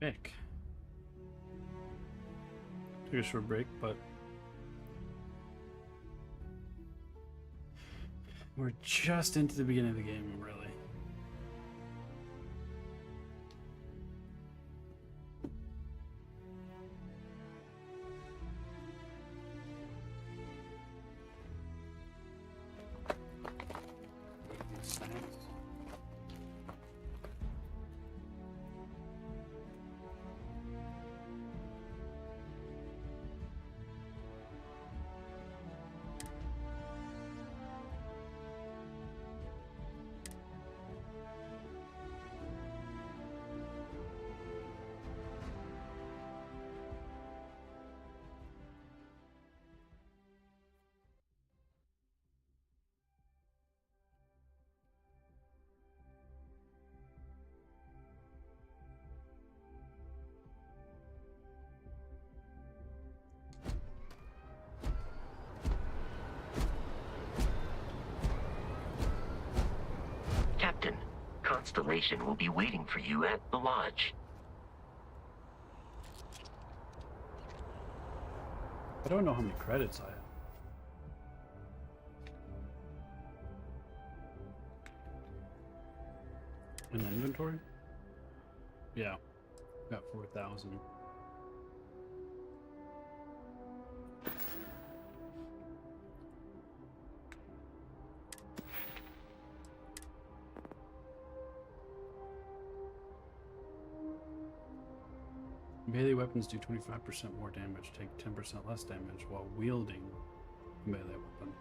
Heck. Took a short break, but we're just into the beginning of the game, really. Captain, Constellation will be waiting for you at the lodge. I don't know how many credits I have. In inventory? Yeah, got 4,000. Melee weapons do 25% more damage, take 10% less damage while wielding a melee weapon.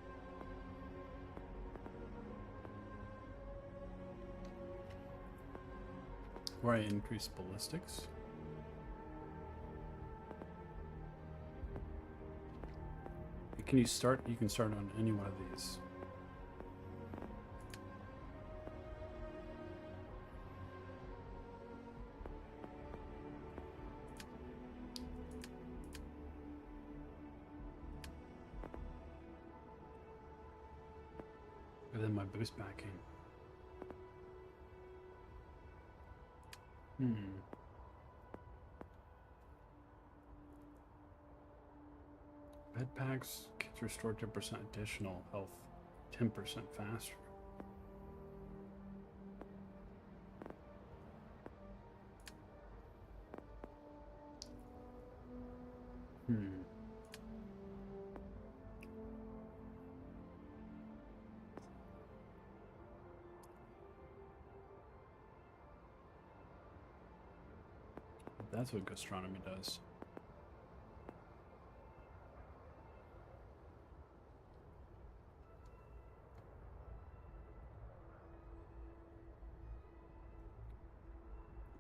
Where I increase ballistics. Can you start? You can start on any one of these. And then my boost backing. Bed packs kids restore 10% additional health, 10% faster. That's what gastronomy does.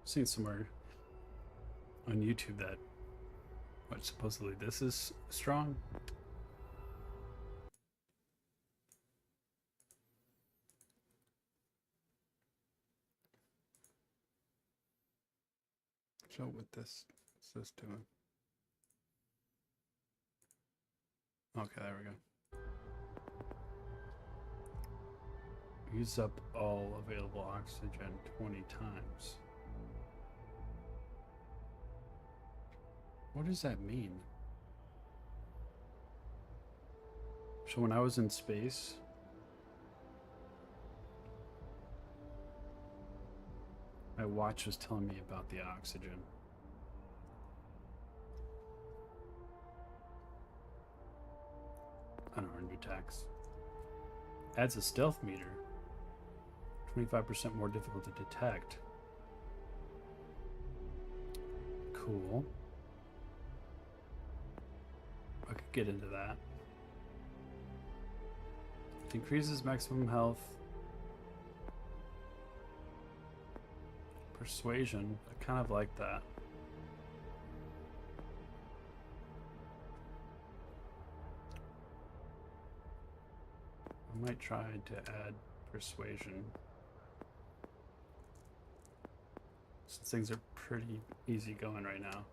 I've seen somewhere on YouTube that what supposedly this is strong. Show what this is doing. Okay, there we go. Use up all available oxygen 20 times. What does that mean? So when I was in space, my watch was telling me about the oxygen. I don't know, new tax. Adds a stealth meter. 25% more difficult to detect. Cool. I could get into that. It increases maximum health. Persuasion. I kind of like that. I might try to add persuasion. Since things are pretty easy going right now.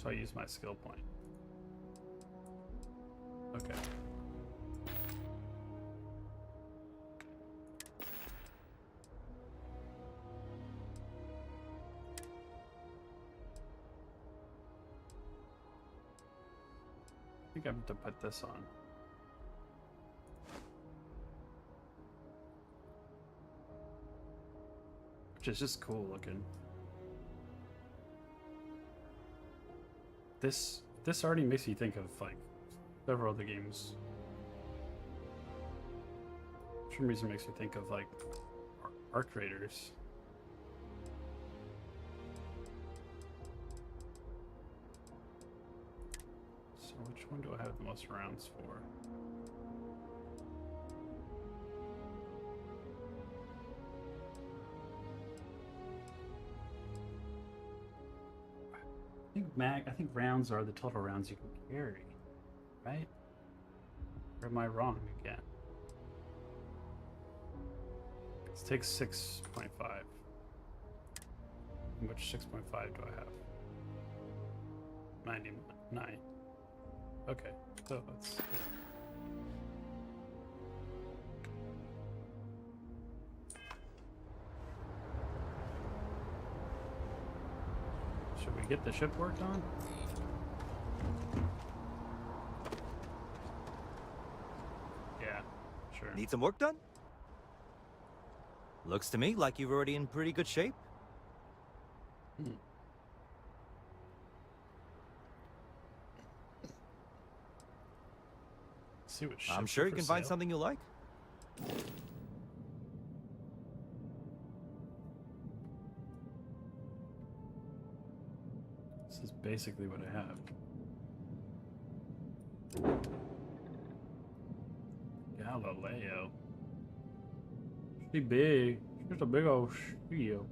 So I use my skill point. Okay. I think I have to put this on. Which is just cool looking. This already makes me think of like several other games. For some reason it makes me think of like Arc Raiders. So which one do I have the most rounds for? I think rounds are the total rounds you can carry, right? Or am I wrong again? This takes 6.5. Which 6.5 do I have? 99. Okay, so that's it. Should we get the ship worked on? Yeah, sure. Need some work done? Looks to me like you're already in pretty good shape. See what I'm sure you can find something you like. This is basically what I have. Galileo. She big. She's a big old shield.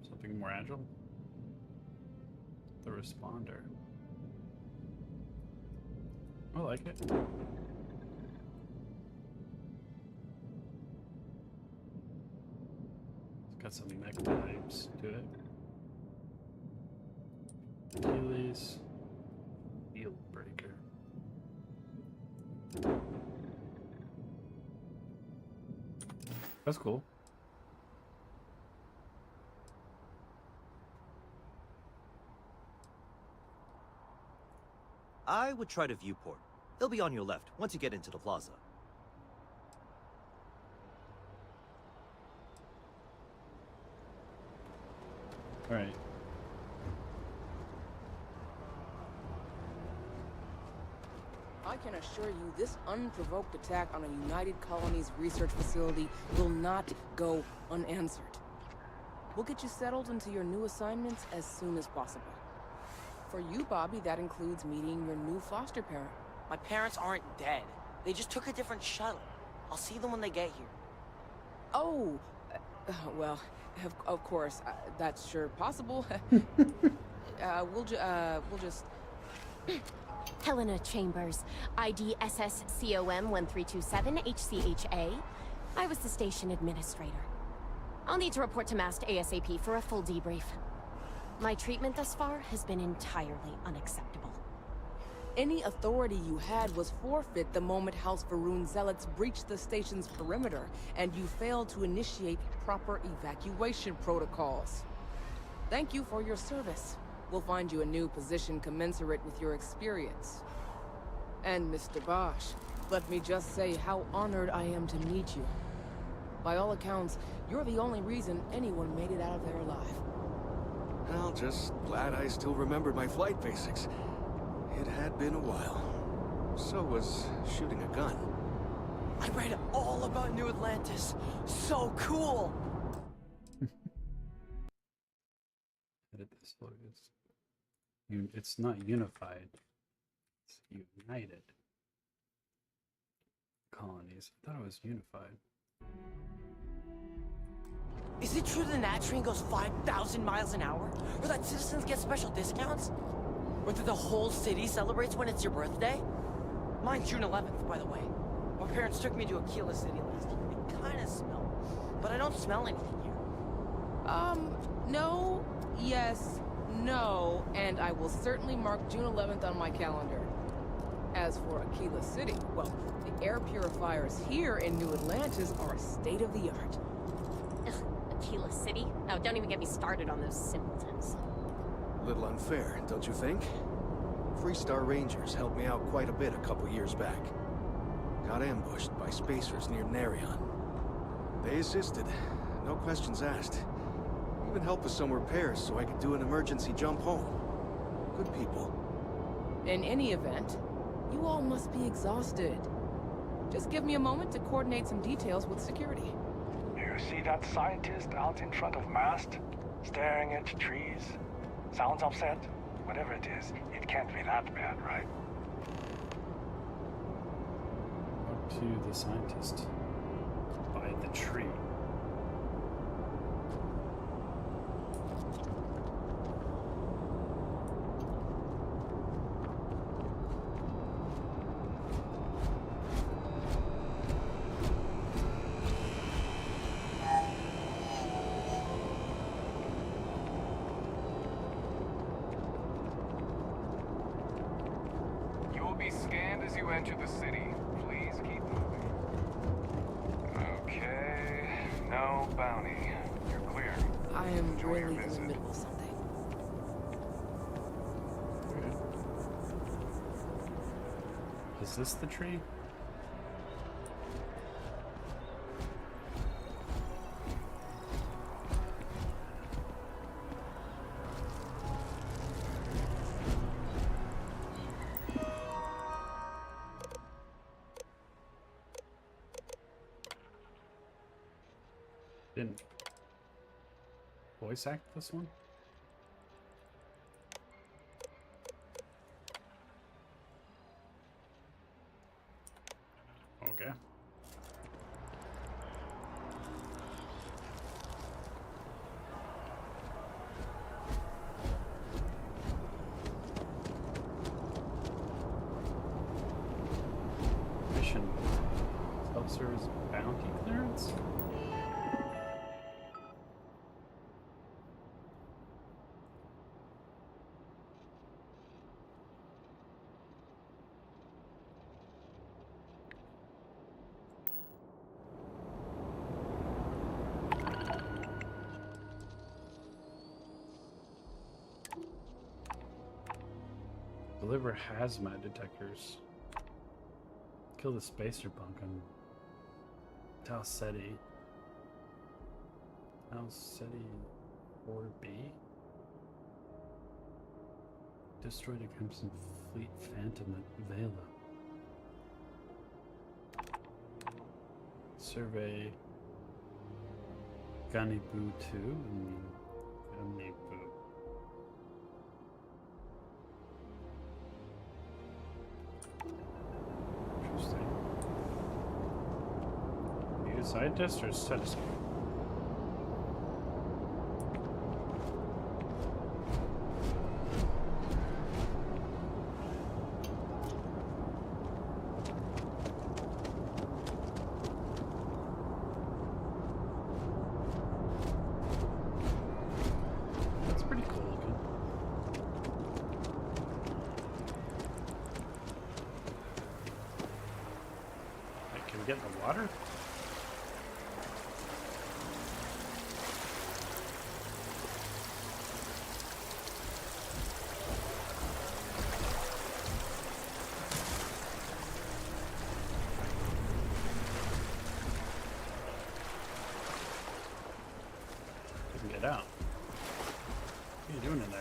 Something more agile? The responder. I like it. It's got some mech vibes to it. Achilles. Field breaker. That's cool. I would try to viewport. It'll be on your left once you get into the plaza. All right. I can assure you this unprovoked attack on a United Colonies research facility will not go unanswered. We'll get you settled into your new assignments as soon as possible. For you, Bobby, that includes meeting your new foster parent. My parents aren't dead. They just took a different shuttle. I'll see them when they get here. Oh, well, of course, that's sure possible. We'll just... Helena Chambers, ID SSCOM 1327 HCHA. I was the station administrator. I'll need to report to MAST ASAP for a full debrief. My treatment thus far has been entirely unacceptable. Any authority you had was forfeit the moment House Varun zealots breached the station's perimeter, and you failed to initiate proper evacuation protocols. Thank you for your service. We'll find you a new position commensurate with your experience. And Mr. Bosch, let me just say how honored I am to meet you. By all accounts, you're the only reason anyone made it out of there alive. Well, just glad I still remembered my flight basics. It had been a while. So was shooting a gun. I read all about New Atlantis. So cool! Edit this logo. It's not unified. It's united. Colonies. I thought it was unified. Is it true the Nat train goes 5,000 miles an hour? Or that citizens get special discounts? Or that the whole city celebrates when it's your birthday? Mine's June 11th, by the way. My parents took me to Aquila City last year. It kinda smelled, but I don't smell anything here. No, yes, no, and I will certainly mark June 11th on my calendar. As for Aquila City, well, the air purifiers here in New Atlantis are state-of-the-art. Ugh, Aquila City? Oh, don't even get me started on those simpletons. Little unfair, don't you think? Freestar Rangers helped me out quite a bit a couple years back. Got ambushed by spacers near Narion. They assisted, no questions asked. Even helped with some repairs so I could do an emergency jump home. Good people. In any event, you all must be exhausted. Just give me a moment to coordinate some details with security. You see that scientist out in front of mast? Staring at trees? Sounds upset? Whatever it is, it can't be that bad, right? Up to the scientist. By the tree. You will be scanned as you enter the city. Please keep moving. Okay, no bounty. You're clear. I am Enjoy your really in the visit. middle of something. Okay. Is this the tree? Didn't voice act this one? Okay. Mission. Self-service bounty clearance? Deliver hazmat detectors. Kill the spacer punk on Talseti. Talseti 4B. Destroyed a Crimson Fleet Phantom at Vela. Survey Ganibu 2 and Ganibu. Interesting. Are you a scientist or a citizen? That's pretty cool looking. Hey, can we get in the water? We can get out. What are you doing in there?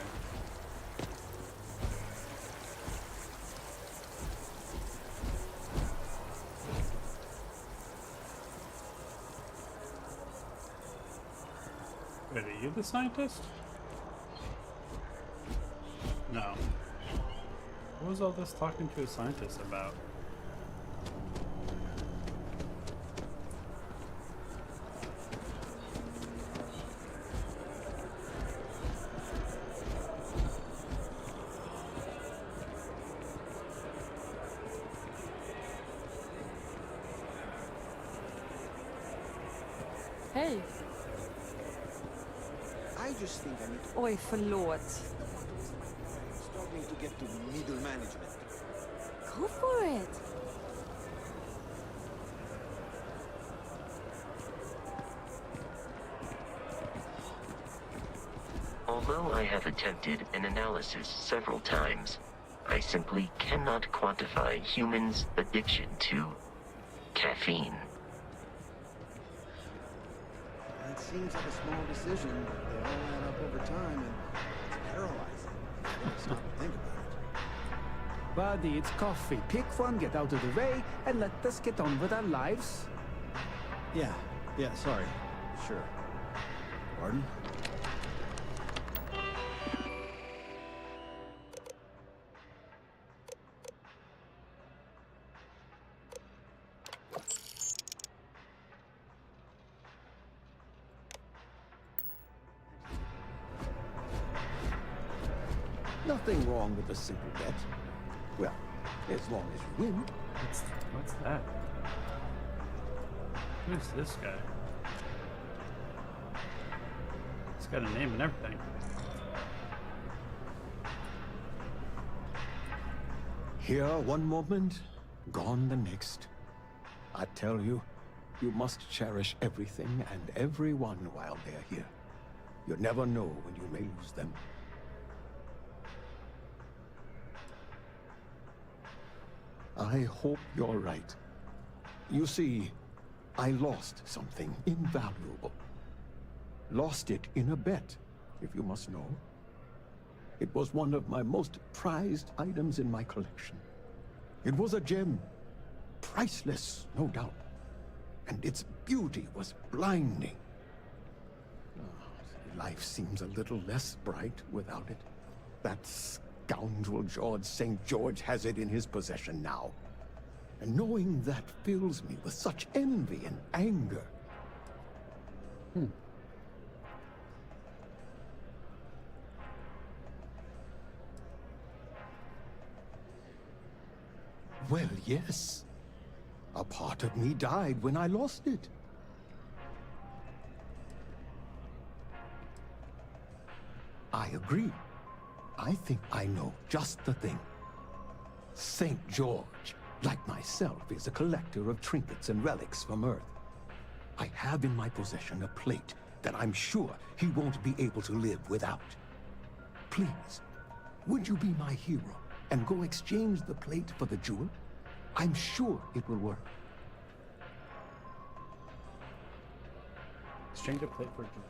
Wait, are you the scientist? No. What was all this talking to a scientist about? Hey, just think I need to... Oj, förlåt. Struggling to get to middle management. Go for it. Although I have attempted an analysis several times, I simply cannot quantify humans' addiction to caffeine. It seems like a small decision, but they all add up over time, and it's paralyzing. You can't stop to think about it. Buddy, it's coffee. Pick one, get out of the way, and let us get on with our lives. Yeah, sorry. Sure. Pardon? Nothing wrong with a simple bet. Well, as long as you win. What's that? Who's this guy? He's got a name and everything. Here one moment, gone the next. I tell you, you must cherish everything and everyone while they're here. You never know when you may lose them. I hope you're right. You see, I lost something invaluable. Lost it in a bet, if you must know. It was one of my most prized items in my collection. It was a gem. Priceless, no doubt. And its beauty was blinding. Life seems a little less bright without it. That scoundrel George St. George has it in his possession now. And knowing that fills me with such envy and anger. Well, yes. A part of me died when I lost it. I agree. I think I know just the thing. St. George, like myself, is a collector of trinkets and relics from Earth. I have in my possession a plate that I'm sure he won't be able to live without. Please, would you be my hero and go exchange the plate for the jewel? I'm sure it will work. Exchange a plate for a jewel.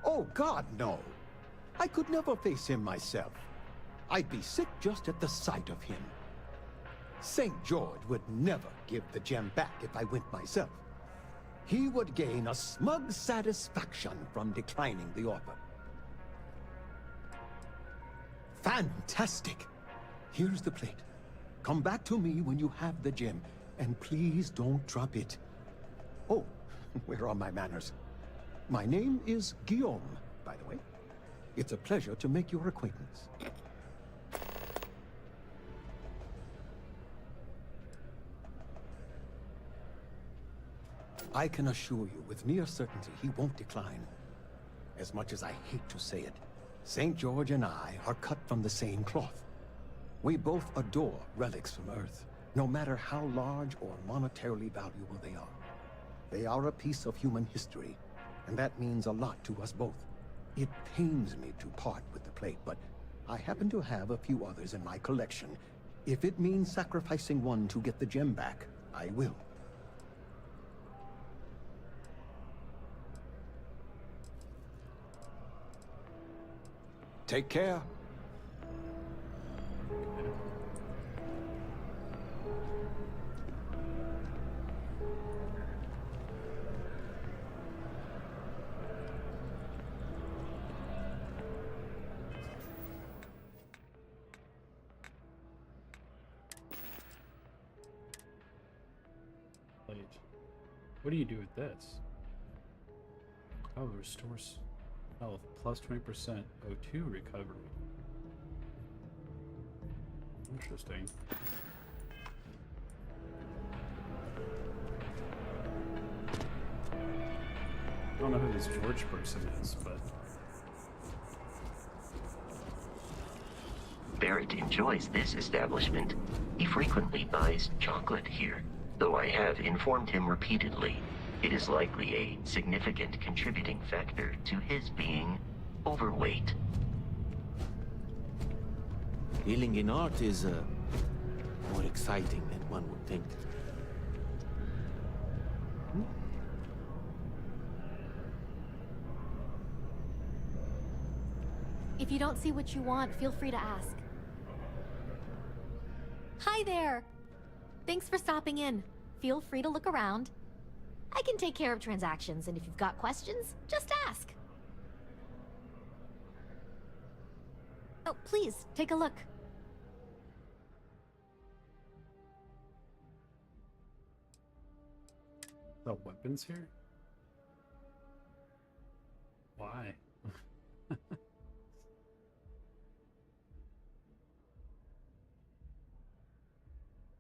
Oh, God, no. I could never face him myself. I'd be sick just at the sight of him. St. George would never give the gem back if I went myself. He would gain a smug satisfaction from declining the offer. Fantastic! Here's the plate. Come back to me when you have the gem, and please don't drop it. Oh, where are my manners? My name is Guillaume, by the way. It's a pleasure to make your acquaintance. I can assure you with near certainty he won't decline. As much as I hate to say it, St. George and I are cut from the same cloth. We both adore relics from Earth, no matter how large or monetarily valuable they are. They are a piece of human history, and that means a lot to us both. It pains me to part with the plate, but I happen to have a few others in my collection. If it means sacrificing one to get the gem back, I will. Take care. What do you do with this? Oh, it restores health plus 20% O2 recovery. Interesting. I don't know who this George person is, but Barrett enjoys this establishment. He frequently buys chocolate here, though I have informed him repeatedly it is likely a significant contributing factor to his being overweight. Dealing in art is more exciting than one would think. If you don't see what you want, feel free to ask. Hi there! Thanks for stopping in. Feel free to look around. I can take care of transactions, and if you've got questions, just ask. Oh, please, take a look. the weapons here? Why?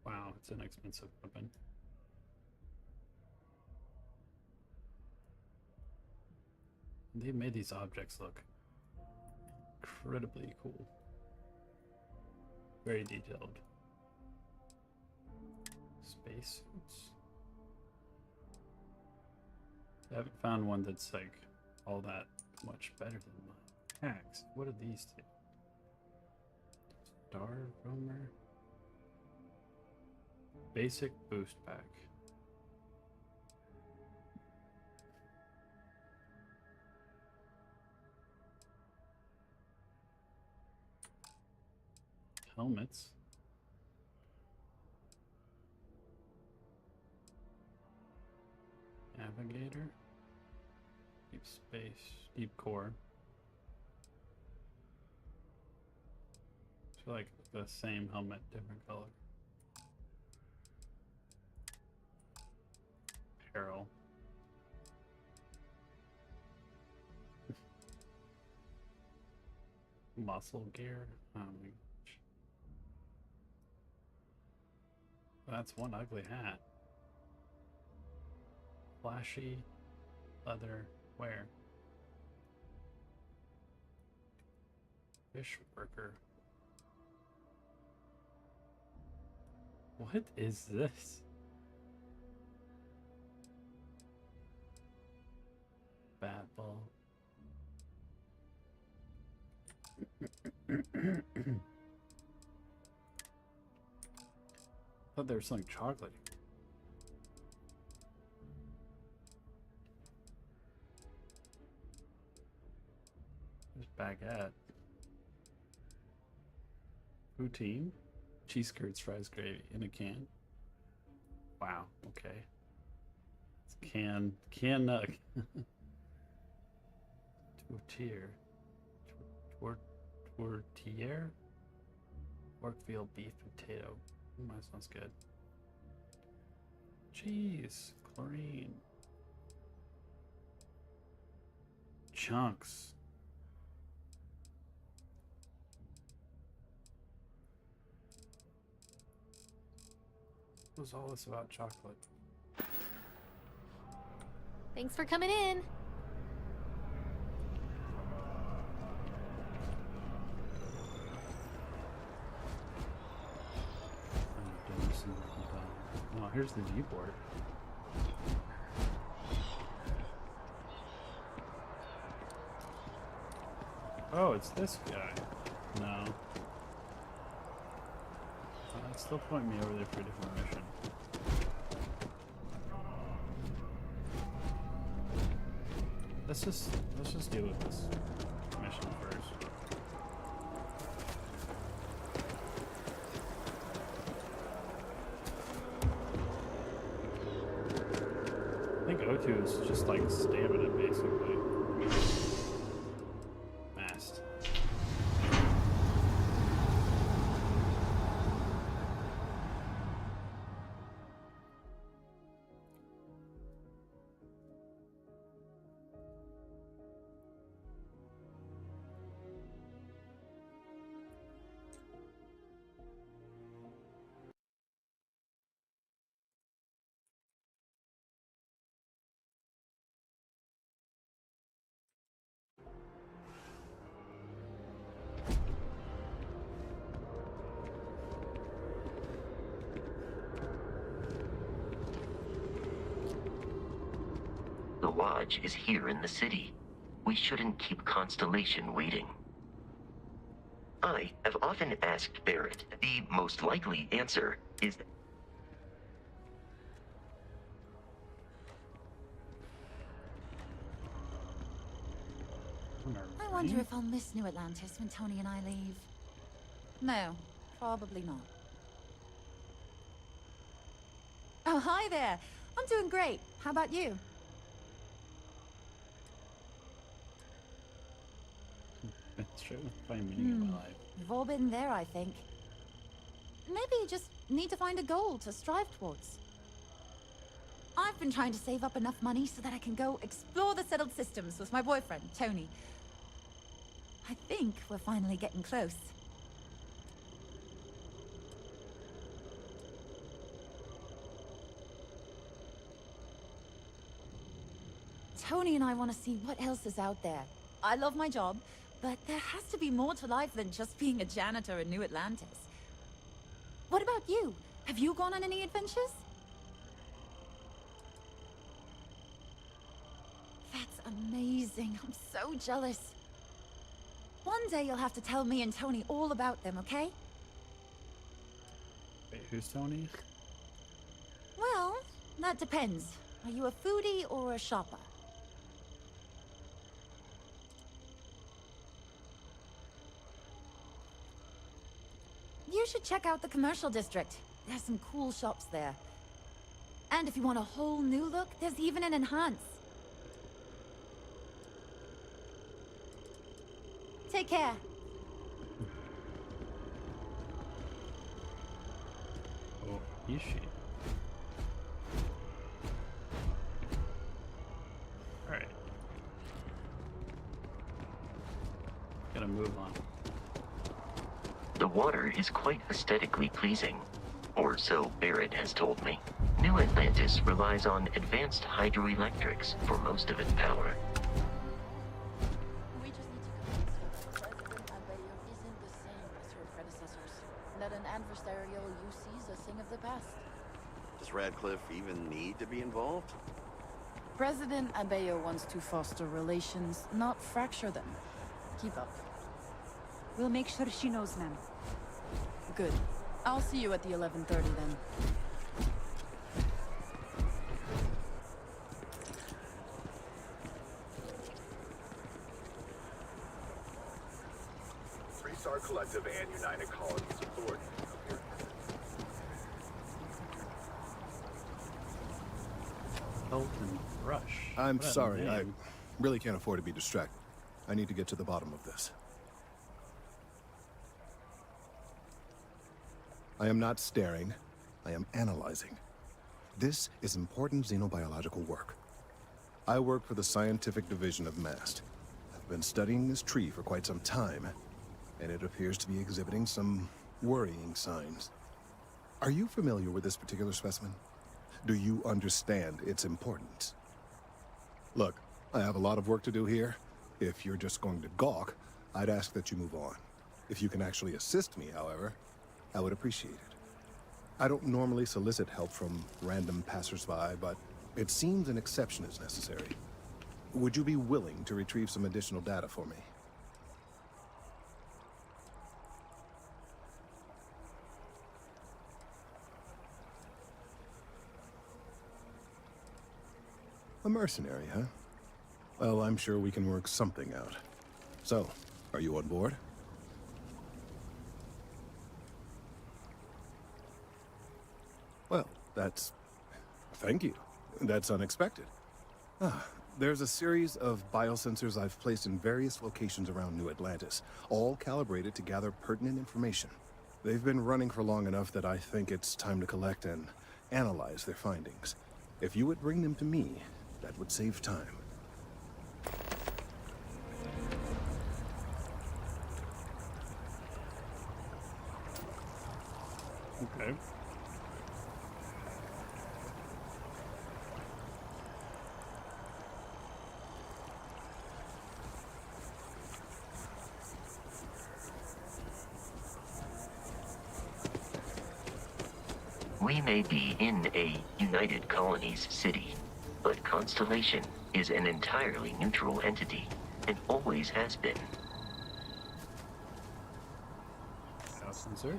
Wow, it's an expensive weapon. They made these objects look incredibly cool. Very detailed. Spacesuits. I haven't found one that's like all that much better than mine. Hacks. What are these two? Star Roamer. Basic boost pack. Helmets. Navigator. Deep space. Deep core. It's like the same helmet, different color. Apparel. Muscle gear. Oh my gosh. That's one ugly hat. Flashy leather wear. Fish worker. What is this? Babble. Thought there was something chocolate. There's baguette. Poutine. Cheese curds, fries, gravy in a can. Wow, okay. It's can nug. Tortilla. Tortilla? Porkveal beef potato. That sounds good. Cheese. Chlorine. Chunks. What was all this about chocolate? Thanks for coming in. Oh, here's the viewport. Oh, it's this guy. No. It'd still point me over there for a different mission. Let's just deal with this mission first. I think O2 is just like stamina, basically. Mast. The Lodge is here in the city. We shouldn't keep Constellation waiting. I have often asked Barrett. The most likely answer is that I wonder if I'll miss New Atlantis when Tony and I leave. No, probably not. Oh, hi there. I'm doing great. How about you? It's true. Find meaning in my life. We've all been there, I think. Maybe you just need to find a goal to strive towards. I've been trying to save up enough money so that I can go explore the settled systems with my boyfriend, Tony. I think we're finally getting close. Tony and I want to see what else is out there. I love my job, but there has to be more to life than just being a janitor in New Atlantis. What about you? Have you gone on any adventures? That's amazing. I'm so jealous. One day you'll have to tell me and Tony all about them, okay? Wait, who's Tony? Well, that depends. Are you a foodie or a shopper? You should check out the commercial district. There's some cool shops there. And if you want a whole new look, there's even an enhance. Take care. Oh, is she? Alright. Gotta move on. the water is quite aesthetically pleasing. Or so Barrett has told me. New Atlantis relies on advanced hydroelectrics for most of its power. We just need to convince her that President Abayo isn't the same as her predecessors. That an adversarial UC is a thing of the past. Does Radcliffe even need to be involved? President Abayo wants to foster relations, not fracture them. Keep up. We'll make sure she knows, ma'am. Good. I'll see you at the 11:30 then. Three-Star Collective and United Colonies Authority. Elton Rush. I'm What a sorry, I name. really can't afford to be distracted. I need to get to the bottom of this. I am not staring, I am analyzing. This is important xenobiological work. I work for the scientific division of MAST. I've been studying this tree for quite some time, and it appears to be exhibiting some worrying signs. Are you familiar with this particular specimen? Do you understand its importance? Look, I have a lot of work to do here. If you're just going to gawk, I'd ask that you move on. If you can actually assist me, however, I would appreciate it. I don't normally solicit help from random passersby, but it seems an exception is necessary. Would you be willing to retrieve some additional data for me? A mercenary, huh? Well, I'm sure we can work something out. So, are you on board? Well, thank you. That's unexpected. There's a series of biosensors I've placed in various locations around New Atlantis, all calibrated to gather pertinent information. They've been running for long enough that I think it's time to collect and analyze their findings. If you would bring them to me, that would save time. Okay. We may be in a United Colonies city, But Constellation is an entirely neutral entity, and always has been. Awesome, sir.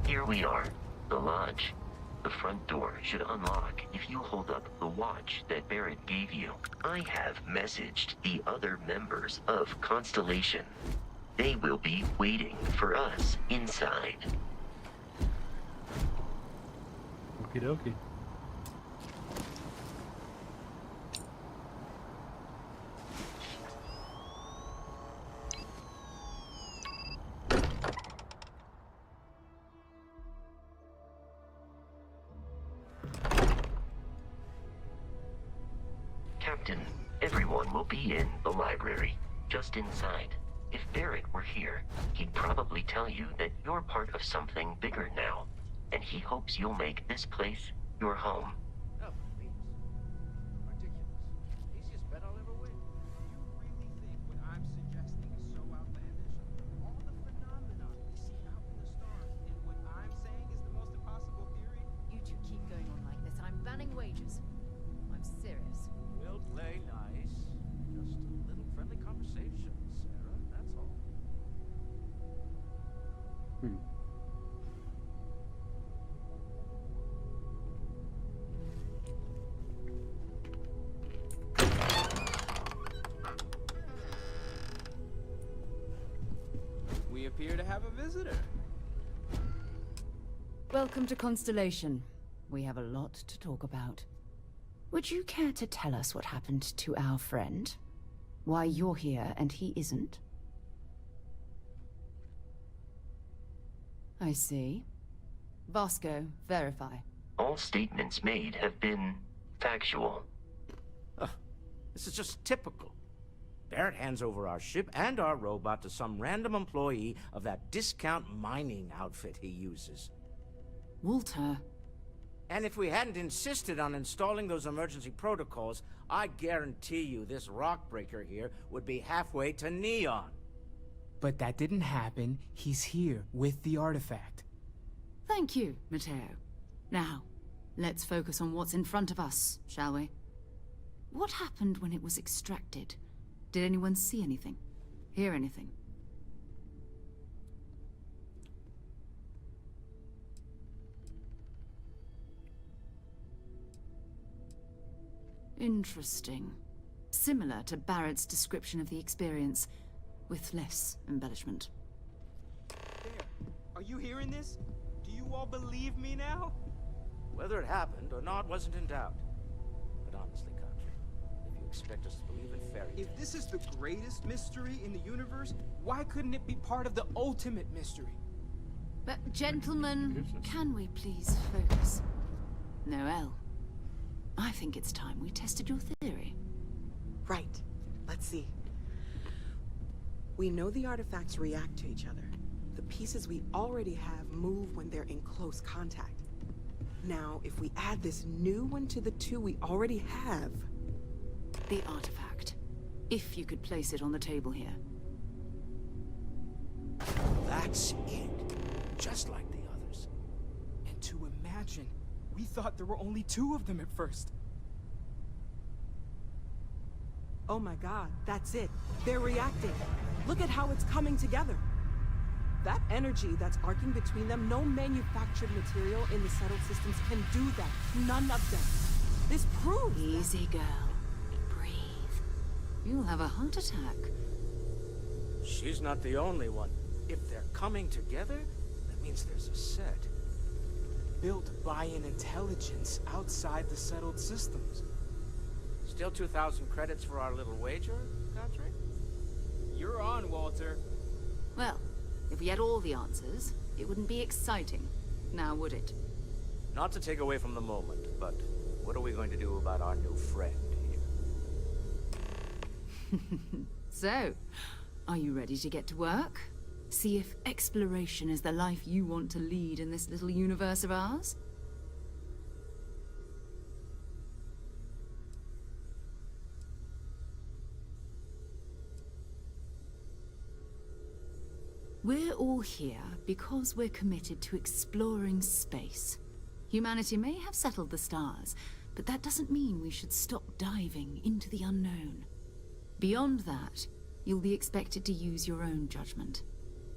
Here we are, the lodge. The front door should unlock if you hold up the watch that Barrett gave you. I have messaged the other members of Constellation. They will be waiting for us inside. Okie dokie. Captain, everyone will be in the library, just inside. If Barrett were here, he'd probably tell you that you're part of something bigger now, and he hopes you'll make this place your home. Oh, please. Ridiculous. Easiest bet I'll ever win. You really think what I'm suggesting is so outlandish? All the phenomena we see out in the stars, and what I'm saying is the most impossible theory? You two keep going on like this, and I'm banning wagers. I'm serious. We'll play nice. Just a little friendly conversation, Sarah. That's all. We appear to have a visitor. Welcome to Constellation. We have a lot to talk about. Would you care to tell us what happened to our friend? Why you're here and he isn't? I see. Vasco, verify. All statements made have been factual. This is just typical. Barrett hands over our ship and our robot to some random employee of that discount mining outfit he uses. Walter. And if we hadn't insisted on installing those emergency protocols, I guarantee you this rock breaker here would be halfway to Neon. But that didn't happen. He's here with the artifact. Thank you, Matteo. Now, let's focus on what's in front of us, shall we? What happened when it was extracted? Did anyone see anything? Hear anything? Interesting. Similar to Barrett's description of the experience, with less embellishment. There. Are you hearing this? Do you all believe me now? Whether it happened or not wasn't in doubt. But honestly, Country, if you expect us to believe in fairy tales... If this is the greatest mystery in the universe, why couldn't it be part of the ultimate mystery? But, gentlemen, can we please focus? Noel, I think it's time we tested your theory. Right. Let's see. We know the artifacts react to each other. The pieces we already have move when they're in close contact. Now, if we add this new one to the two we already have... The artifact. If you could place it on the table here. That's it. Just like the others. And to imagine, we thought there were only 2 of them at first. Oh my god, that's it. They're reacting. Look at how it's coming together. That energy that's arcing between them, no manufactured material in the settled systems can do that. None of them. This proves... Easy, girl. Breathe. You'll have a heart attack. She's not the only one. If they're coming together, that means there's a set. Built by an intelligence outside the settled systems. Still 2,000 credits for our little wager, Country? You're on, Walter. Well, if we had all the answers, it wouldn't be exciting. Now, would it? Not to take away from the moment, but what are we going to do about our new friend here? So, are you ready to get to work? See if exploration is the life you want to lead in this little universe of ours? We're all all here because we're committed to exploring space. Humanity may have settled the stars, but that doesn't mean we should stop diving into the unknown. Beyond that, you'll be expected to use your own judgment,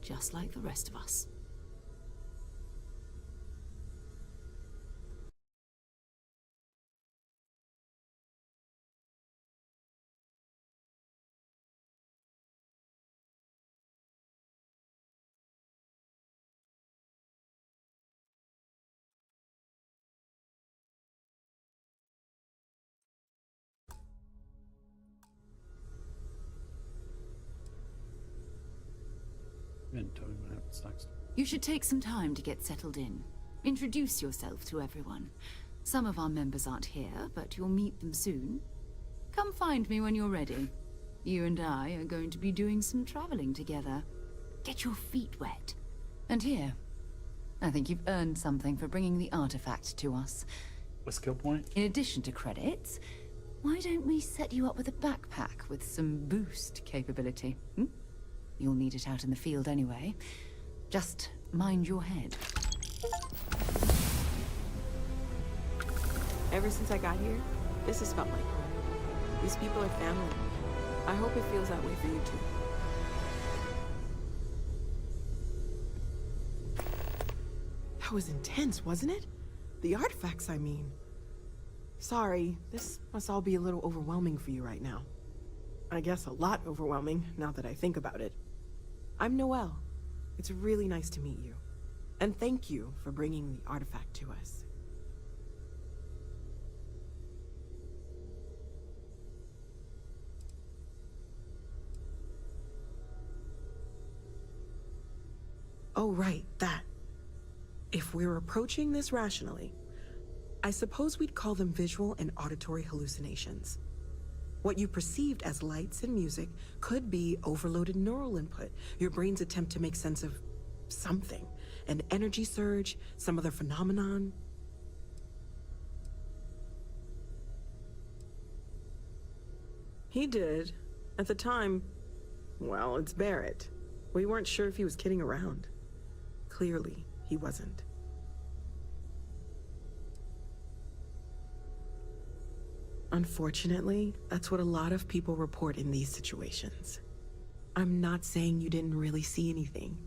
just like the rest of us. And tell me what happens next. You should take some time to get settled in. Introduce yourself to everyone. Some of our members aren't here, but you'll meet them soon. Come find me when you're ready. You and I are going to be doing some traveling together. Get your feet wet. And here, I think you've earned something for bringing the artifact to us. A skill point? In addition to credits, why don't we set you up with a backpack with some boost capability? You'll need it out in the field anyway. Just mind your head. Ever since I got here, this has felt like home. These people are family. I hope it feels that way for you too. That was intense, wasn't it? The artifacts, I mean. Sorry, this must all be a little overwhelming for you right now. I guess a lot overwhelming, now that I think about it. I'm Noelle. It's really nice to meet you. And thank you for bringing the artifact to us. Oh, right, that. If we're approaching this rationally, I suppose we'd call them visual and auditory hallucinations. What you perceived as lights and music could be overloaded neural input, your brain's attempt to make sense of something. An energy surge, some other phenomenon. He did. At the time, well, it's Barrett. We weren't sure if he was kidding around. Clearly, he wasn't. Unfortunately, that's what a lot of people report in these situations. I'm not saying you didn't really see anything,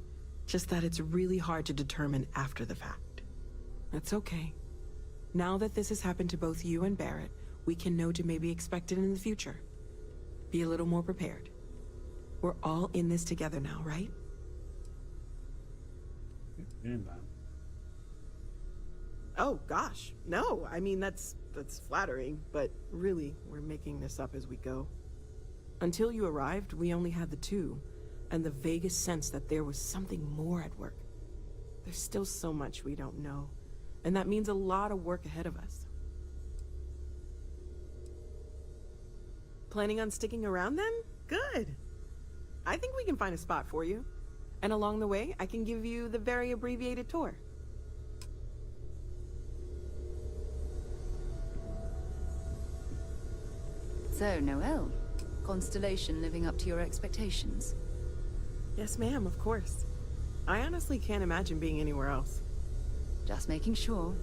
just that it's really hard to determine after the fact. That's okay. Now that this has happened to both you and Barrett, we can know to maybe expect it in the future. Be a little more prepared. We're all in this together now, right? Oh, gosh. No, I mean, that's flattering, but really, we're making this up as we go. Until you arrived, we only had the two, and the vaguest sense that there was something more at work. There's still so much we don't know, and that means a lot of work ahead of us. Planning on sticking around then? Good. I think we can find a spot for you. And along the way, I can give you the very abbreviated tour. So, Noelle, Constellation living up to your expectations? Yes, ma'am, of course. I honestly can't imagine being anywhere else. Just making sure.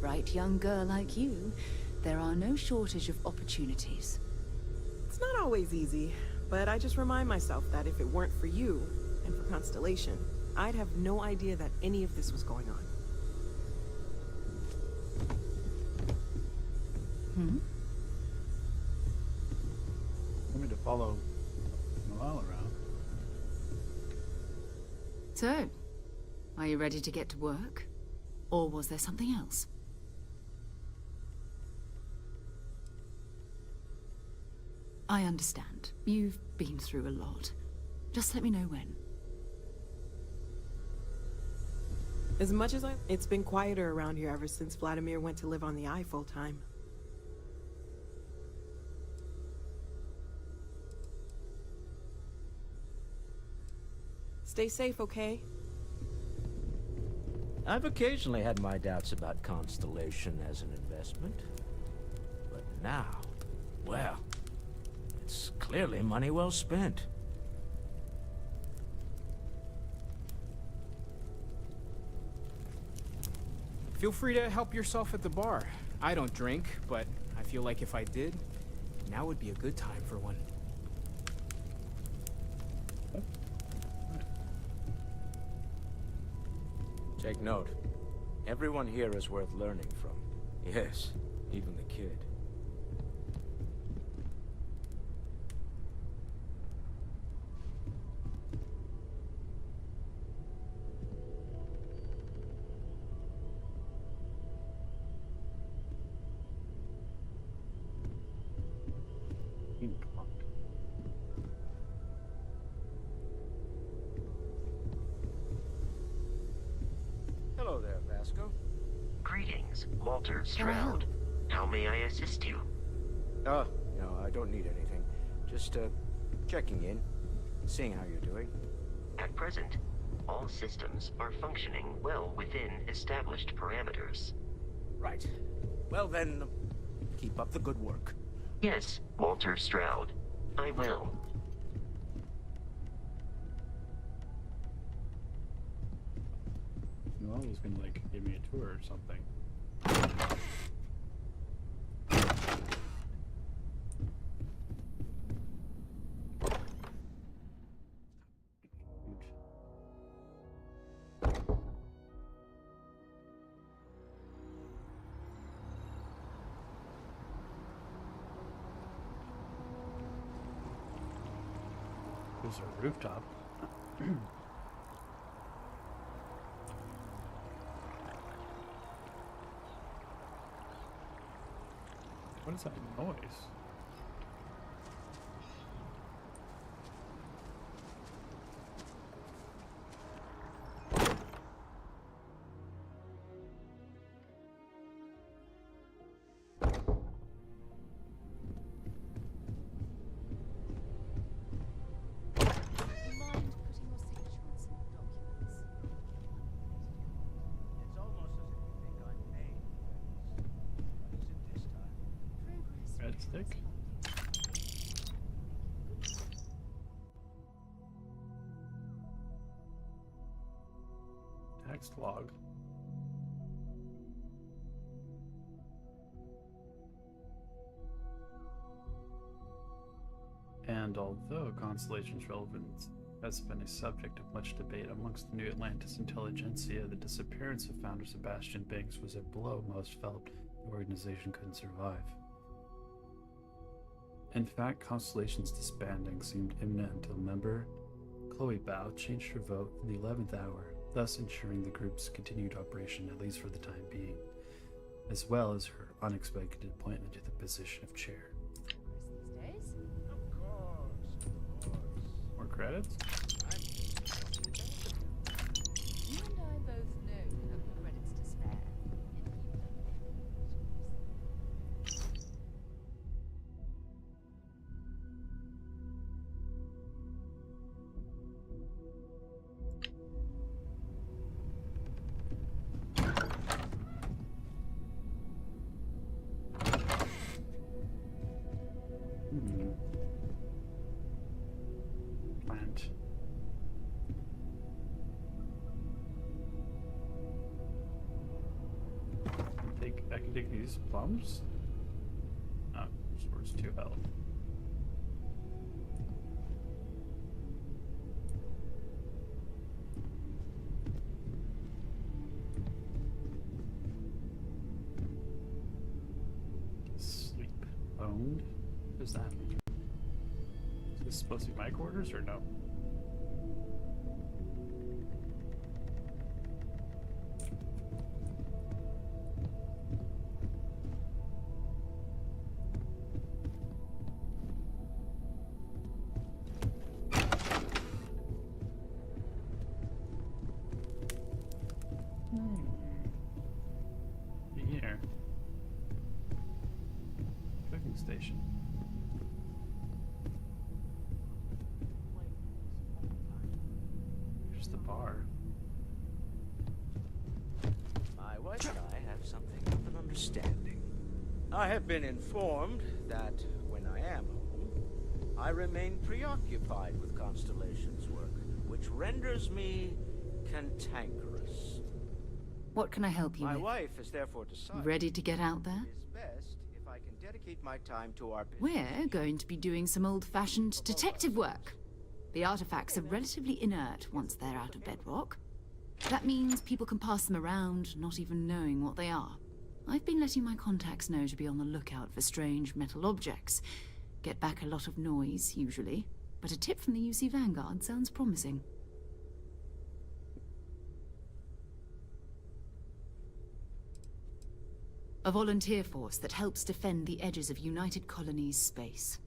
Bright young girl like you, there are no shortage of opportunities. It's not always easy, but I just remind myself that if it weren't for you, and for Constellation, I'd have no idea that any of this was going on. Want me to follow Noelle around? So, are you ready to get to work? Or was there something else? I understand. You've been through a lot. Just let me know when. As much as it's been quieter around here ever since Vladimir went to live on the Eye full-time. Stay safe, okay? I've occasionally had my doubts about Constellation as an investment. But now, well, it's clearly money well spent. Feel free to help yourself at the bar. I don't drink, but I feel like if I did, now would be a good time for one. Take note. Everyone here is worth learning from. Yes, even the kid. Hello there, Vasco. Greetings, Walter Stroud. How may I assist you? No, I don't need anything. Just, checking in, seeing how you're doing. At present, all systems are functioning well within established parameters. Right. Well then, keep up the good work. Yes, Walter Stroud. I will. Well, he's gonna like give me a tour or something. There's a rooftop. What is that noise? Red stick. Text log. And although Constellation's relevance has been a subject of much debate amongst the New Atlantis intelligentsia, the disappearance of founder Sebastian Banks was a blow most felt the organization couldn't survive. In fact, Constellation's disbanding seemed imminent until member Chloe Bao changed her vote in the 11th hour, thus ensuring the group's continued operation at least for the time being, as well as her unexpected appointment to the position of chair. More credits? You and I both know you have the credits to spare. Plant. I can take these plums. Oh, restores 2 health. Sleep owned? What does that mean? Is this supposed to be my quarters or no? Here. Cooking station. Here's the bar. My wife and I have something of an understanding. I have been informed that when I am home, I remain preoccupied with Constellation's work, which renders me cantankerous. What can I help you My with? wife has therefore decided Ready to get out there? it is best if I can dedicate my time to our business. We're going to be doing some old-fashioned detective work. The artifacts are relatively inert once they're out of bedrock. That means people can pass them around, not even knowing what they are. I've been letting my contacts know to be on the lookout for strange metal objects. Get back a lot of noise, usually. But a tip from the UC Vanguard sounds promising. A volunteer force that helps defend the edges of United Colonies space.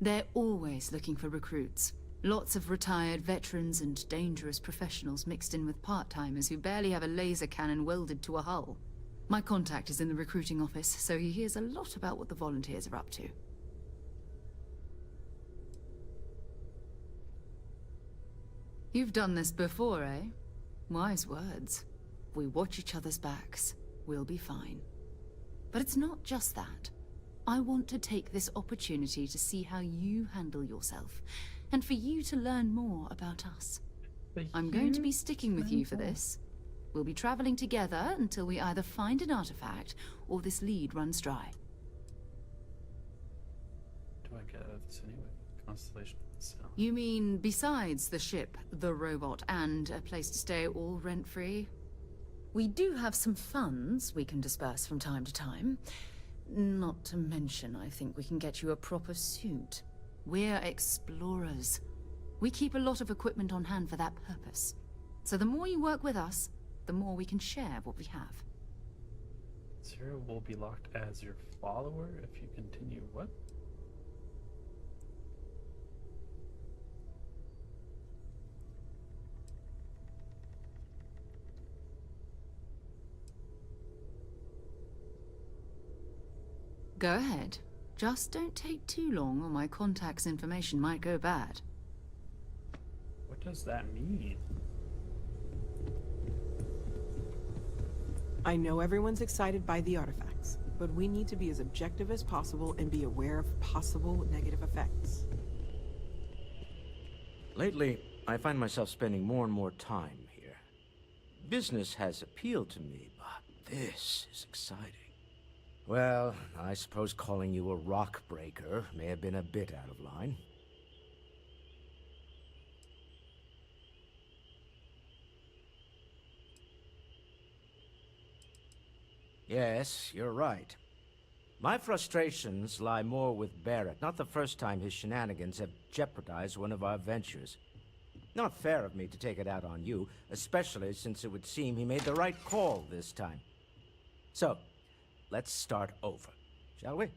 They're always looking for recruits. Lots of retired veterans and dangerous professionals mixed in with part-timers who barely have a laser cannon welded to a hull. My contact is in the recruiting office, so he hears a lot about what the volunteers are up to. You've done this before, eh? Wise words. We watch each other's backs. We'll be fine. But it's not just that. I want to take this opportunity to see how you handle yourself, and for you to learn more about us. I'm going to be sticking with you for this. We'll be traveling together until we either find an artifact or this lead runs dry. Do I get out of this anyway? Constellation itself. You mean besides the ship, the robot, and a place to stay all rent-free? We do have some funds we can disperse from time to time. Not to mention, I think we can get you a proper suit. We're explorers. We keep a lot of equipment on hand for that purpose. So the more you work with us, the more we can share what we have. Zero will be locked as your follower if you continue what? Go ahead. Just don't take too long or my contact's information might go bad. What does that mean? I know everyone's excited by the artifacts, but we need to be as objective as possible and be aware of possible negative effects. Lately, I find myself spending more and more time here. Business has appealed to me, but this is exciting. Well, I suppose calling you a rock breaker may have been a bit out of line. Yes, you're right. My frustrations lie more with Barrett. Not the first time his shenanigans have jeopardized one of our ventures. Not fair of me to take it out on you, especially since it would seem he made the right call this time. So, let's start over, shall we?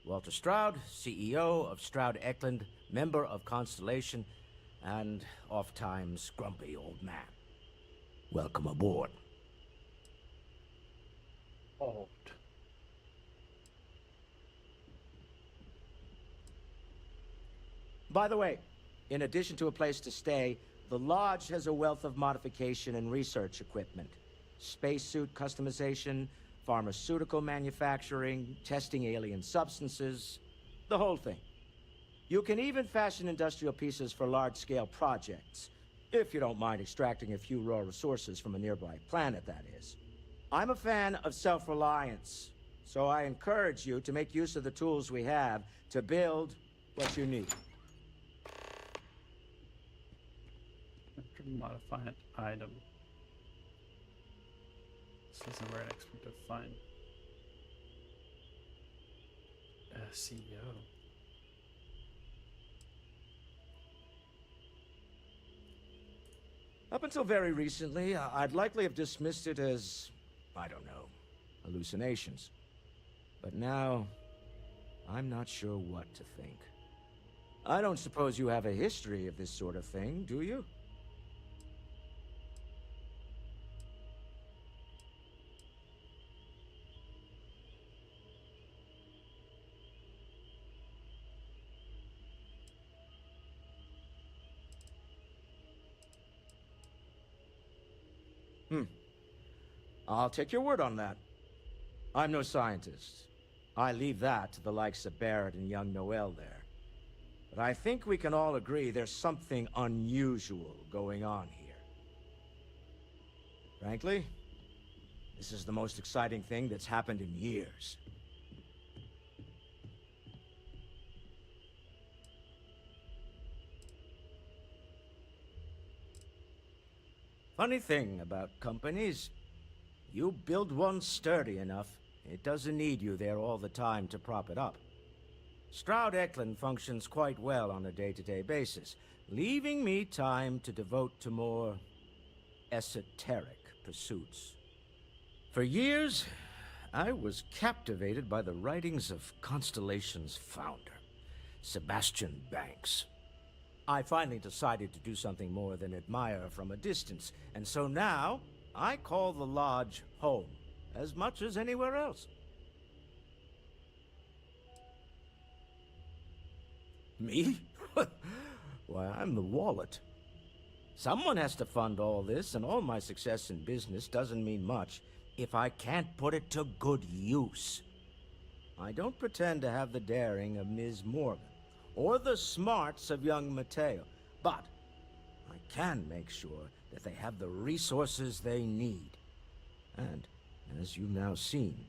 Walter Stroud, CEO of Stroud Eklund, member of Constellation, and oft-times grumpy old man. Welcome aboard. Old. By the way, in addition to a place to stay, the Lodge has a wealth of modification and research equipment. Spacesuit customization, pharmaceutical manufacturing, testing alien substances, the whole thing. You can even fashion industrial pieces for large-scale projects, if you don't mind extracting a few raw resources from a nearby planet, that is. I'm a fan of self-reliance, so I encourage you to make use of the tools we have to build what you need. After modify an item. This isn't where I expect to find a CEO. Up until very recently, I'd likely have dismissed it as, I don't know, hallucinations. But now, I'm not sure what to think. I don't suppose you have a history of this sort of thing, do you? I'll take your word on that. I'm no scientist. I leave that to the likes of Barrett and young Noel there. But I think we can all agree there's something unusual going on here. Frankly, This is the most exciting thing that's happened in years. Funny thing about companies, you build one sturdy enough, it doesn't need you there all the time to prop it up. Stroud Eklund functions quite well on a day-to-day basis, leaving me time to devote to more esoteric pursuits. For years, I was captivated by the writings of Constellation's founder, Sebastian Banks. I finally decided to do something more than admire from a distance, and so now I call the Lodge home as much as anywhere else. Me? Why, I'm the wallet. Someone has to fund all this, and all my success in business doesn't mean much if I can't put it to good use. I don't pretend to have the daring of Ms. Morgan, or the smarts of young Mateo, but I can make sure that they have the resources they need. And, as you've now seen,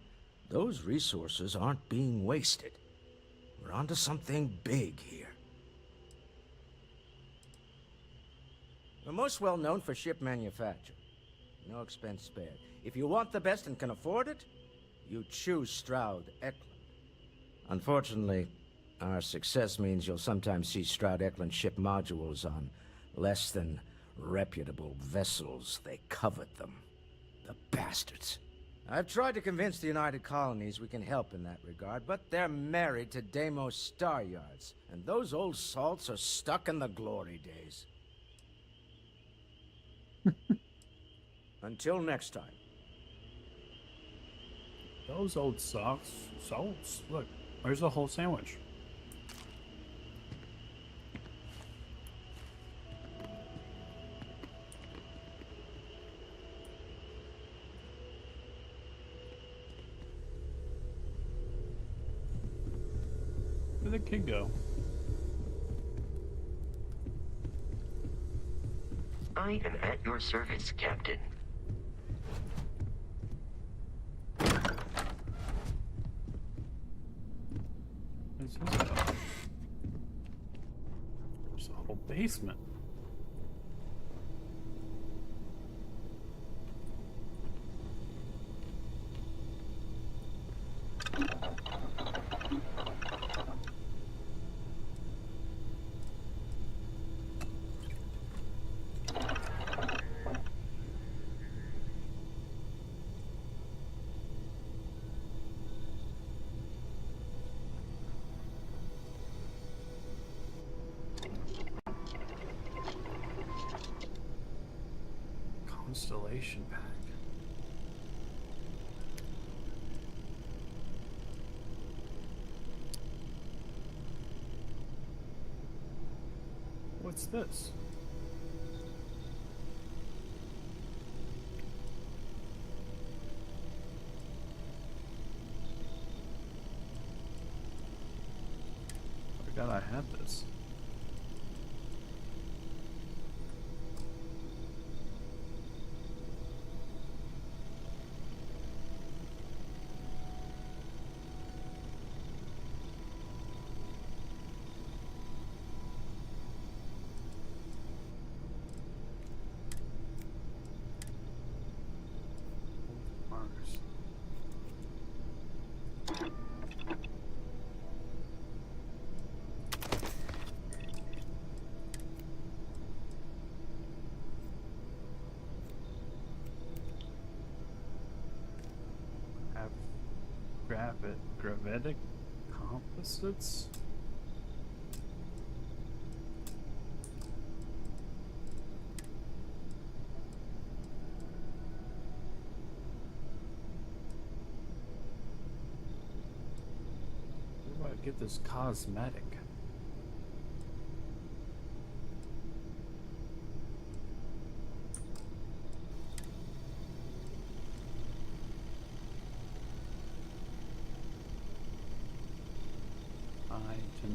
those resources aren't being wasted. We're onto something big here. We're most well known for ship manufacture. No expense spared. If you want the best and can afford it, you choose Stroud Eklund. Unfortunately, our success means you'll sometimes see Stroud Eklund ship modules on less than reputable vessels. They covet them. The bastards. I've tried to convince the United Colonies we can help in that regard, but they're married to Deimos Star Yards, and those old salts are stuck in the glory days. Until next time. Those old salts. Look, there's a whole sandwich. Where'd the kid go? I am at your service, Captain. What's this about? There's a whole basement. Constellation pack. What's this? I forgot I had this. Mars. Gravitic composites? Where do I get this cosmetic?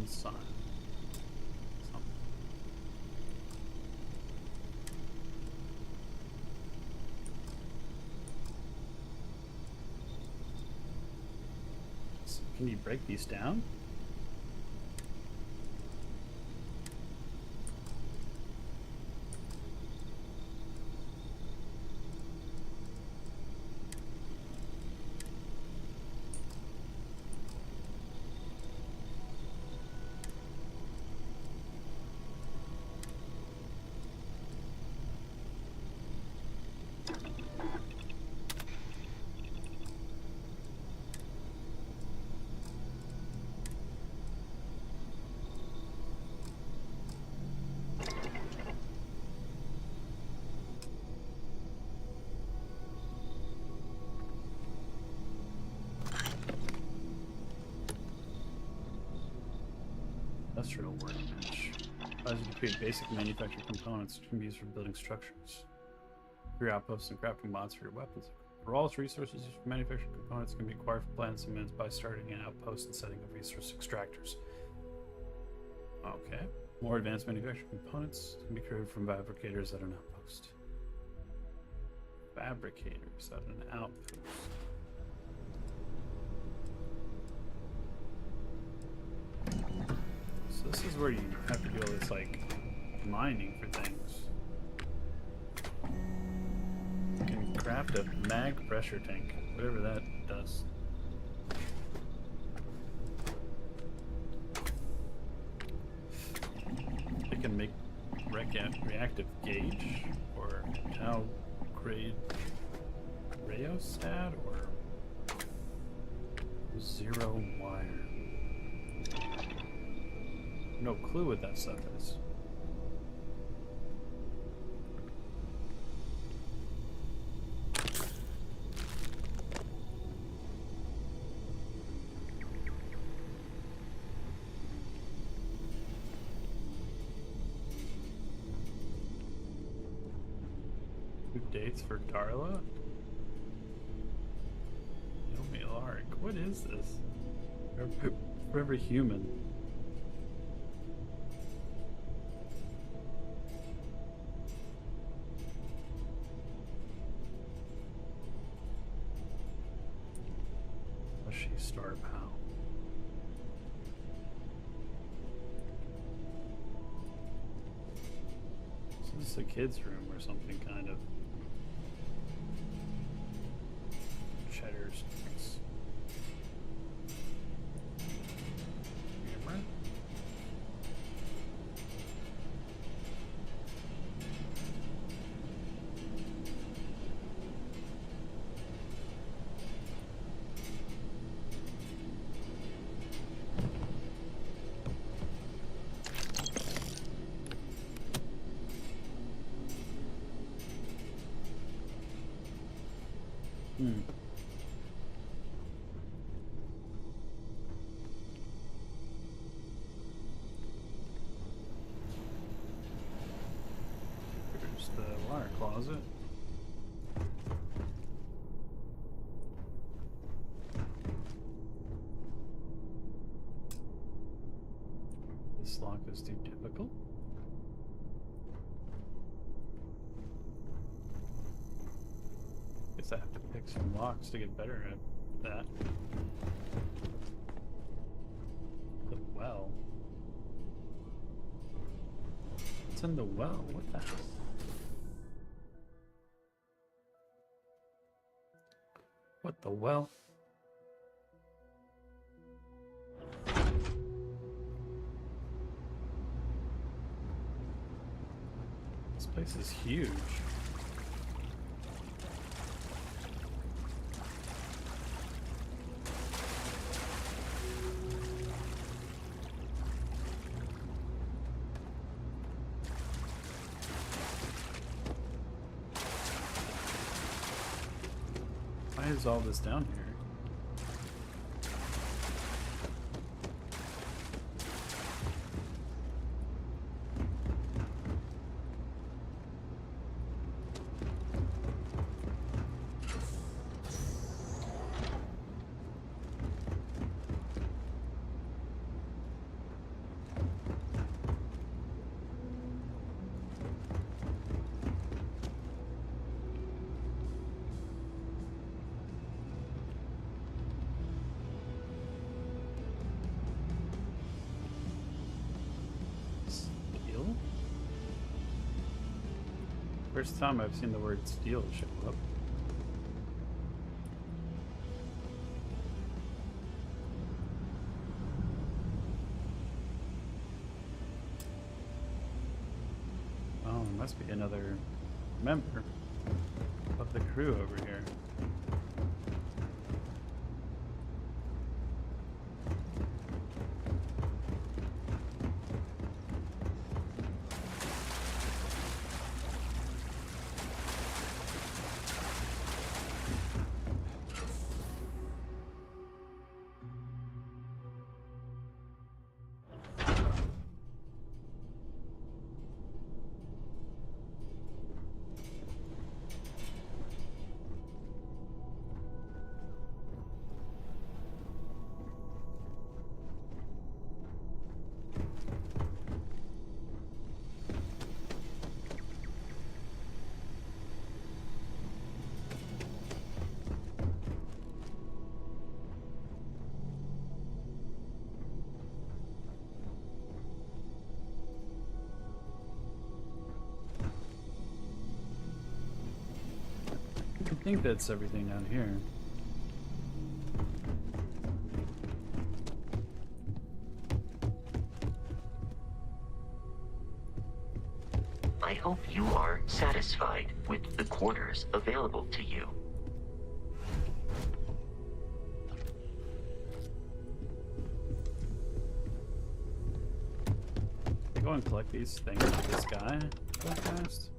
Sun. Can you break these down? Industrial workbench. Allows you to create basic manufactured components which can be used for building structures. For your outposts and crafting mods for your weapons. For all its resources used for manufactured components can be acquired from plants and mines by starting an outpost and setting up resource extractors. Okay. More advanced manufactured components can be created from fabricators at an outpost. Fabricators at an outpost. So this is where you have to do all this, like, mining for things. You can craft a mag pressure tank, whatever that does. It can make reactive gauge, or tau grade rheostat, or zero wire. No clue what that stuff is. New dates for Darla? Yomi Lark, what is this? Forever human. Star Pow. So this is a kid's room or something, kind of. Cheddar sticks. Camera? There's the wire closet. This lock is too difficult. Guess I have to pick some locks to get better at that. The well. What's in the well? What the hell? What the well? This place is huge. Why is all this down here? First time I've seen the word steel show up. Oh, there must be another member of the crew over here. I think that's everything down here. I hope you are satisfied with the quarters available to you. I go and collect these things for this guy real fast.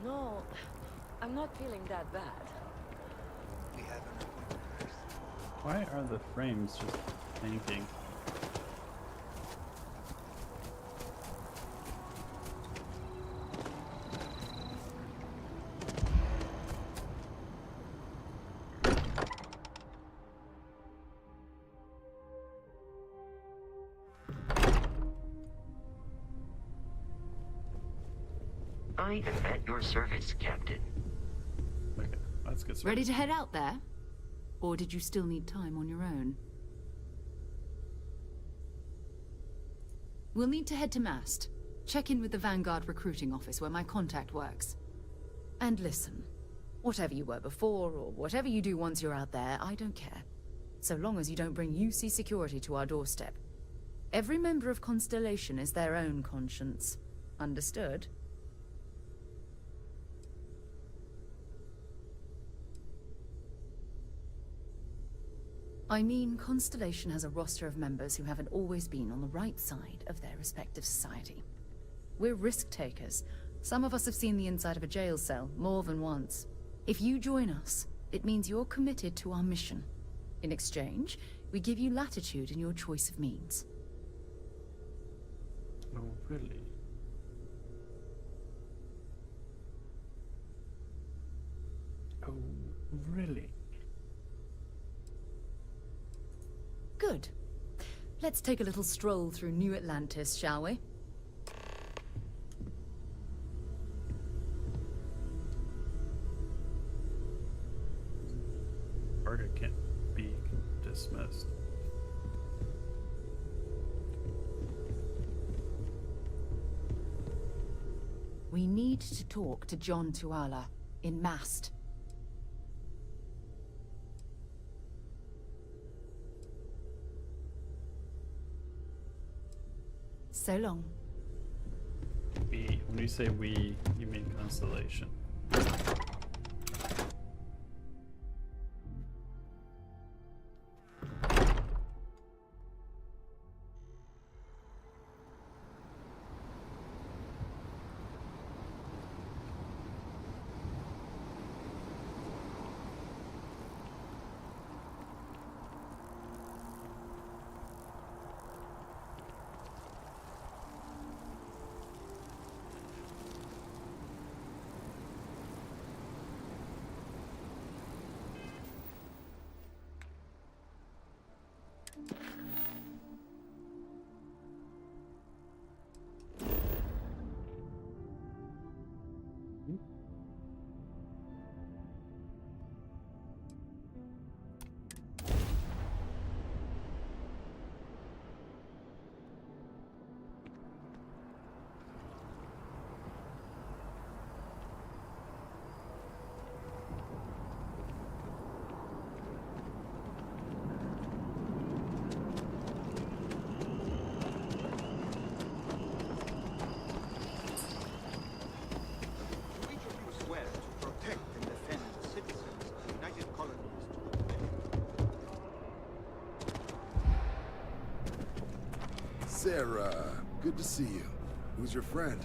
No, I'm not feeling that bad. Why are the frames just thinking? I am at your service, Captain. Okay, let's get started. Ready to head out there? Or did you still need time on your own? We'll need to head to Mast. Check in with the Vanguard recruiting office where my contact works. And listen, whatever you were before, or whatever you do once you're out there, I don't care. So long as you don't bring UC security to our doorstep. Every member of Constellation is their own conscience. Understood? I mean, Constellation has a roster of members who haven't always been on the right side of their respective society. We're risk-takers. Some of us have seen the inside of a jail cell more than once. If you join us, it means you're committed to our mission. In exchange, we give you latitude in your choice of means. Oh, really? Oh, really? Good. Let's take a little stroll through New Atlantis, shall we? Order can't be dismissed. We need to talk to John Tuala in Mast. So long. We, when you say we, you mean Constellation. Sarah. Good to see you. Who's your friend?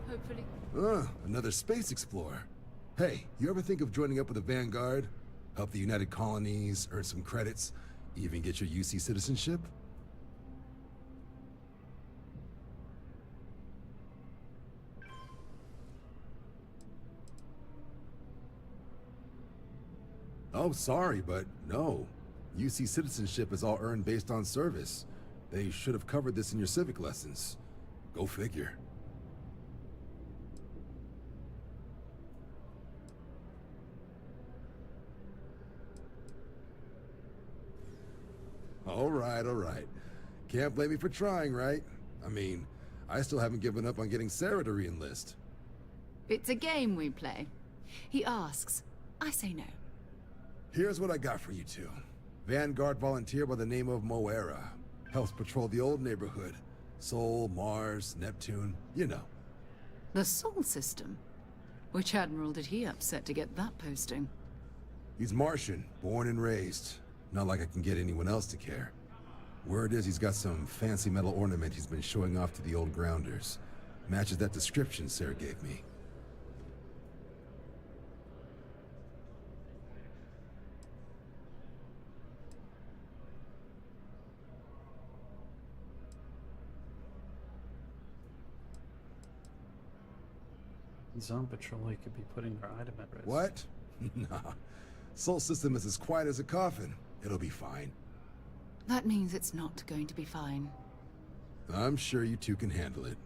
Hopefully. Another space explorer. Hey, you ever think of joining up with the Vanguard? Help the United Colonies, earn some credits, even get your UC citizenship? Oh, sorry, but no. UC citizenship is all earned based on service. They should have covered this in your civic lessons. Go figure. All right. Can't blame me for trying, right? I mean, I still haven't given up on getting Sarah to re-enlist. It's a game we play. He asks, I say no. Here's what I got for you two. Vanguard volunteer by the name of Moera. Helps patrol the old neighborhood. Sol, Mars, Neptune, you know. The Sol system? Which admiral did he upset to get that posting? He's Martian, born and raised. Not like I can get anyone else to care. Word is he's got some fancy metal ornament he's been showing off to the old grounders. Matches that description Sarah gave me. He's on patrol, he could be putting our item at risk. What? Nah. Sol system is as quiet as a coffin. It'll be fine. That means it's not going to be fine. I'm sure you two can handle it.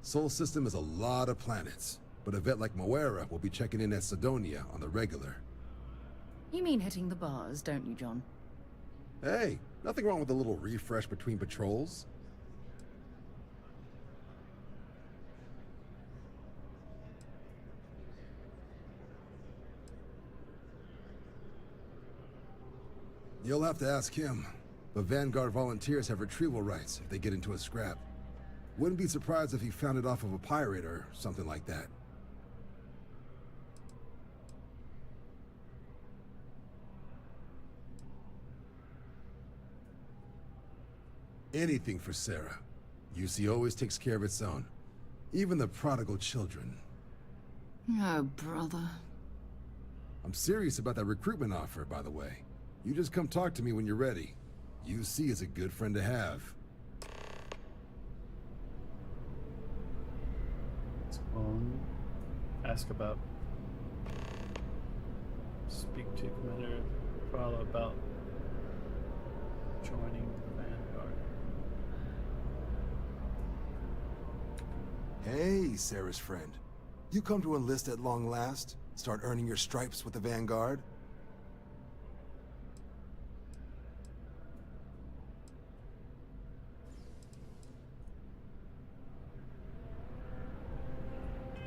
Sol system is a lot of planets, but a vet like Moera will be checking in at Sidonia on the regular. You mean hitting the bars, don't you, John? Hey, nothing wrong with a little refresh between patrols. You'll have to ask him, but Vanguard volunteers have retrieval rights if they get into a scrap. Wouldn't be surprised if he found it off of a pirate or something like that. Anything for Sarah. UC always takes care of its own. Even the prodigal children. Oh, brother. I'm serious about that recruitment offer, by the way. You just come talk to me when you're ready. UC is a good friend to have. Ask about... Speak to Commander Prala about joining the Vanguard. Hey, Sarah's friend. You come to enlist at long last? Start earning your stripes with the Vanguard?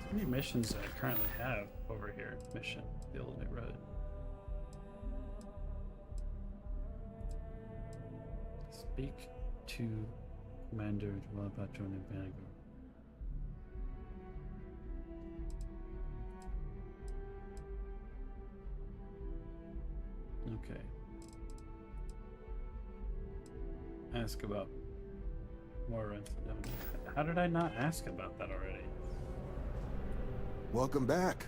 How many missions do I currently have over here? Mission, the Ultimate Road. Speak to Commander Dwell about joining Vanguard. Okay. Ask about more rent. How did I not ask about that already? Welcome back.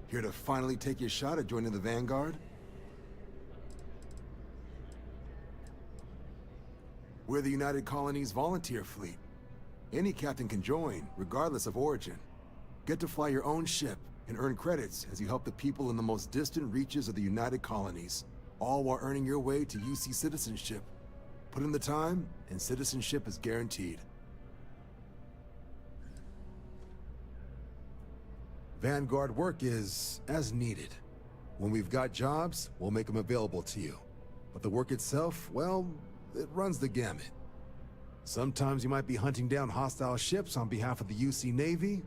Here to finally take your shot at joining the Vanguard? We're the United Colonies volunteer fleet. Any captain can join, regardless of origin. Get to fly your own ship and earn credits as you help the people in the most distant reaches of the United Colonies, all while earning your way to UC citizenship. Put in the time, and citizenship is guaranteed. Vanguard work is as needed. When we've got jobs, we'll make them available to you. But the work itself, well, it runs the gamut. Sometimes you might be hunting down hostile ships on behalf of the UC Navy,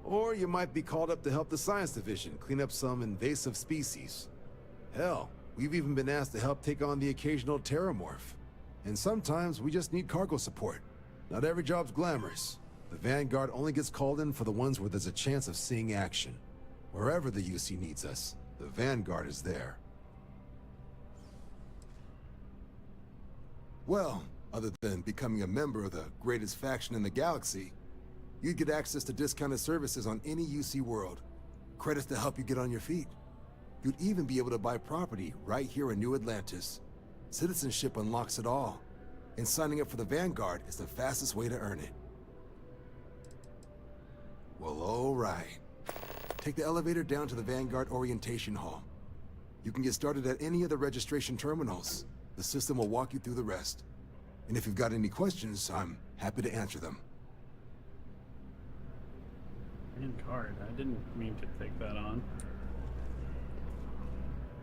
or you might be called up to help the Science Division clean up some invasive species. Hell, we've even been asked to help take on the occasional terramorph. And sometimes we just need cargo support. Not every job's glamorous. The Vanguard only gets called in for the ones where there's a chance of seeing action. Wherever the UC needs us, the Vanguard is there. Well, Other than becoming a member of the greatest faction in the galaxy, you'd get access to discounted services on any UC world, credits to help you get on your feet. You'd even be able to buy property right here in New Atlantis. Citizenship unlocks it all, and signing up for the Vanguard is the fastest way to earn it. Well, all right. Take the elevator down to the Vanguard Orientation Hall. You can get started at any of the registration terminals. The system will walk you through the rest. And if you've got any questions, I'm happy to answer them. Vanguard, I didn't mean to take that on.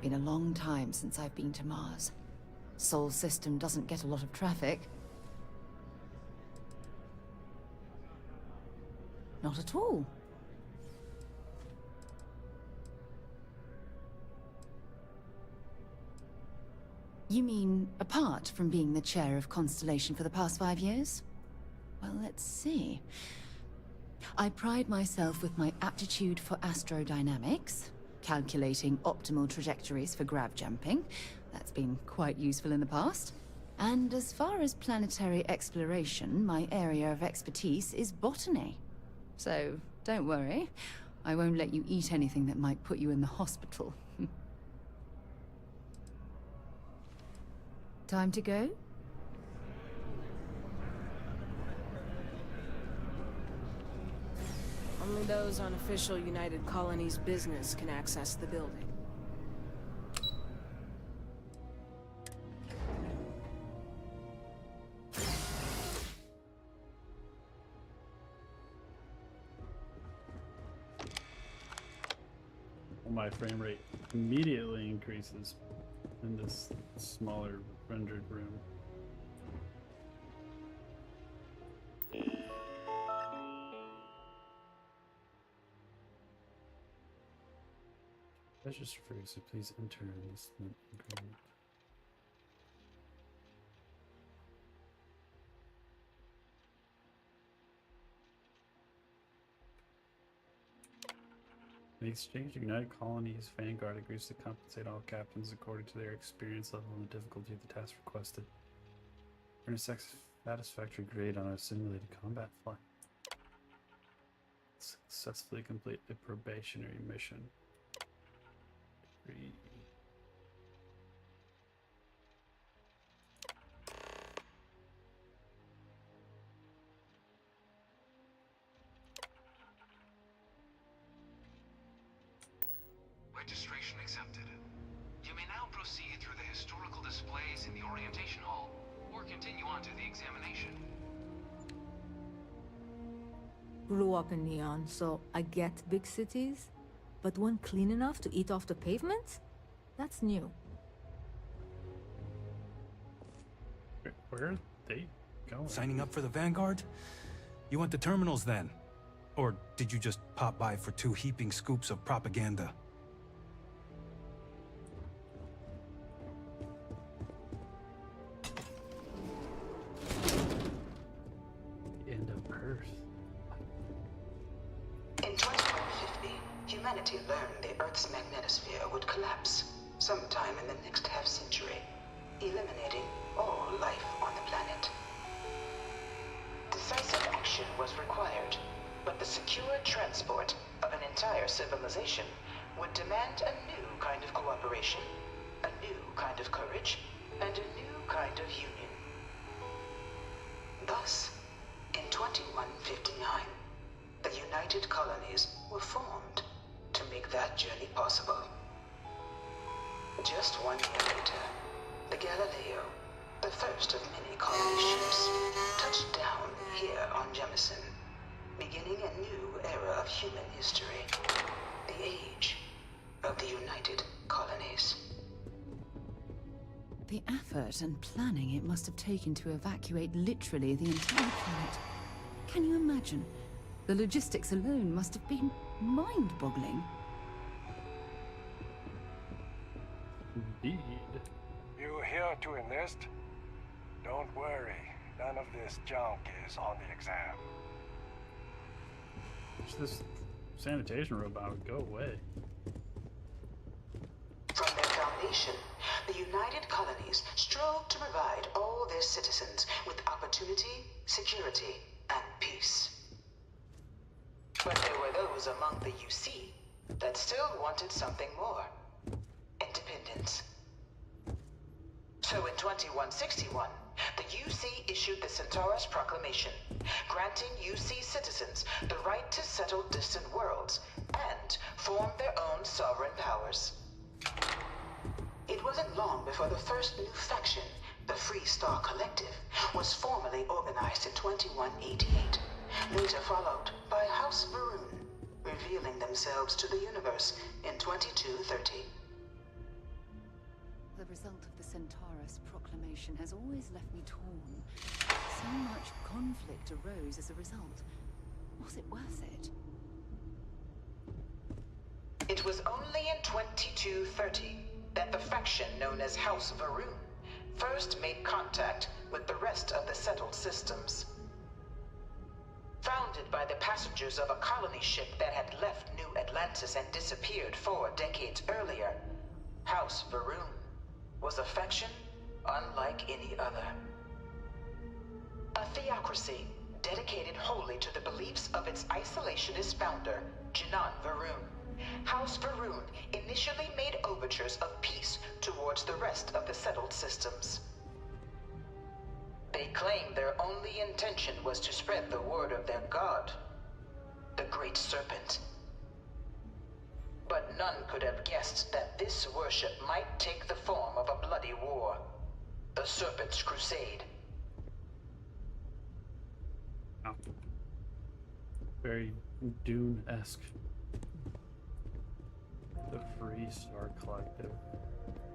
Been a long time since I've been to Mars. Sol system doesn't get a lot of traffic. Not at all. You mean, apart from being the chair of Constellation for the past 5 years? Well, let's see. I pride myself with my aptitude for astrodynamics, calculating optimal trajectories for grav jumping. That's been quite useful in the past. And as far as planetary exploration, my area of expertise is botany. So, don't worry. I won't let you eat anything that might put you in the hospital. Time to go? Only those on official United Colonies business can access the building. My frame rate immediately increases in this smaller rendered room. Register for you, so please enter in this agreement. In exchange, United Colonies Vanguard agrees to compensate all captains according to their experience level and the difficulty of the task requested. Earn a satisfactory grade on a simulated combat flight. Successfully complete a probationary mission. Agree. Registration accepted. You may now proceed through the historical displays in the orientation hall, or continue on to the examination. Grew up in Neon, so I get big cities, but one clean enough to eat off the pavement? That's new. Where are they going? Signing up for the Vanguard? You went to terminals then? Or did you just pop by for 2 heaping scoops of propaganda? End of Earth. In 2150, humanity learned the Earth's magnetosphere would collapse sometime in the next half-century, eliminating all life on the planet. Decisive action was required, but the secure transport of an entire civilization would demand a new kind of cooperation, a new kind of courage, and a new kind of union. Thus, in 2159, the United Colonies were formed to make that journey possible. Just 1 year later, the Galileo, the first of many colony ships, touched down here on Jemison, beginning a new era of human history, the age of the United Colonies. The effort and planning it must have taken to evacuate literally the entire planet. Can you imagine? The logistics alone must have been mind-boggling. Indeed. You here to enlist? Don't worry, none of this junk is on the exam. Wish this sanitation robot would go away. From their foundation, the United Colonies strove to provide all their citizens with opportunity, security, and peace. But there were those among the UC that still wanted something more. Independence. So in 2161, the UC issued the Centaurus Proclamation, granting UC citizens the right to settle distant worlds and form their own sovereign powers. It wasn't long before the first new faction, the Free Star Collective, was formally organized in 2188, later followed by House Varun, revealing themselves to the universe in 2230. The result of the Centaurus Proclamation has always left me torn. So much conflict arose as a result. Was it worth it? It was only in 2230 that the faction known as House Varun first made contact with the rest of the settled systems. Founded by the passengers of a colony ship that had left New Atlantis and disappeared 4 decades earlier, House Varun was a faction unlike any other. A theocracy dedicated wholly to the beliefs of its isolationist founder, Jinan Varun. House Varun initially made overtures of peace towards the rest of the settled systems. They claimed their only intention was to spread the word of their god, the Great Serpent. But none could have guessed that this worship might take the form of a bloody war, the Serpent's Crusade. Oh. Very Dune-esque. The Free Star Collective.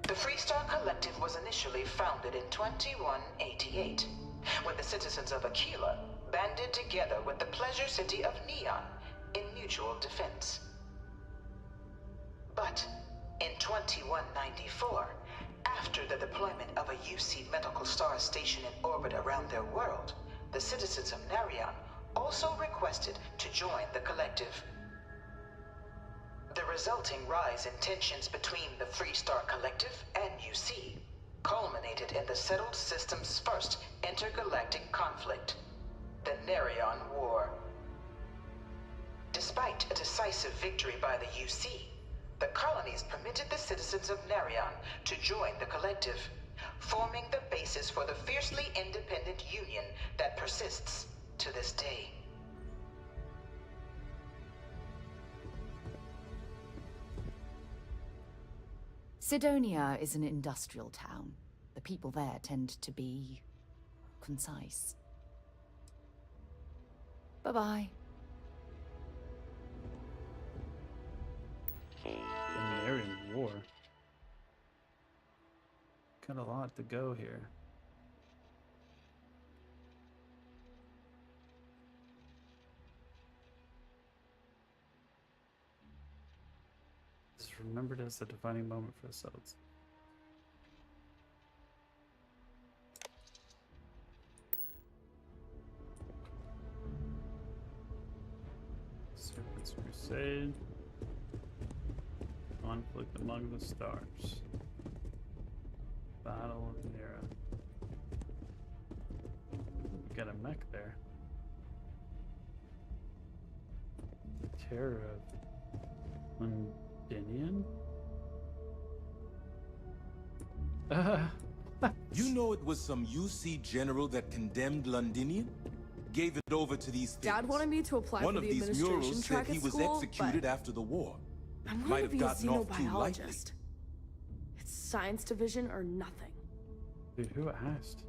The Free Star Collective was initially founded in 2188, when the citizens of Aquila banded together with the pleasure city of Neon in mutual defense. But in 2194, after the deployment of a UC medical star station in orbit around their world, the citizens of Narion also requested to join the collective. The resulting rise in tensions between the Free Star Collective and UC culminated in the settled system's first intergalactic conflict, the Narion War. Despite a decisive victory by the UC, the colonies permitted the citizens of Narion to join the collective, forming the basis for the fiercely independent union that persists to this day. Sidonia is an industrial town. The people there tend to be concise. Bye-bye. The Narion War. Got a lot to go here. It's remembered as the defining moment for the Celts. Serpent's Crusade. Conflict among the stars. Battle of Mira. Got a mech there. Terror of Londinian? You know it was some UC general that condemned Londinian? Gave it over to these things. Dad wanted me to apply One for of the these administration murals track said he at was school, executed but after the war. I'm going Might to have be a gotten off too lightly. xenobiologist. It's science division or nothing. Dude, who asked?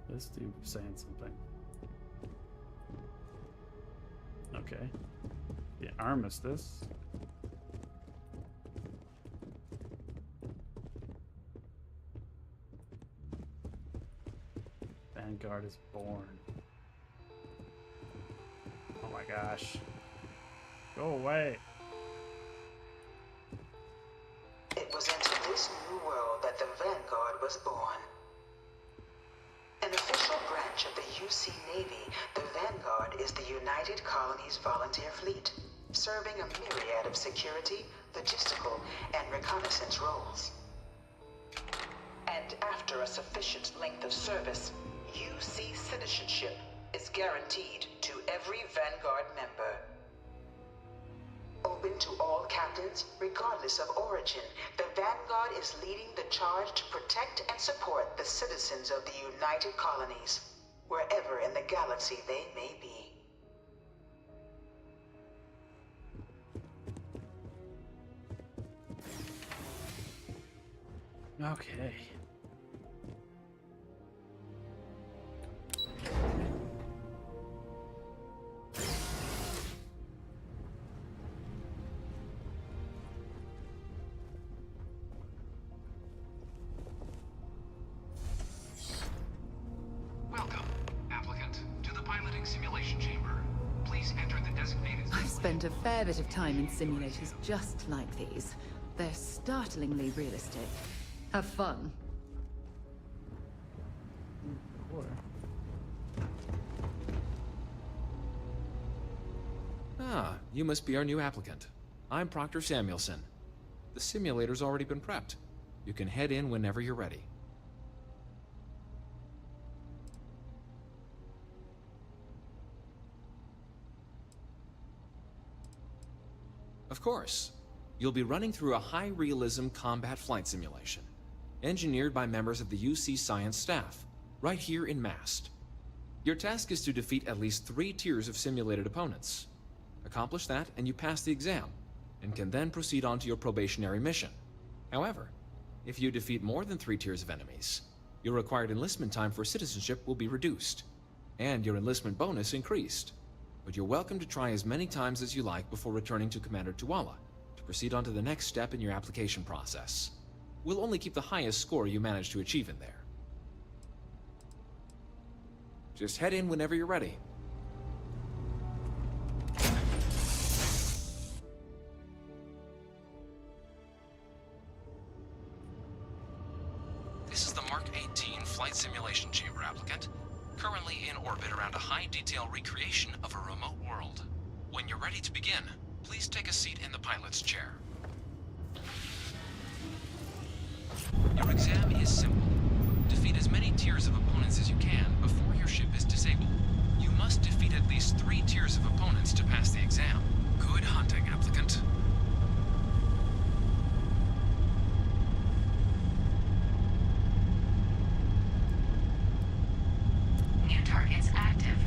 This dude was saying something. Okay. The armistice. Vanguard is born. Oh my gosh. Go away. It was into this new world that the Vanguard was born. An official branch of the UC Navy, the Vanguard is the United Colonies Volunteer Fleet, serving a myriad of security, logistical, and reconnaissance roles. And after a sufficient length of service, UC citizenship is guaranteed to every Vanguard member. Open to all captains, regardless of origin, the Vanguard is leading the charge to protect and support the citizens of the United Colonies, wherever in the galaxy they may be. Okay. Welcome, applicant, to the piloting simulation chamber. Please enter the designated... I've spent a fair bit of time in simulators just like these. They're startlingly realistic. Have fun. Ah, you must be our new applicant. I'm Proctor Samuelson. The simulator's already been prepped. You can head in whenever you're ready. Of course. You'll be running through a high-realism combat flight simulation, engineered by members of the UC Science staff, right here in Mast. Your task is to defeat at least 3 tiers of simulated opponents. Accomplish that, and you pass the exam, and can then proceed on to your probationary mission. However, if you defeat more than 3 tiers of enemies, your required enlistment time for citizenship will be reduced, and your enlistment bonus increased. But you're welcome to try as many times as you like before returning to Commander Tuala, to proceed on to the next step in your application process. We'll only keep the highest score you manage to achieve in there. Just head in whenever you're ready. This is the Mark 18 Flight Simulation Chamber applicant, currently in orbit around a high-detail recreation of a remote world. When you're ready to begin, please take a seat in the pilot's chair. Your exam is simple. Defeat as many tiers of opponents as you can before your ship is disabled. You must defeat at least 3 tiers of opponents to pass the exam. Good hunting, applicant. New targets active.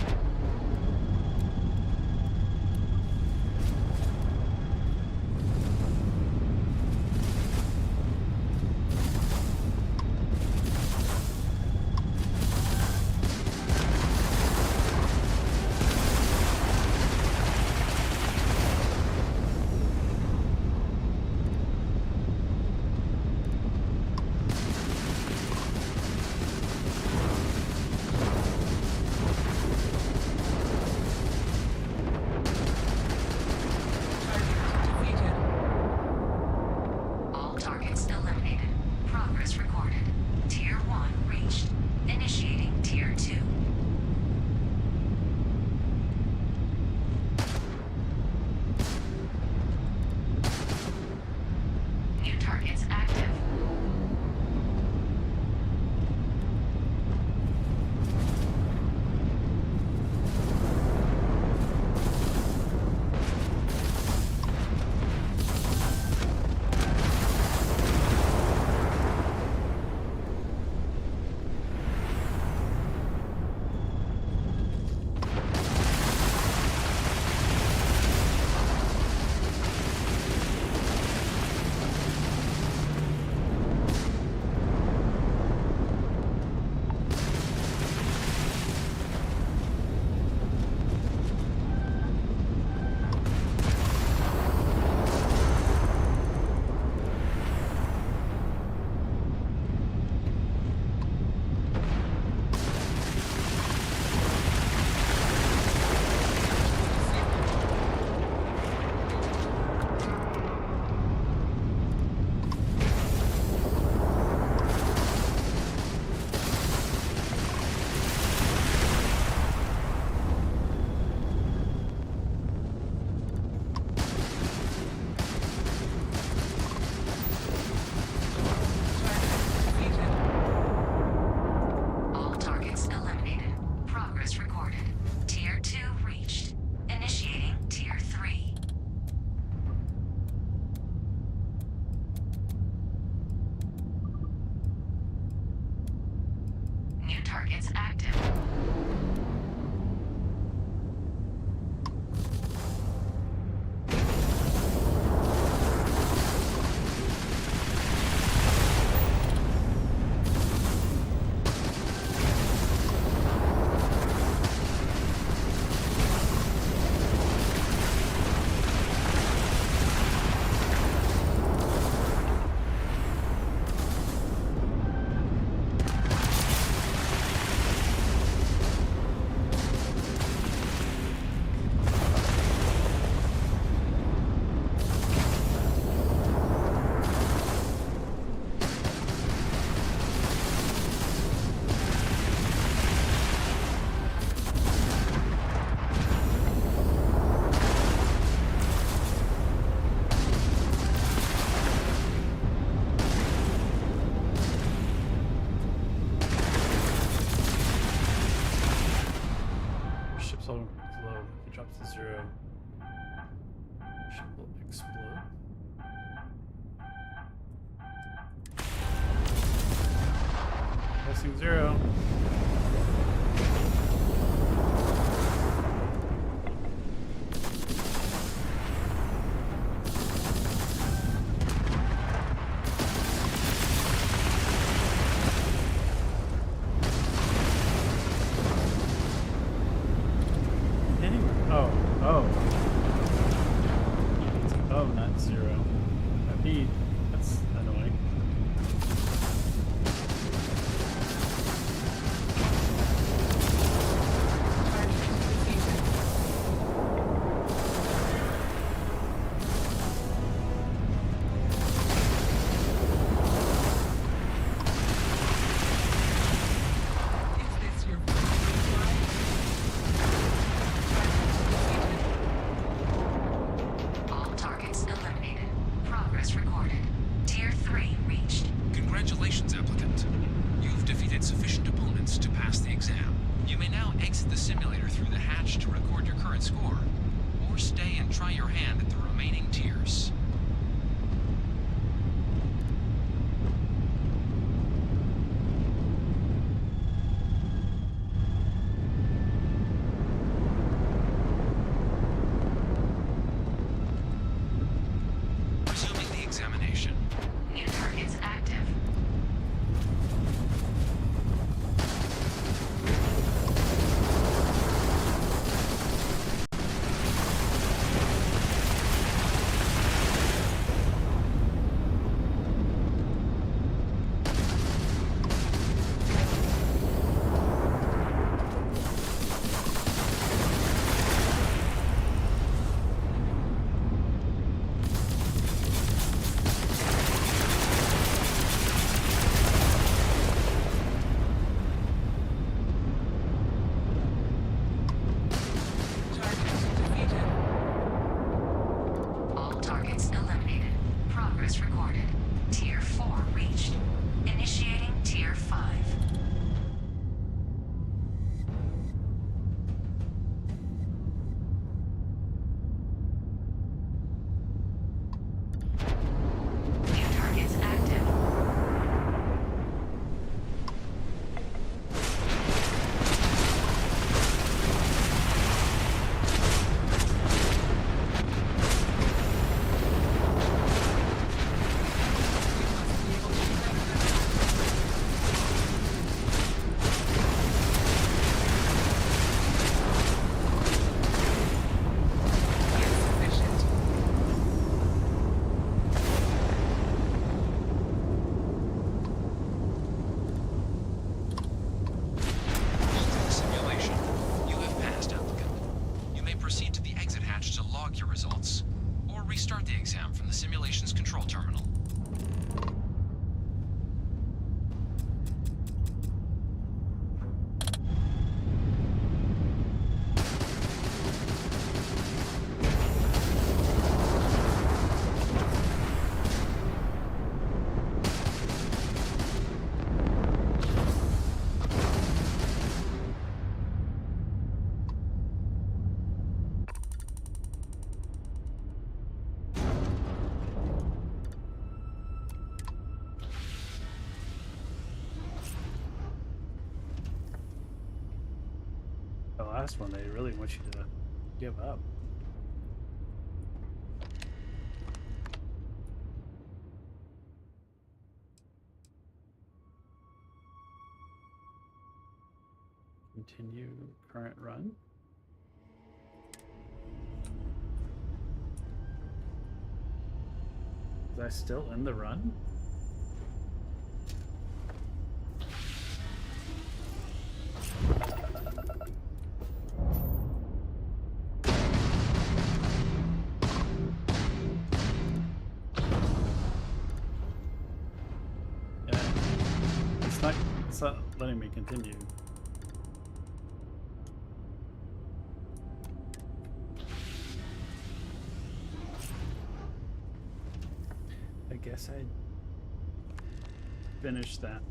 so low. If it drops to 0, ship will explode. Pressing 0. Oh, not 0. A B. That's annoying. Congratulations, applicant. You've defeated sufficient opponents to pass the exam. You may now exit the simulator through the hatch to record your current score, or stay and try your hand at the remaining tiers. Resuming the examination. New targets active. Your results, or restart the exam from the simulation's control terminal. The last one, they really want you to give up. Continue current run. Was I still in the run? It's not letting me continue. I guess I finished that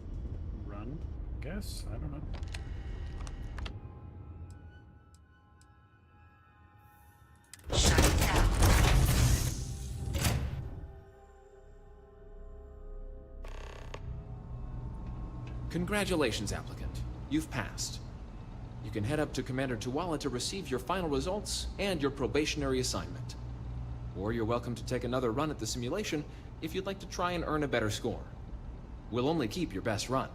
run. I guess, I don't know. Congratulations, applicant. You've passed. You can head up to Commander Tuala to receive your final results and your probationary assignment. Or you're welcome to take another run at the simulation if you'd like to try and earn a better score. We'll only keep your best run.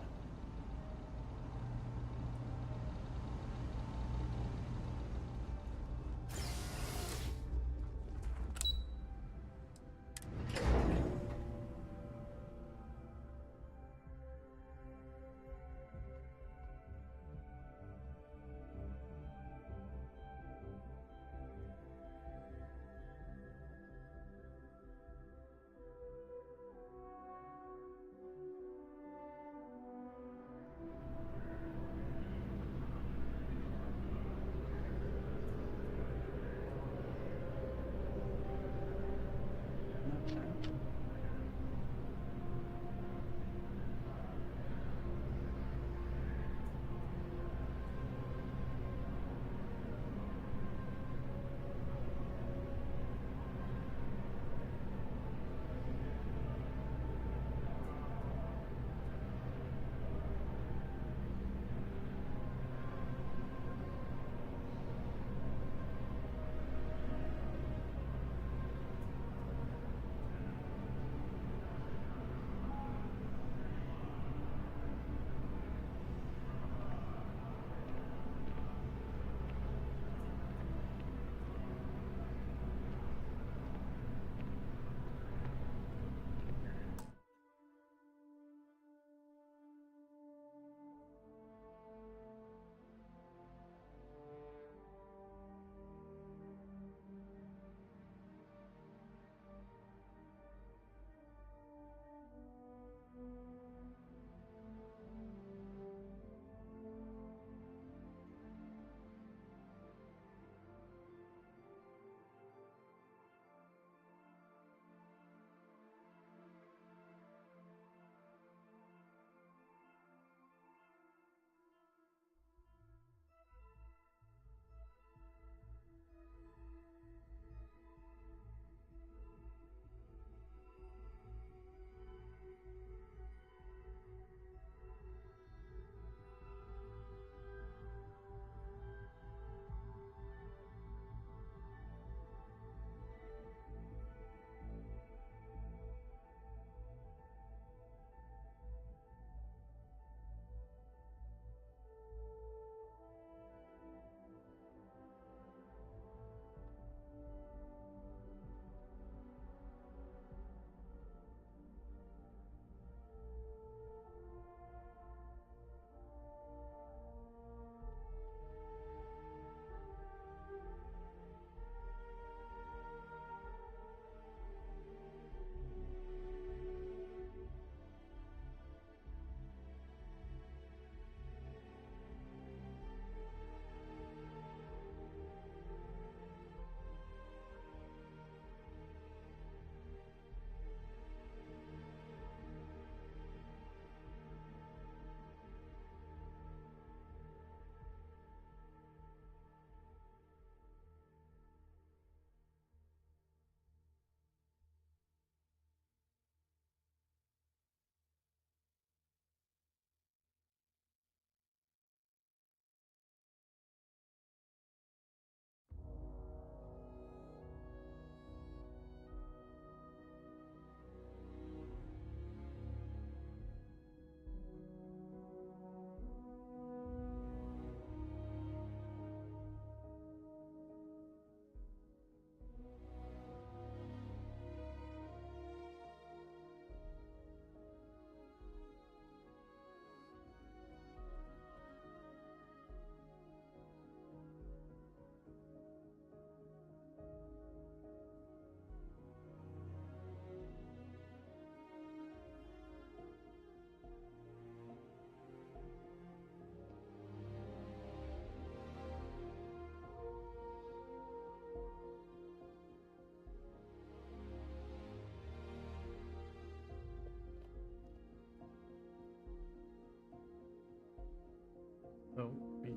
So we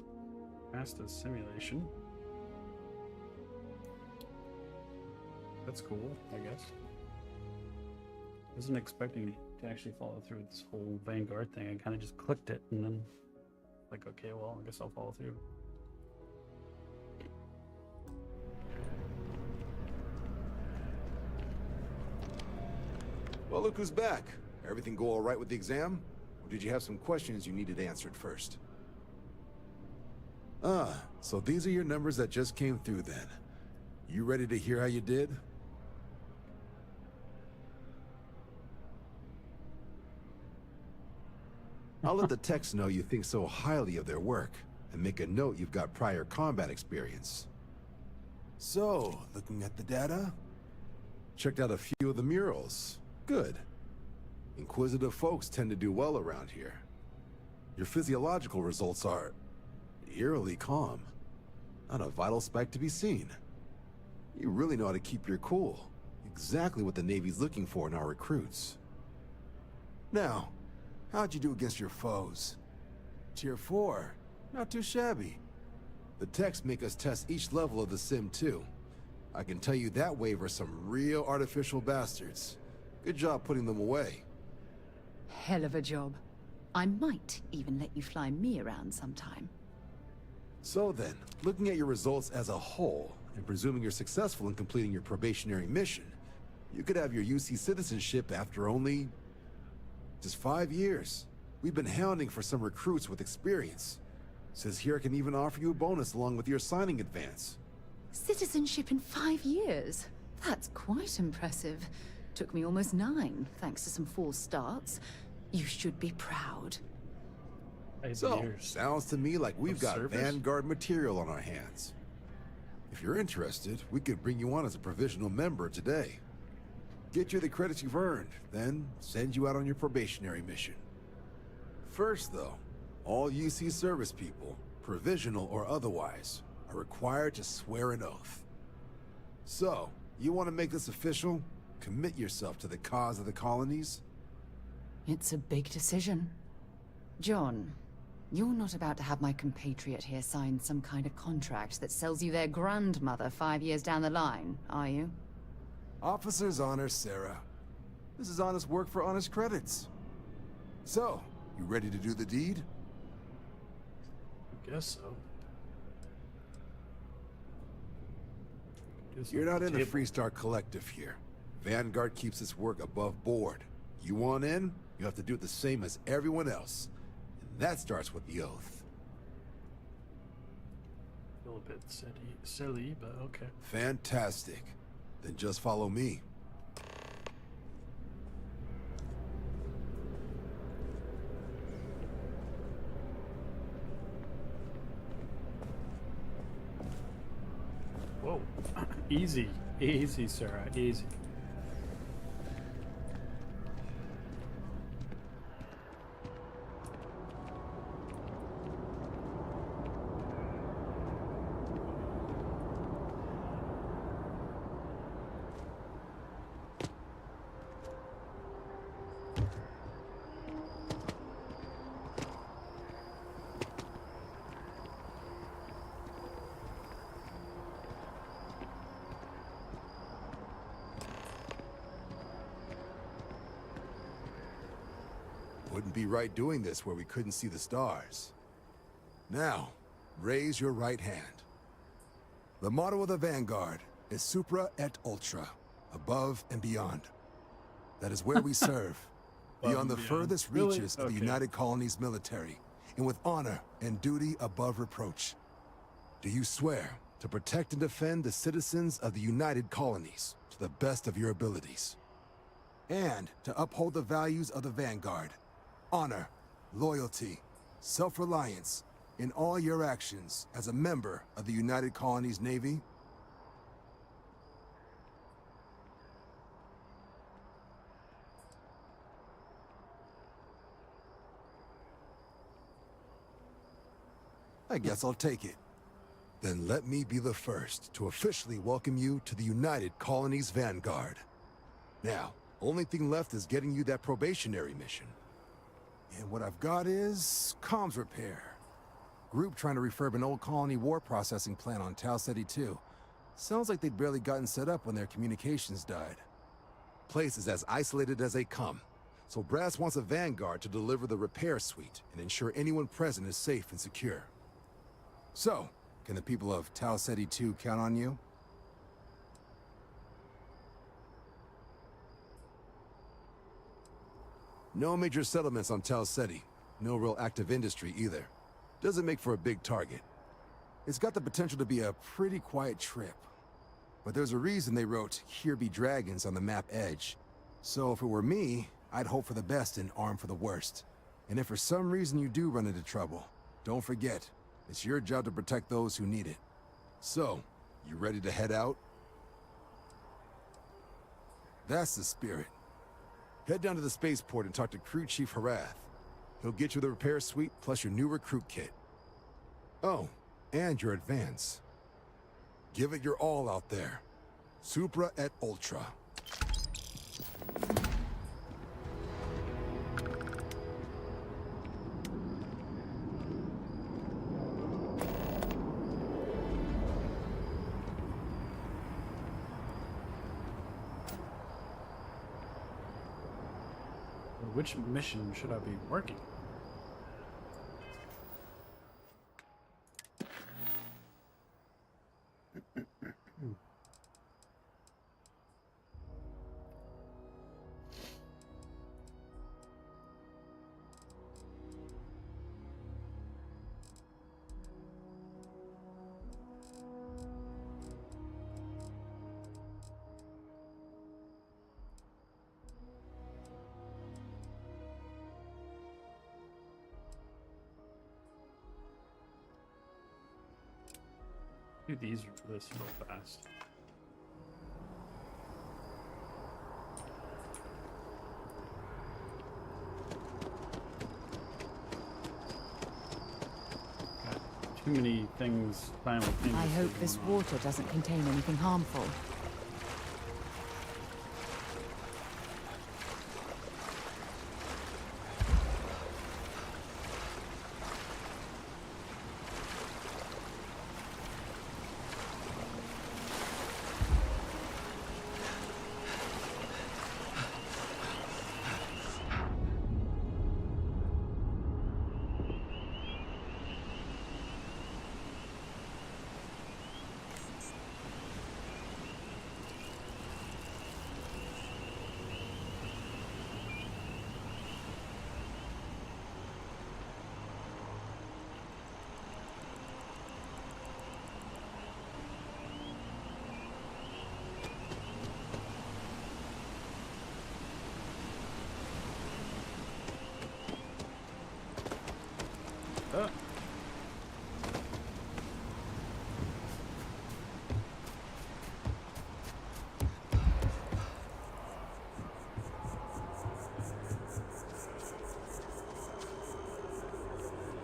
passed the simulation. That's cool, I guess. Wasn't expecting to actually follow through with this whole Vanguard thing. I kind of just clicked it and then like, okay, well, I guess I'll follow through. Well, look who's back. Everything go all right with the exam? Or did you have some questions you needed answered first? Ah, so these are your numbers that just came through then. You ready to hear how you did? I'll let the techs know you think so highly of their work, and make a note you've got prior combat experience. So, looking at the data? Checked out a few of the murals. Good. Inquisitive folks tend to do well around here. Your physiological results are eerily calm. Not a vital spike to be seen. You really know how to keep your cool. Exactly what the Navy's looking for in our recruits. Now, how'd you do against your foes? Tier 4. Not too shabby. The techs make us test each level of the sim too. I can tell you that wave are some real artificial bastards. Good job putting them away. Hell of a job. I might even let you fly me around sometime. So then, looking at your results as a whole, and presuming you're successful in completing your probationary mission, you could have your UC citizenship after only just 5 years. We've been hounding for some recruits with experience. Says here I can even offer you a bonus along with your signing advance. Citizenship in 5 years? That's quite impressive. Took me almost 9, thanks to some false starts. You should be proud. So, sounds to me like we've got Vanguard material on our hands. If you're interested, we could bring you on as a provisional member today. Get you the credits you've earned, then send you out on your probationary mission. First though, all UC service people, provisional or otherwise, are required to swear an oath. So, you want to make this official? Commit yourself to the cause of the colonies? It's a big decision. John, you're not about to have my compatriot here sign some kind of contract that sells you their grandmother 5 years down the line, are you? Officer's honor, Sarah. This is honest work for honest credits. So, you ready to do the deed? I guess so. You're not in the Freestar Collective here. Vanguard keeps its work above board. You want in, you have to do the same as everyone else. And that starts with the oath. Feel a bit silly, but okay. Fantastic. Then just follow me. Whoa. Easy. Easy, Sarah. Easy. Wouldn't be right doing this where we couldn't see the stars. Now, raise your right hand. The motto of the Vanguard is Supra et Ultra, above and beyond. That is where we serve, beyond the furthest reaches of the United Colonies military, and with honor and duty above reproach. Do you swear to protect and defend the citizens of the United Colonies to the best of your abilities? And to uphold the values of the Vanguard, honor, loyalty, self-reliance in all your actions as a member of the United Colonies Navy? I guess I'll take it. Then let me be the first to officially welcome you to the United Colonies Vanguard. Now, only thing left is getting you that probationary mission. And what I've got is comms repair. Group trying to refurb an old colony war processing plant on Tau Ceti 2. Sounds like they'd barely gotten set up when their communications died. Place is as isolated as they come, So Brass wants a vanguard to deliver the repair suite and ensure anyone present is safe and secure. So, can the people of Tau Ceti 2 count on you? No major settlements on Tau Ceti. No real active industry either. Doesn't make for a big target. It's got the potential to be a pretty quiet trip. But there's a reason they wrote, "Here be dragons" on the map edge. So if it were me, I'd hope for the best and arm for the worst. And if for some reason you do run into trouble, don't forget, it's your job to protect those who need it. So, you ready to head out? That's the spirit. Head down to the spaceport and talk to Crew Chief Harath. He'll get you the repair suite plus your new recruit kit. Oh, and your advance. Give it your all out there. Supra et Ultra. Which mission should I be working? Do these this real fast. Got too many things simultaneously. I hope this water doesn't contain anything harmful.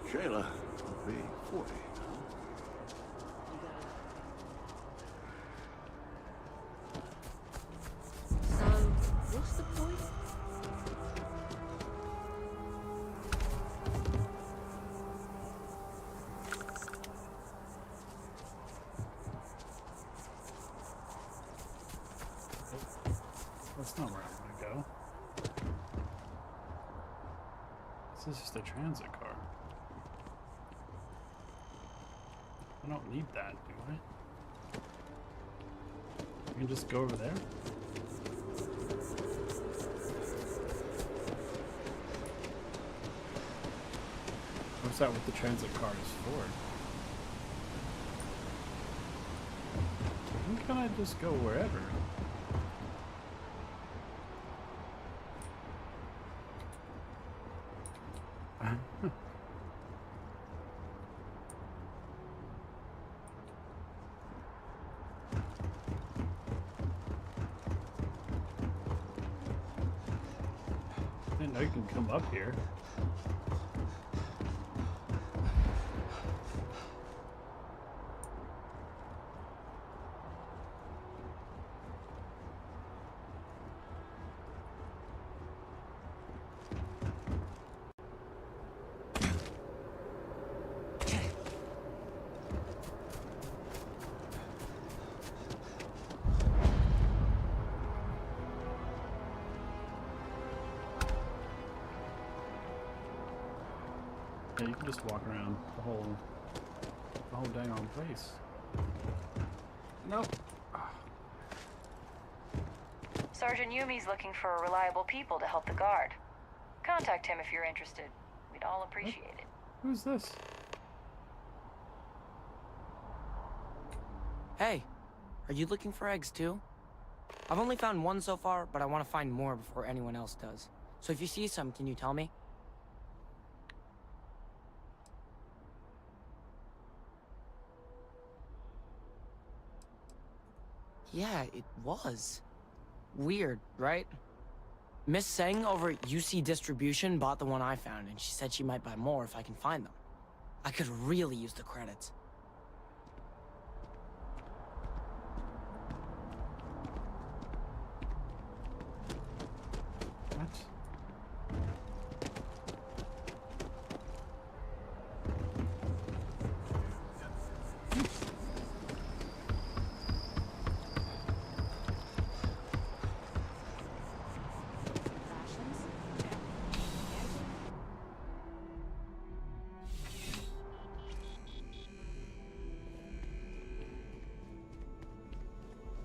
Shayla will be 40. So, what's the point? That's not where I want to go. This is just a transit car. I don't need that, do I? I can just go over there? What's that what the transit car is for? Why can't I just go wherever? I know you can come up here. you can just walk around the whole dang on place. No. Sergeant Yumi's looking for reliable people to help the guard. Contact him if you're interested. We'd all appreciate it. Who's this? Hey, are you looking for eggs too? I've only found one so far, but I want to find more before anyone else does. So if you see some, can you tell me? Yeah, it was. Weird, right? Miss Seng over at UC Distribution bought the one I found, and she said she might buy more if I can find them. I could really use the credits. What?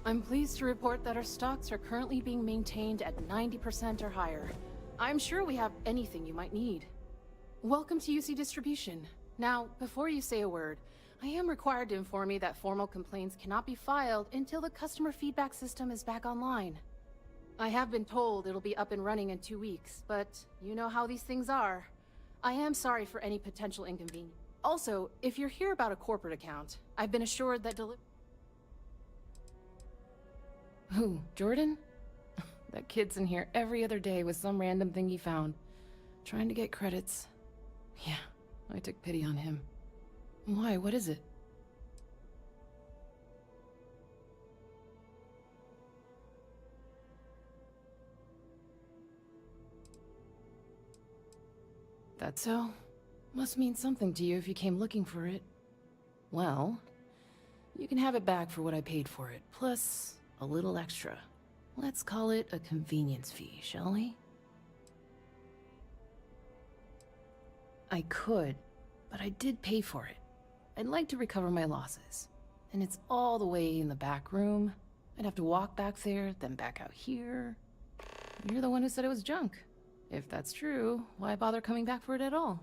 I'm pleased to report that our stocks are currently being maintained at 90% or higher. I'm sure we have anything you might need. Welcome to UC Distribution. Now, before you say a word, I am required to inform you that formal complaints cannot be filed until the customer feedback system is back online. I have been told it'll be up and running in 2 weeks, but you know how these things are. I am sorry for any potential inconvenience. Also, if you're here about a corporate account, I've been assured that Who, Jordan? That kid's in here every other day with some random thing he found. Trying to get credits. Yeah, I took pity on him. Why, what is it? That so? Must mean something to you if you came looking for it. Well, you can have it back for what I paid for it, plus a little extra. Let's call it a convenience fee, shall we? I could, but I did pay for it. I'd like to recover my losses. And it's all the way in the back room. I'd have to walk back there, then back out here. You're the one who said it was junk. If that's true, why bother coming back for it at all?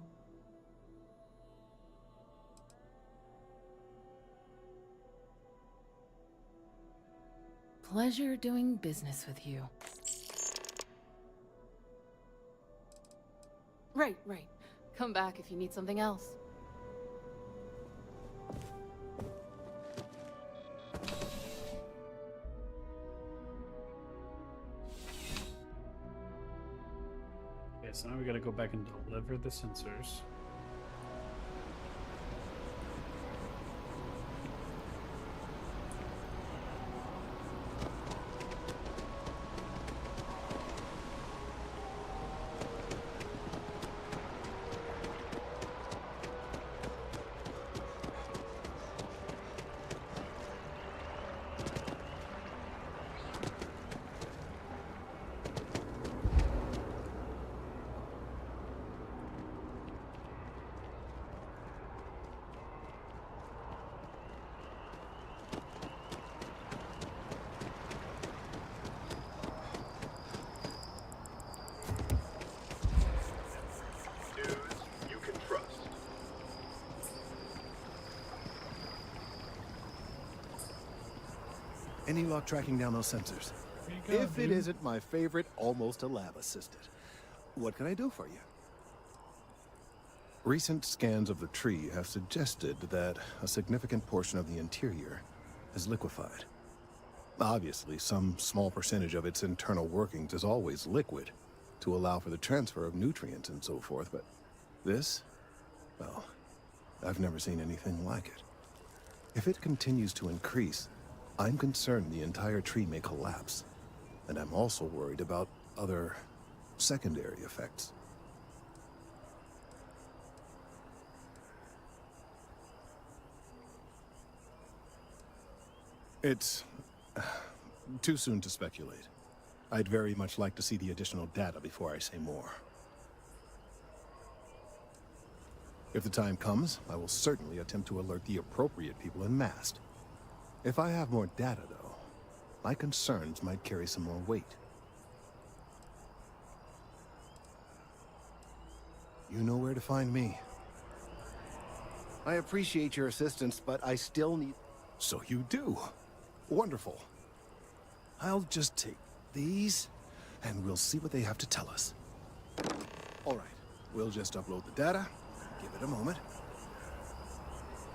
Pleasure doing business with you. Right. Come back if you need something else. Okay, so now we gotta go back and deliver the sensors. Any luck tracking down those sensors? If it isn't my favorite, almost a lab assistant. What can I do for you? Recent scans of the tree have suggested that a significant portion of the interior is liquefied. Obviously, some small percentage of its internal workings is always liquid, to allow for the transfer of nutrients and so forth, but this? Well, I've never seen anything like it. If it continues to increase, I'm concerned the entire tree may collapse, and I'm also worried about other secondary effects. It's too soon to speculate. I'd very much like to see the additional data before I say more. If the time comes, I will certainly attempt to alert the appropriate people in Mast. If I have more data, though, my concerns might carry some more weight. You know where to find me. I appreciate your assistance, but I still need... So you do. Wonderful. I'll just take these, and we'll see what they have to tell us. All right, we'll just upload the data. Give it a moment.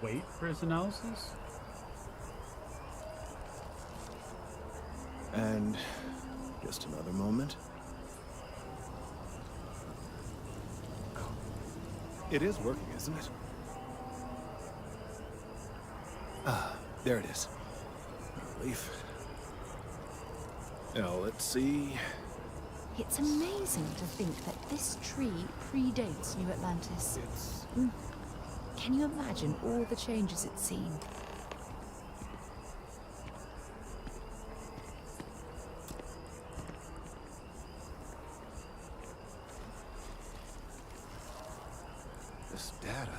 Wait for his analysis? And just another moment. It is working, isn't it? Ah, there it is. Relief. Now, let's see. It's amazing to think that this tree predates New Atlantis. Can you imagine all the changes it's seen? This data...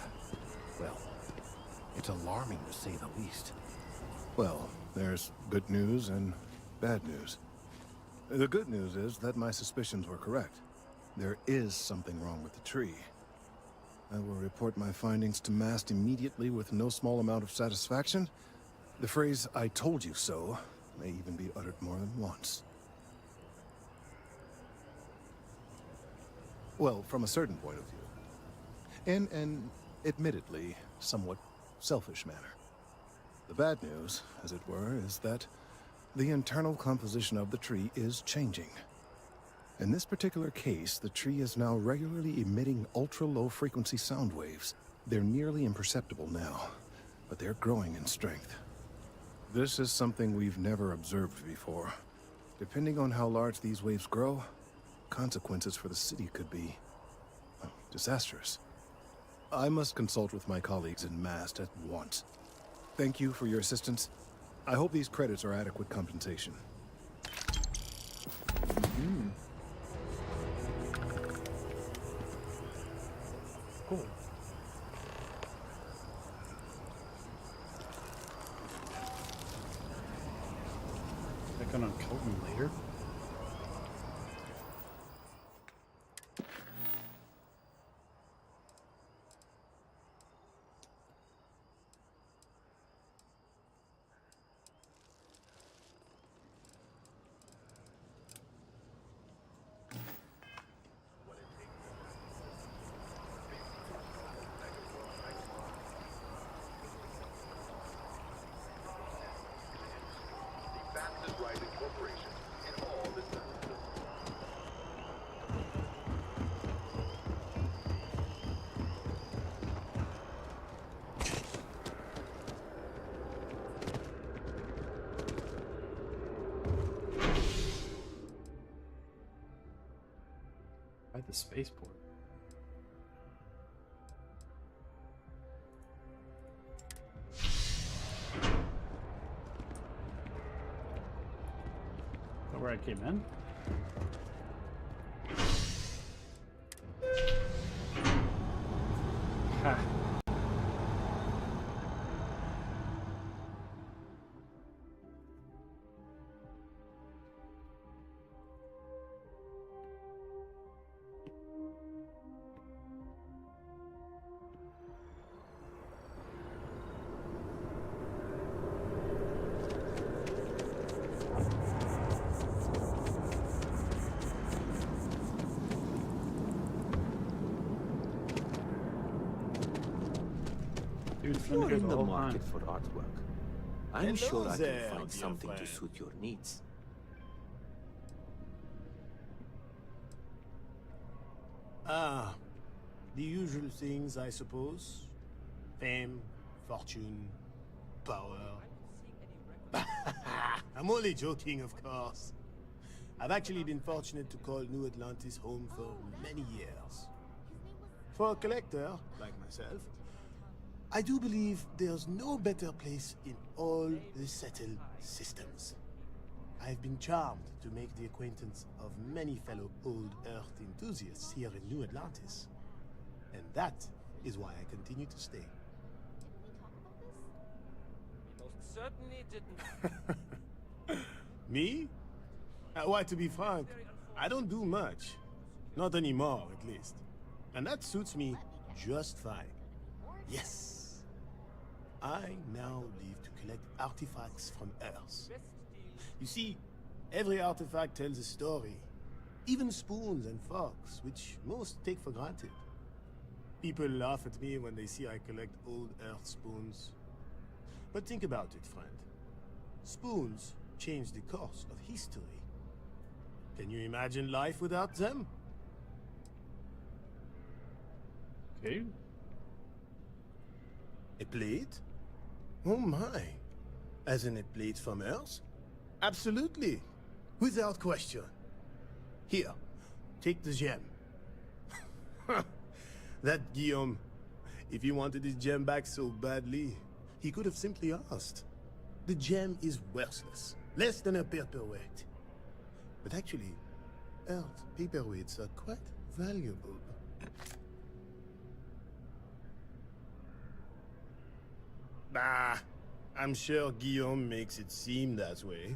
well, it's alarming to say the least. Well, there's good news and bad news. The good news is that my suspicions were correct. There is something wrong with the tree. I will report my findings to Mast immediately with no small amount of satisfaction. The phrase, "I told you so," may even be uttered more than once. Well, from a certain point of view. In an, admittedly, somewhat selfish manner. The bad news, as it were, is that the internal composition of the tree is changing. In this particular case, the tree is now regularly emitting ultra-low frequency sound waves. They're nearly imperceptible now, but they're growing in strength. This is something we've never observed before. Depending on how large these waves grow, consequences for the city could be disastrous. I must consult with my colleagues in Mast at once. Thank you for your assistance. I hope these credits are adequate compensation. Cool. Check on Kelvin later. By the spaceport. Is that where I came in? Ha. If you're in the market for artwork, I'm sure I there, can find dear something to friend. suit your needs. Ah, the usual things, I suppose. Fame, fortune, power. I'm only joking, of course. I've actually been fortunate to call New Atlantis home for many years. For a collector, like myself, I do believe there's no better place in all the settled systems. I've been charmed to make the acquaintance of many fellow old Earth enthusiasts here in New Atlantis. And that is why I continue to stay. Most certainly didn't. Me? Why, to be frank, I don't do much. Not anymore, at least. And that suits me just fine. Yes. I now live to collect artifacts from Earth. You see, every artifact tells a story. Even spoons and forks, which most take for granted. People laugh at me when they see I collect old Earth spoons. But think about it, friend. Spoons change the course of history. Can you imagine life without them? Okay. A plate? Oh my. As in a plate from Earth? Absolutely. Without question. Here, take the gem. That Guillaume. If he wanted his gem back so badly, he could have simply asked. The gem is worthless. Less than a paperweight. But actually, Earth paperweights are quite valuable. Bah, I'm sure Guillaume makes it seem that way.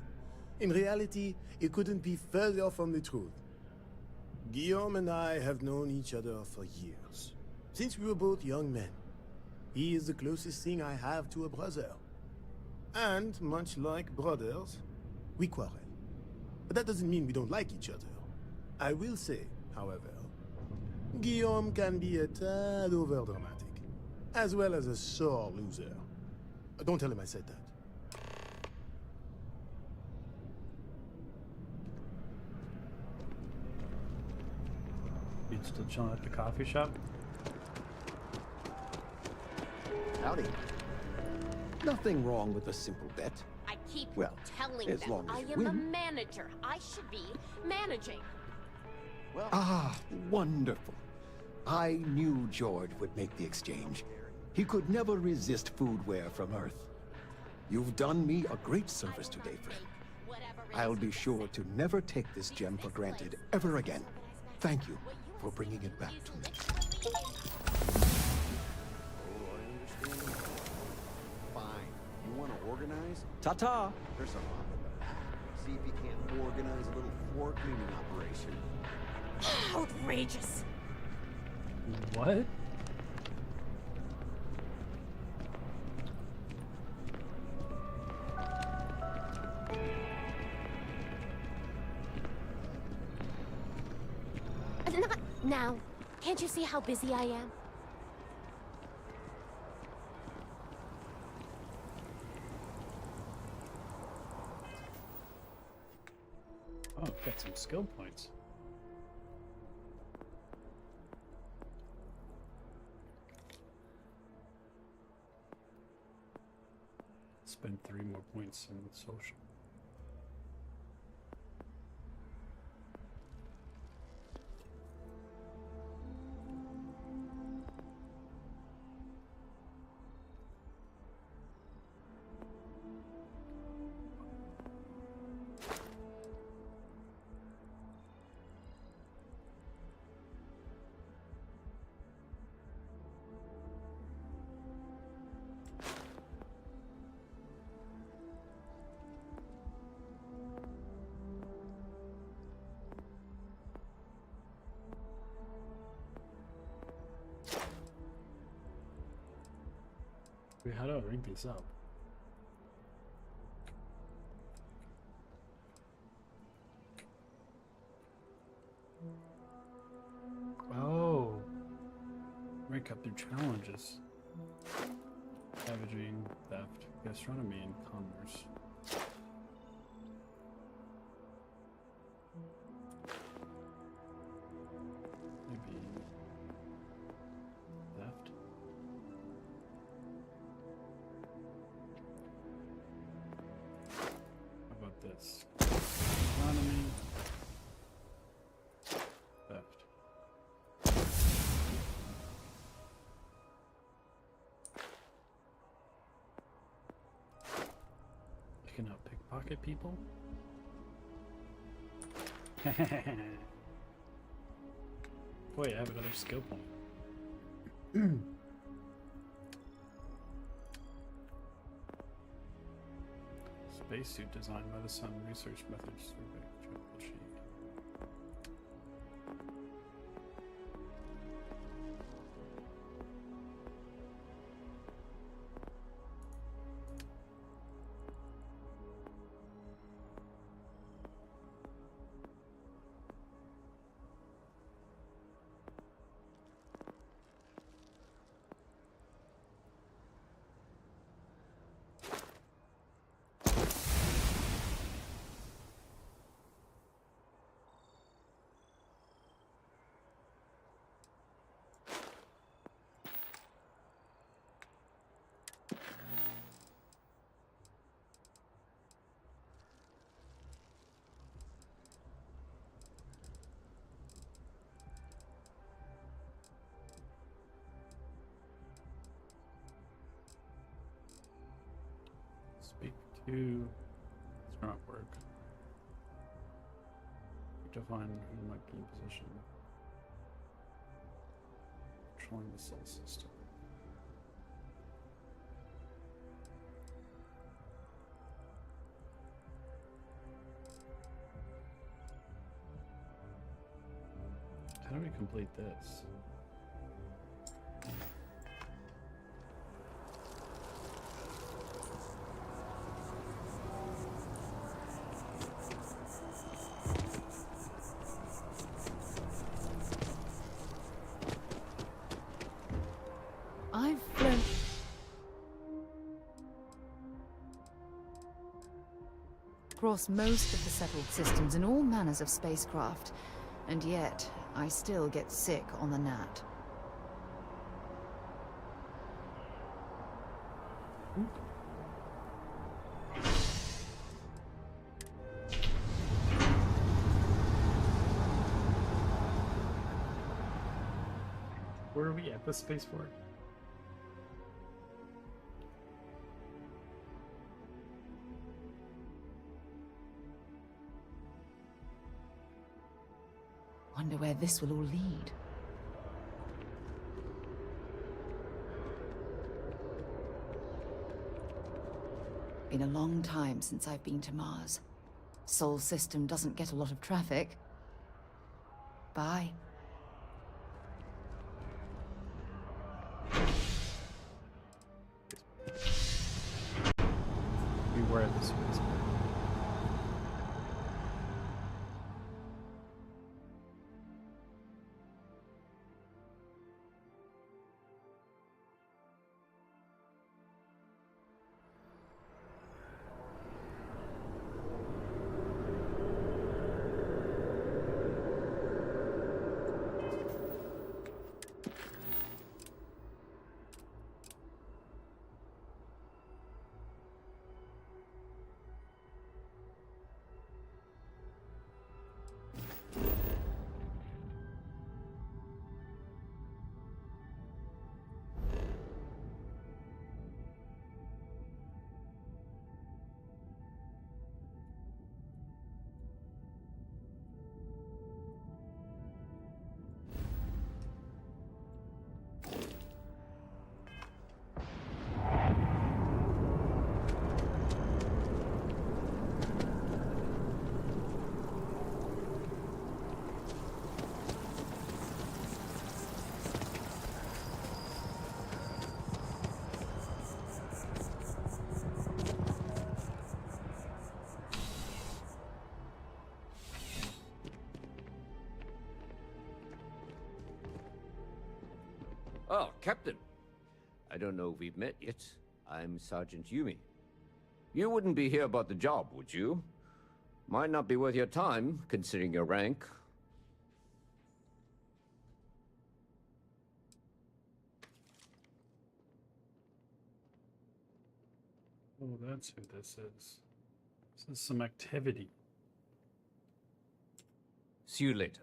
In reality, it couldn't be further from the truth. Guillaume and I have known each other for years. Since we were both young men. He is the closest thing I have to a brother. And, much like brothers, we quarrel. But that doesn't mean we don't like each other. I will say, however, Guillaume can be a tad overdramatic, as well as a sore loser. Don't tell him I said that. You still chilling at the coffee shop? Howdy. Nothing wrong with a simple bet. I keep Well, telling as them long as I you am a win. manager. I should be managing. Ah, wonderful. I knew George would make the exchange. He could never resist foodware from Earth. You've done me a great service today, friend. I'll be sure to never take this gem for granted ever again. Thank you for bringing it back to me. Fine. You want to organize? Ta-ta! There's a lot of that. See if you can't organize a little floor cleaning operation. Outrageous. What? Not now. Can't you see how busy I am? Oh, got some skill points. Spend 3 more points in social. Wait, how do I rank this up? Oh, rank up through challenges. Scavenging, theft, gastronomy, and commerce. Maybe theft. How about this? Economy. Theft. I can now pickpocket people? Boy, I have another skill point. spacesuit designed by the Sun research methods through technology. Speak to. It's not work. Define who might be in position. Controlling the cell system. How do we complete this? I've flown across most of the settled systems in all manners of spacecraft, and yet I still get sick on the gnat. Where are we at the spaceport? Wonder where this will all lead. Been a long time since I've been to Mars. Sol system doesn't get a lot of traffic. Bye. We were at the spaceport. Oh, Captain. I don't know if we've met yet. I'm Sergeant Yumi. You wouldn't be here about the job, would you? Might not be worth your time, considering your rank. Oh, that's who this is. This is some activity. See you later.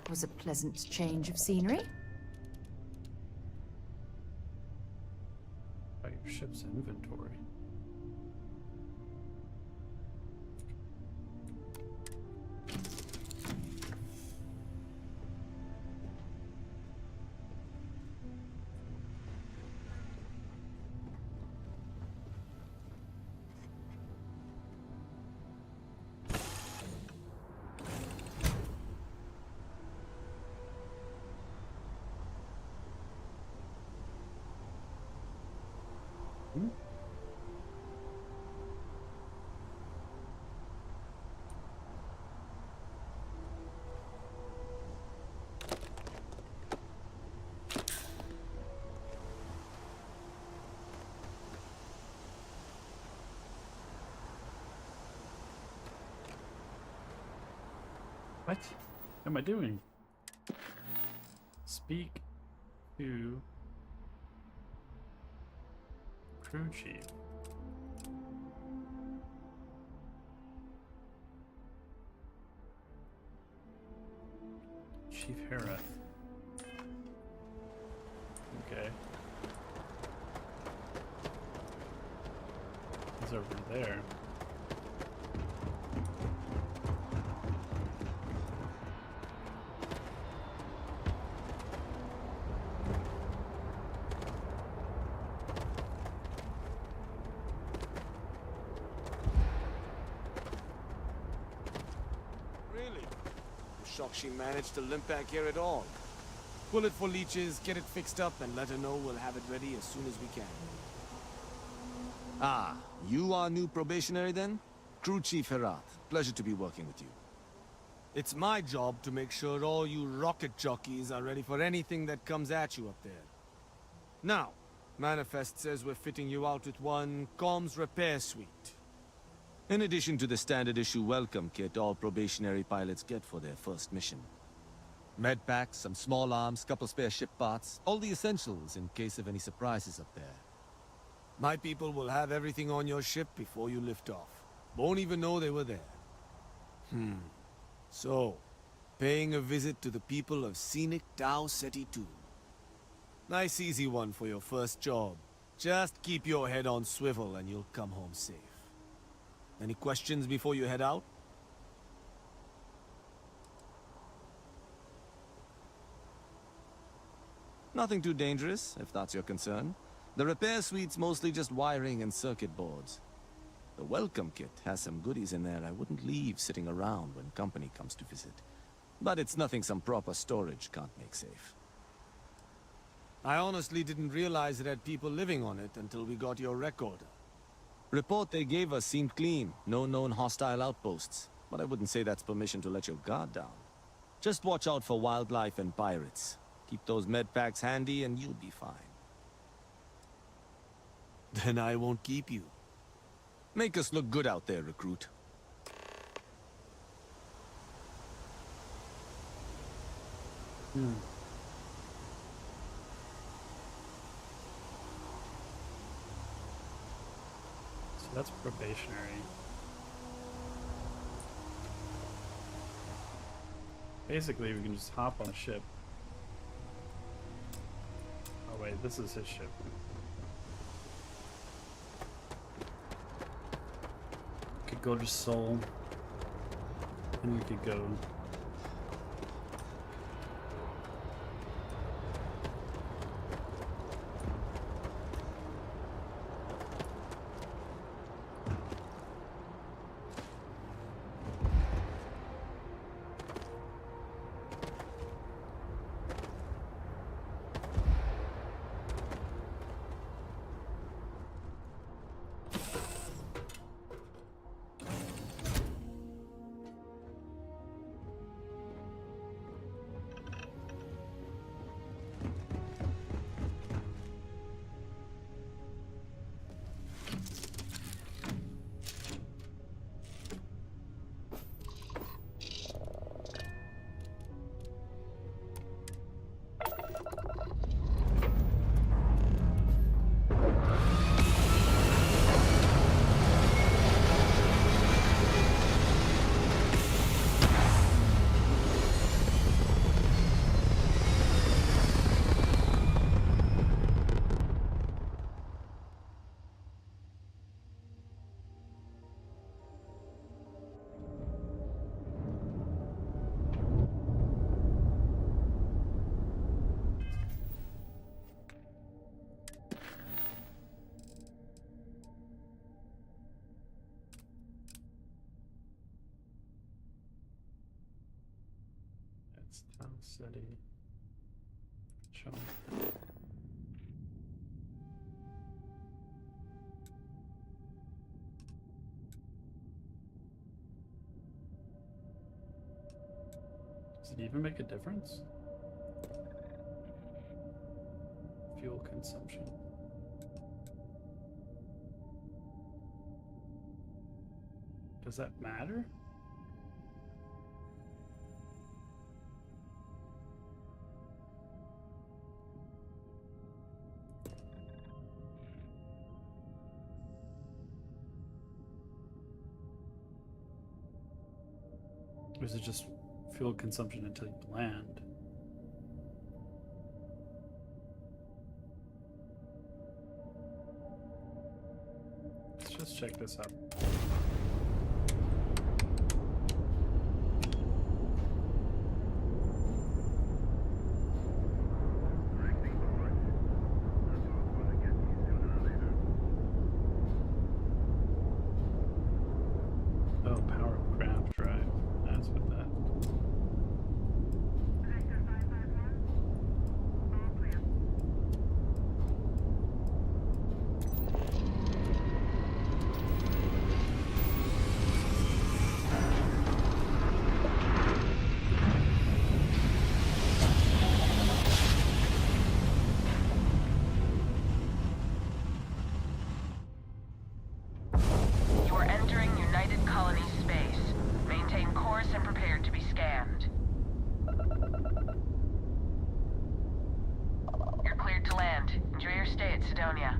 was a pleasant change of scenery. By your ship's inventory. What am I doing? Speak to crew chief. Chief Hareth. Okay. He's over there. Shocked she managed to limp back here at all. Pull it for leeches, get it fixed up, and let her know we'll have it ready as soon as we can. Ah, you are new probationary then? Crew Chief Herath. Pleasure to be working with you. It's my job to make sure all you rocket jockeys are ready for anything that comes at you up there. Now, Manifest says we're fitting you out with one comms repair suite. In addition to the standard issue welcome kit all probationary pilots get for their first mission. Med packs, some small arms, couple spare ship parts, all the essentials in case of any surprises up there. My people will have everything on your ship before you lift off. Won't even know they were there. So, paying a visit to the people of scenic Tau Ceti 2. Nice easy one for your first job. Just keep your head on swivel and you'll come home safe. Any questions before you head out? Nothing too dangerous, if that's your concern. The repair suite's mostly just wiring and circuit boards. The welcome kit has some goodies in there I wouldn't leave sitting around when company comes to visit. But it's nothing some proper storage can't make safe. I honestly didn't realize it had people living on it until we got your record. Report they gave us seemed clean, no known hostile outposts. But I wouldn't say that's permission to let your guard down. Just watch out for wildlife and pirates. Keep those med packs handy and you'll be fine. Then I won't keep you. Make us look good out there, recruit. So that's probationary. Basically, we can just hop on a ship. Oh wait, this is his ship. We could go to Seoul, and we could go. Town City. Show me. Does it even make a difference? Fuel consumption. Does that matter? Or is it just fuel consumption until you land? Let's just check this out. Oh, power up grav drive. That's what that. You are entering United Colonies space. Maintain course and prepare to be scanned. You're cleared to land. Enjoy your stay at Sidonia.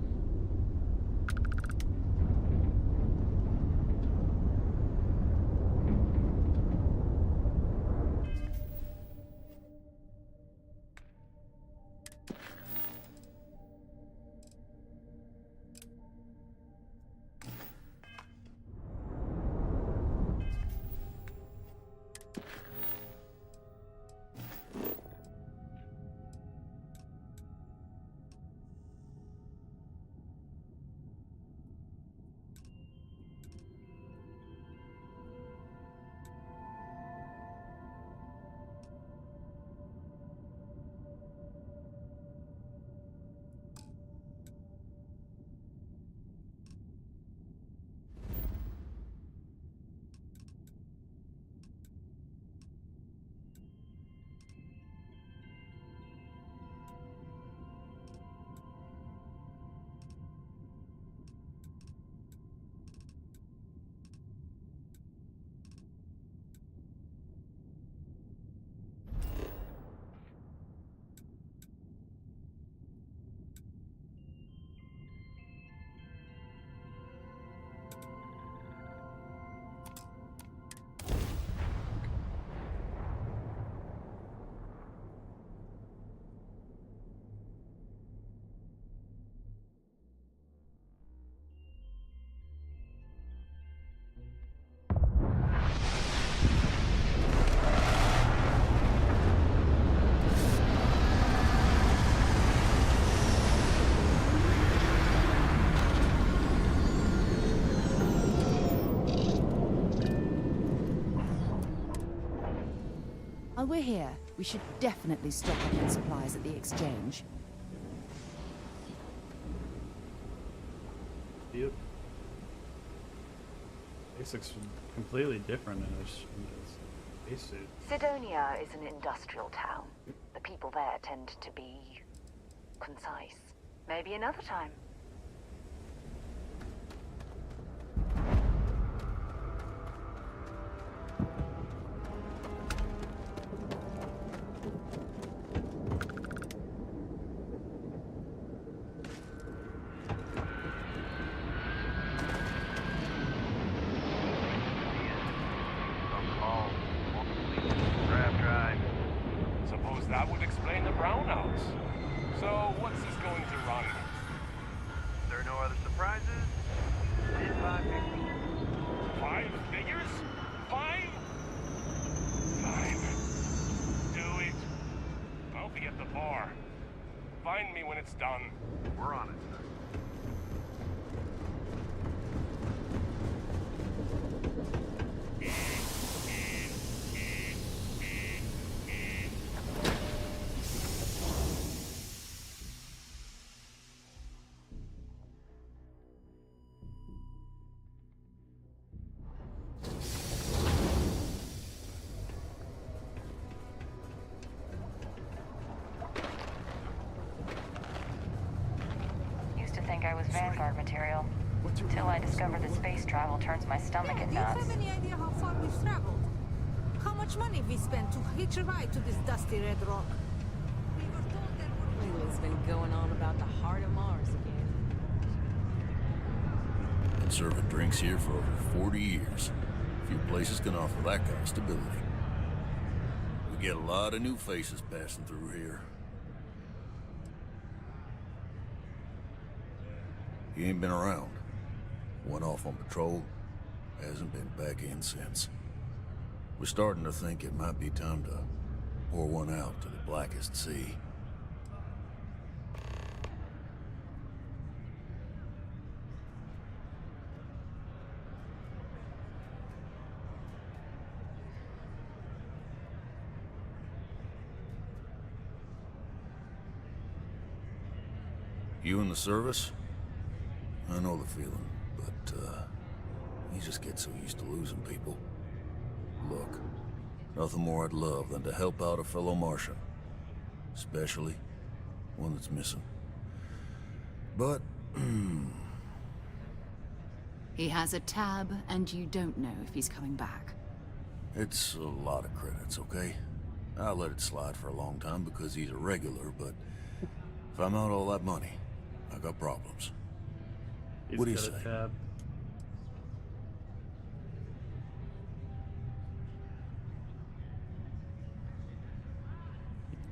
While we're here, we should definitely stock up on supplies at the exchange. Beautiful. Basics are completely different in a spacesuit. Sidonia is an industrial town. The people there tend to be concise. Maybe another time. Suppose that would explain the brownouts. So, what's this going to run? There are no other surprises? Bid 5 figures. 5 figures? 5? Fine. Do it. I'll be at the bar. Find me when it's done. We're on it, sir. Vanguard material. Till I discover that space travel turns my stomach at Do you nuts. have any idea how far we've traveled? How much money we spent to hitch a ride to this dusty red rock? Leland's been going on about the heart of Mars again. Been serving drinks here for over 40 years. Few places can offer that kind of stability. We get a lot of new faces passing through here. He ain't been around. Went off on patrol. Hasn't been back in since. We're starting to think it might be time to pour one out to the blackest sea. You in the service? I know the feeling, but, you just get so used to losing people. Look, nothing more I'd love than to help out a fellow Martian. Especially one that's missing. But, He has a tab, and you don't know if he's coming back. it's a lot of credits, okay? I let it slide for a long time because he's a regular, but if I'm out all that money, I got problems. He's What do you got say? a tab.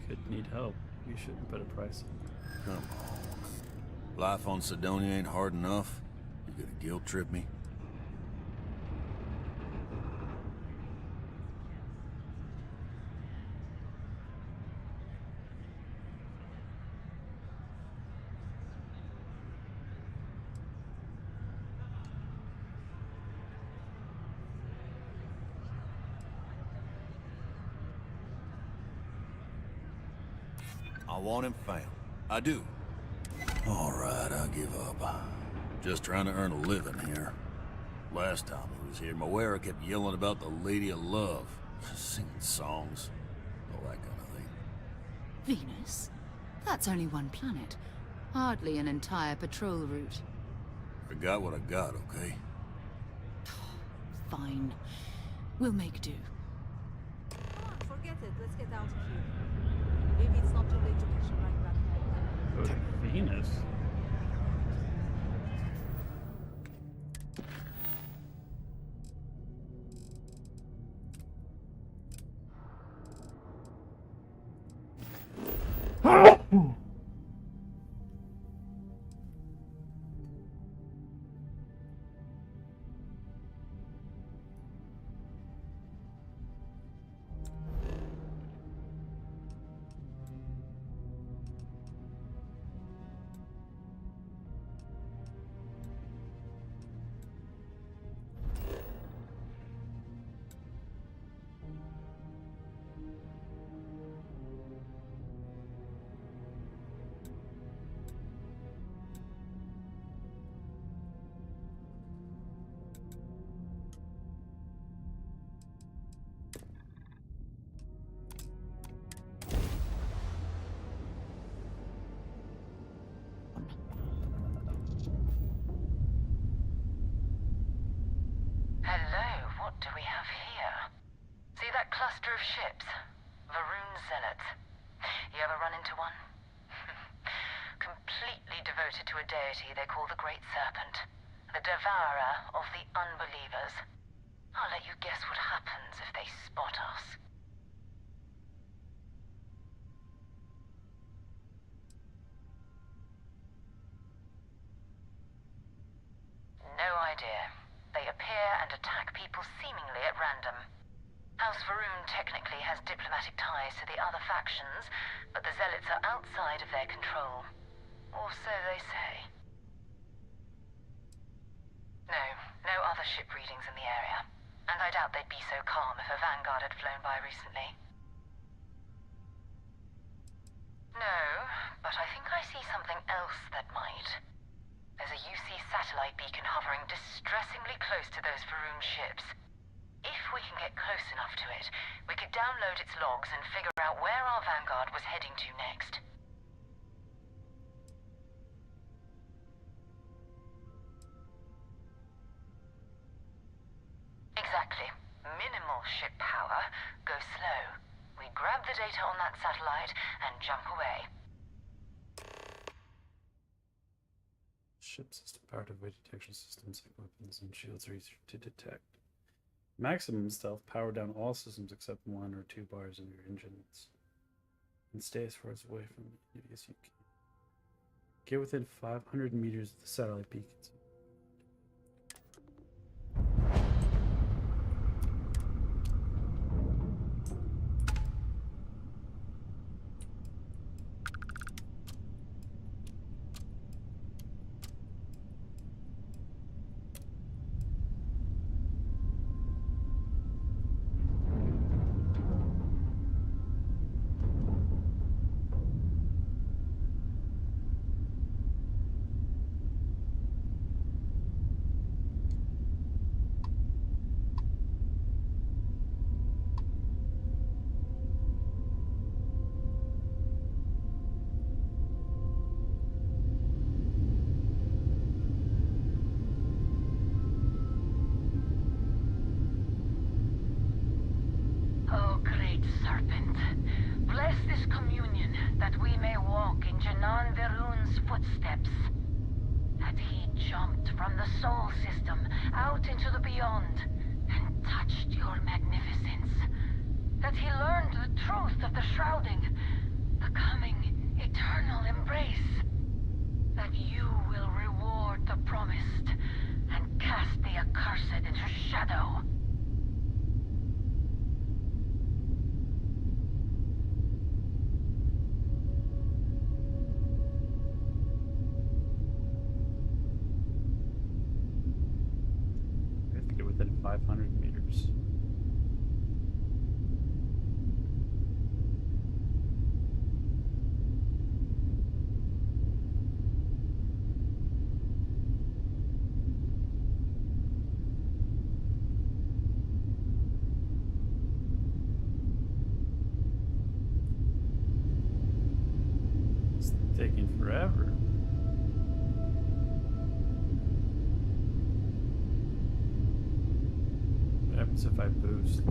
He could need help. You shouldn't put a price on it. Come on. Life on Sidonia ain't hard enough. You gonna guilt trip me? I want him found. I do. All right, I'll give up. Just trying to earn a living here. Last time he was here, Moera kept yelling about the Lady of Love, singing songs, all that kind of thing. Venus? That's only one planet. Hardly an entire patrol route. I got what I got, okay? Fine. We'll make do. Come on, forget it. Let's get out of here. Maybe it's not too late to catch a ride back home. Go to Venus. Hello, what do we have here? See that cluster of ships? Varun Zealots. You ever run into one? Completely devoted to a deity they call the Great Serpent. The devourer of the unbelievers. I'll let you guess what happens if they spot us. No idea. They appear and attack people seemingly at random. House Varun technically has diplomatic ties to the other factions, but the Zealots are outside of their control. Or so they say. No other ship readings in the area. And I doubt they'd be so calm if a Vanguard had flown by recently. No, but I think I see something else that might. There's a UC satellite beacon hovering distressingly close to those Varun ships. If we can get close enough to it, we could download its logs and figure out where our Vanguard was heading to next. Exactly. Minimal ship power. Go slow. We grab the data on that satellite and jump away. Ship system powered away detection systems like weapons and shields are easier to detect. Maximum stealth, power down all systems except 1 or 2 bars in your engines. And stay as far away from it as you can. Get within 500 meters of the satellite beacons. Oh, great serpent, bless this communion that we may walk in Janan Verun's footsteps. That he jumped from the soul system out into the beyond and touched your magnificence. That he learned the truth of the shrouding, the coming eternal embrace. That you will reward the promised and cast the accursed into shadow. I have to get within 500 meters. It's taking forever. What happens if I boost?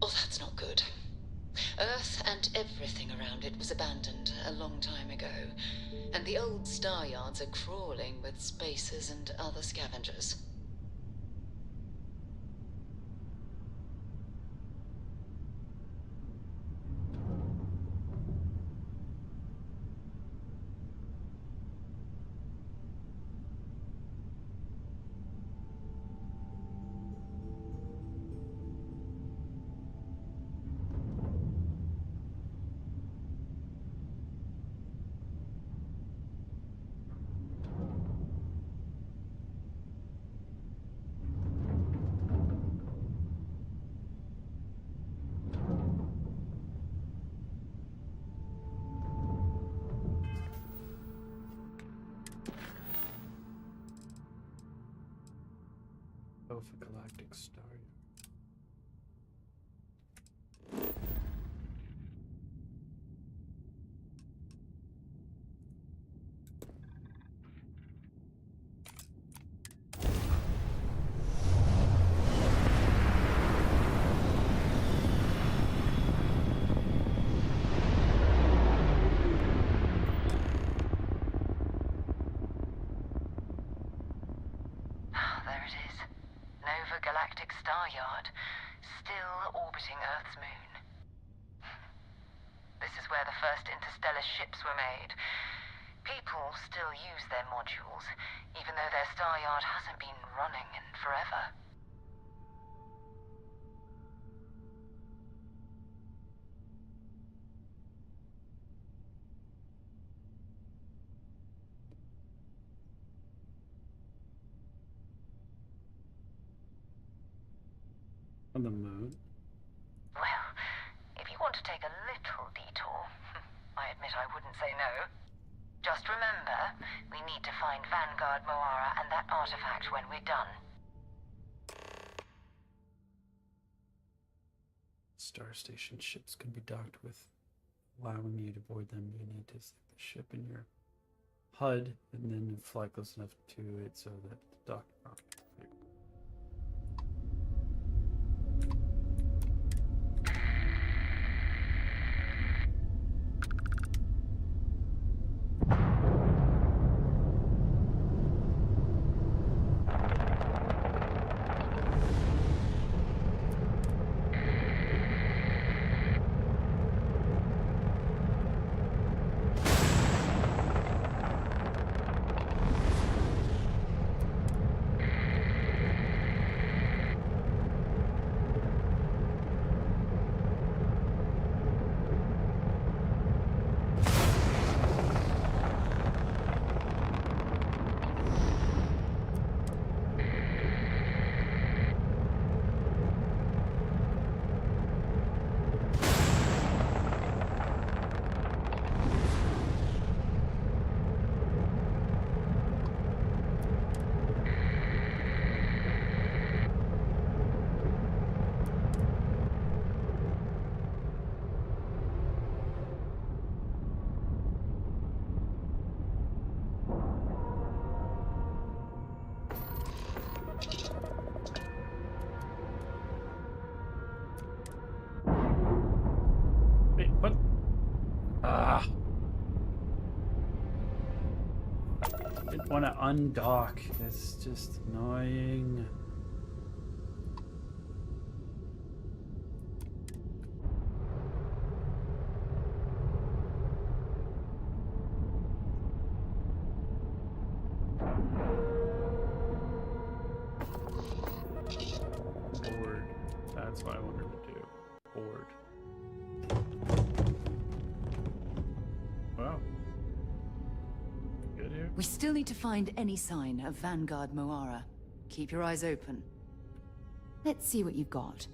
Oh, that's not good. Earth and everything around it was abandoned a long time ago, and the old star yards are crawling with spacers and other scavengers. Alpha Galactic Star. There it is. Nova Galactic Star Yard, still orbiting Earth's moon. This is where the first interstellar ships were made. People still use their modules, even though their star yard hasn't been running in forever. On the moon? Well, if you want to take a little detour, I admit I wouldn't say no. Just remember, we need to find Vanguard Moara and that artifact when we're done. Star Station ships can be docked with. Allowing you to board them, you need to stick the ship in your HUD and then fly close enough to it so that the dock. Wait, what? Ah! I didn't want to undock. It's just annoying. Board. That's what I wanted to do. Board. Wow. Good here. We still need to find any sign of Vanguard Moara. Keep your eyes open. Let's see what you've got.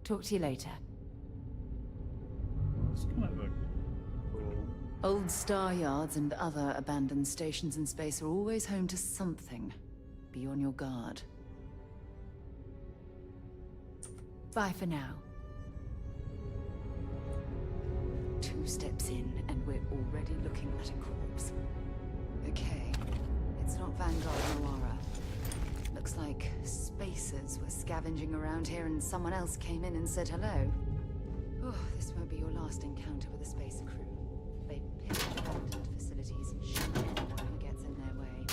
Talk to you later. It's kind of a cool. Old star yards and other abandoned stations in space are always home to something. Be on your guard. Bye for now. 2 steps in, and we're already looking at a corpse. Okay, it's not Vanguard Moara. Looks like spacers were scavenging around here and someone else came in and said hello. Oh, this won't be your last encounter with a space crew. They pick abandoned facilities and shoot anyone who gets in their way.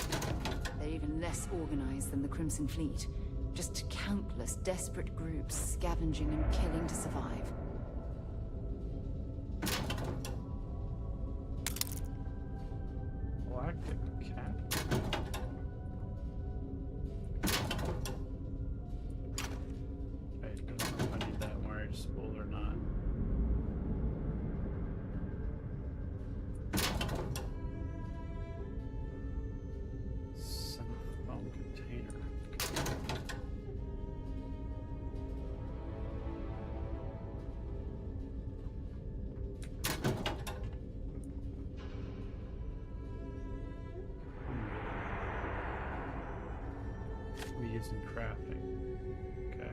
They're even less organized than the Crimson Fleet. Just countless desperate groups scavenging and killing to survive. Galactic cat? I don't know if I need that wired spool or not. Foam container. used in crafting. Okay.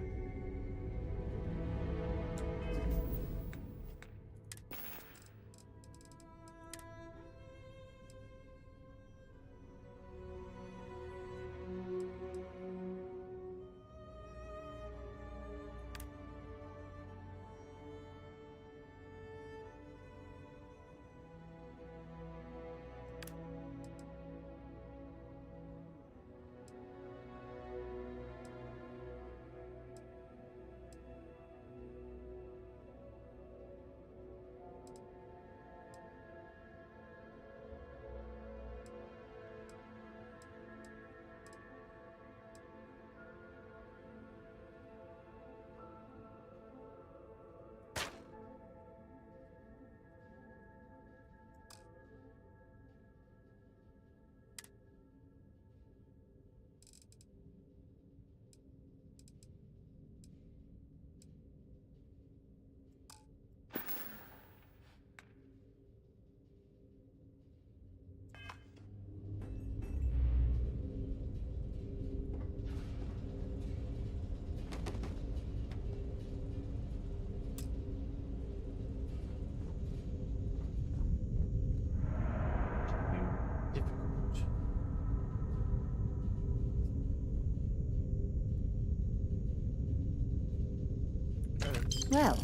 Well,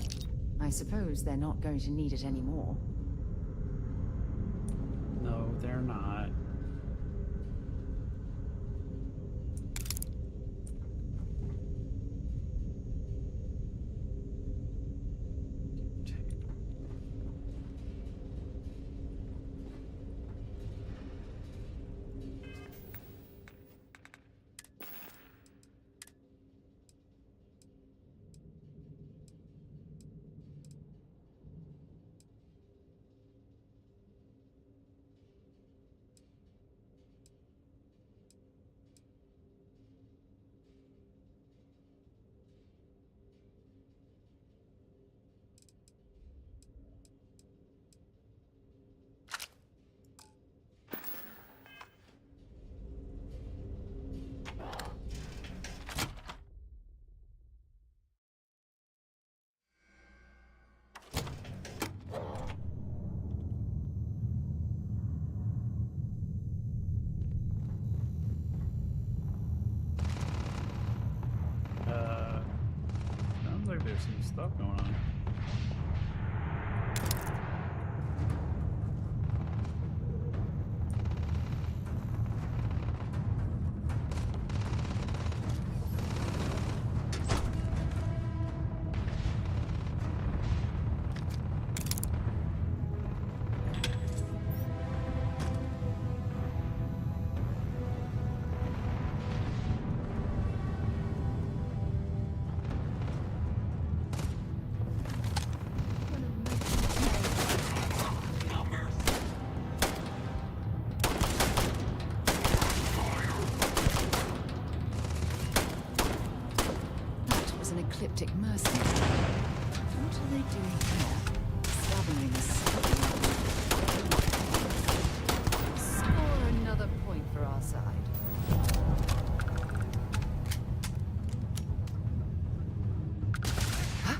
I suppose they're not going to need it anymore. No, they're not. Sounds like there's some stuff going on. Ecliptic mercenaries. What are they doing here? Scavenging a score another point for our side. Huh?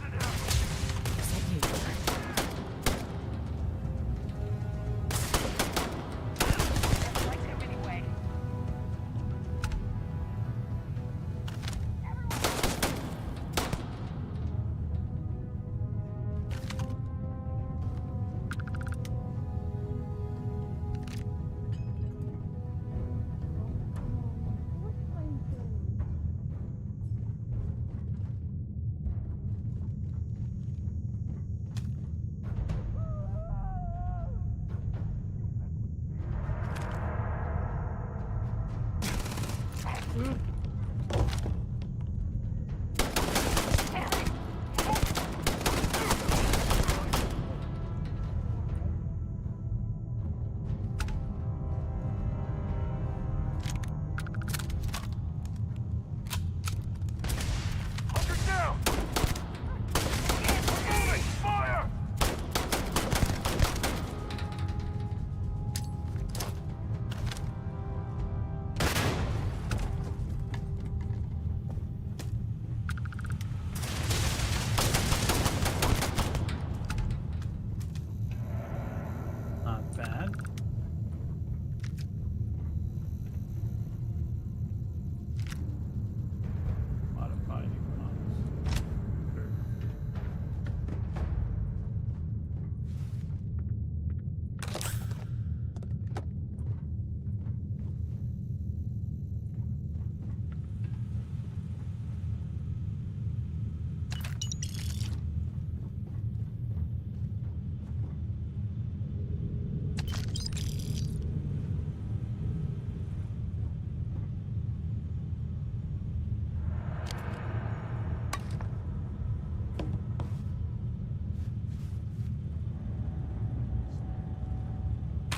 Is that you?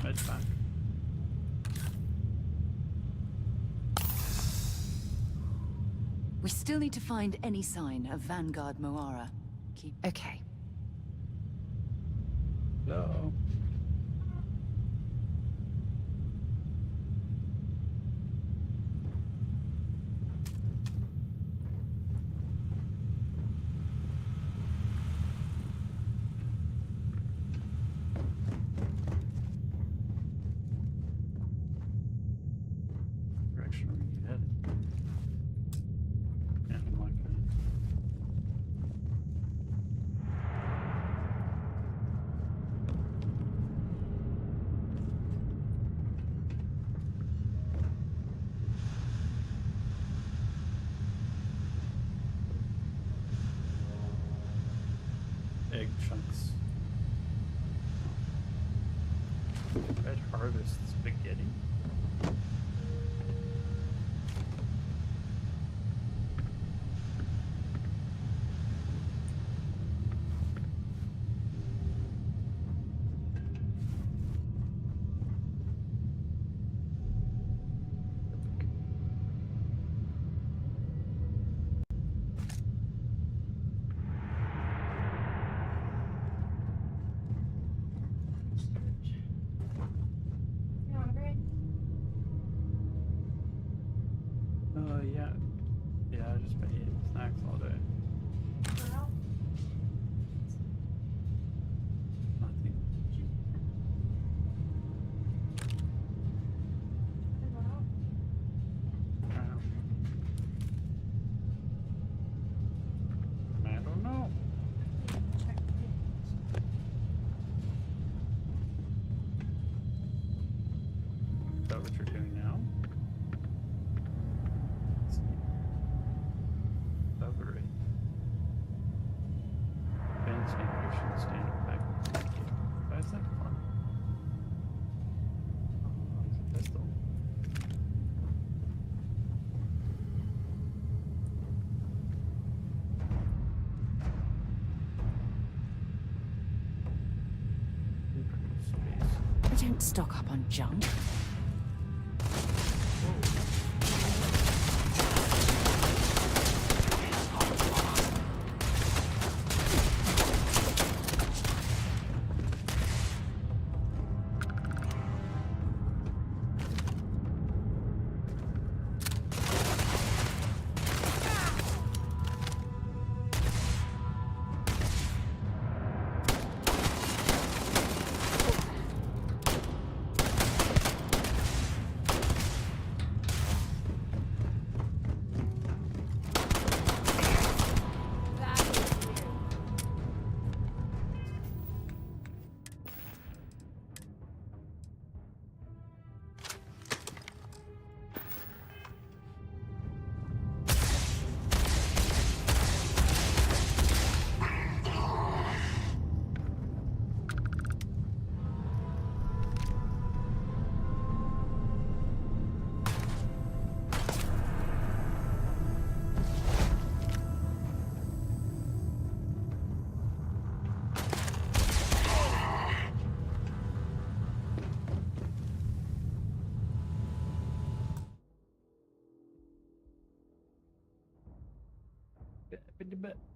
med pack. We still need to find any sign of Vanguard Moara. Okay. No. Direction are you headed? Yeah, I'm not gonna. Egg chunks. Red harvest spaghetti. Yeah. Yeah, I've just been eating snacks all day. Nothing. I don't know. Is that what you're doing now? Let's see. Recovery. Advanced encryption standard pack. Why is that fun? Oh, it's a pistol. We don't stock up on junk.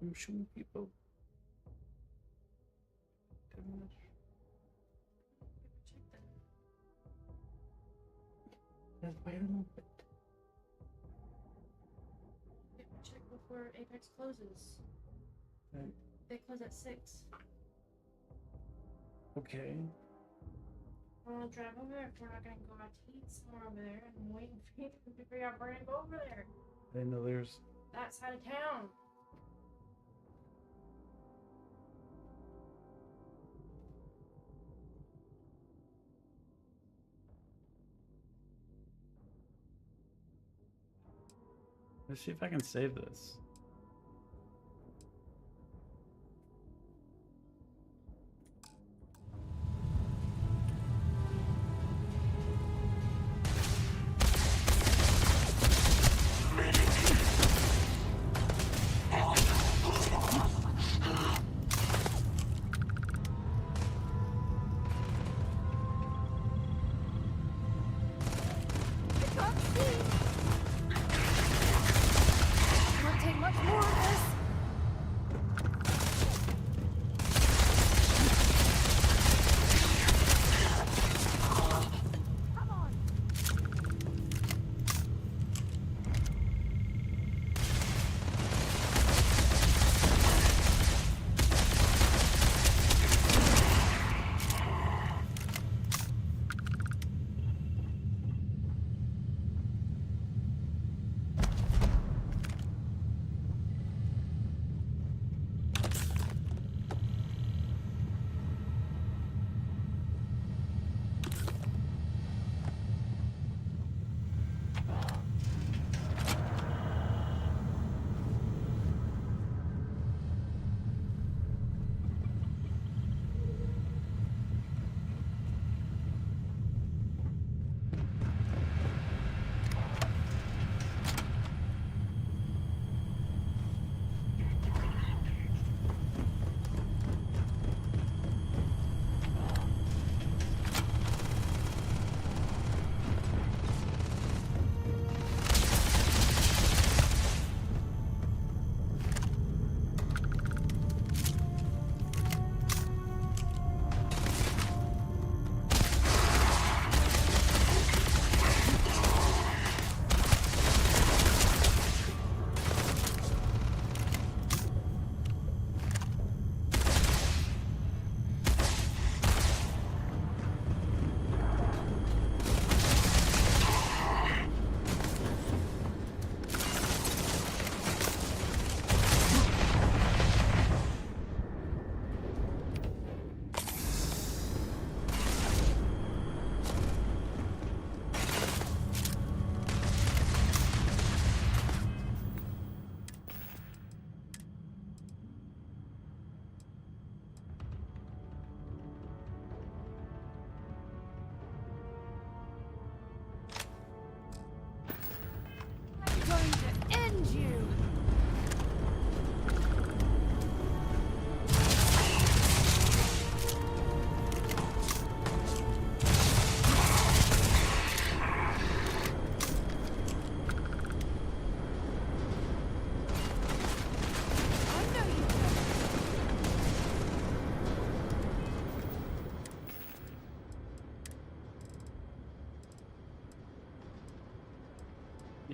I'm shooting people. That's why I don't know. Check before Apex closes. Right. They close at 6. Okay. I'll drive over there if we're not gonna go out to eat somewhere over there. I'm waiting for you to figure out if we're gonna go over there. I didn't know there's. That side of town. Let's see if I can save this.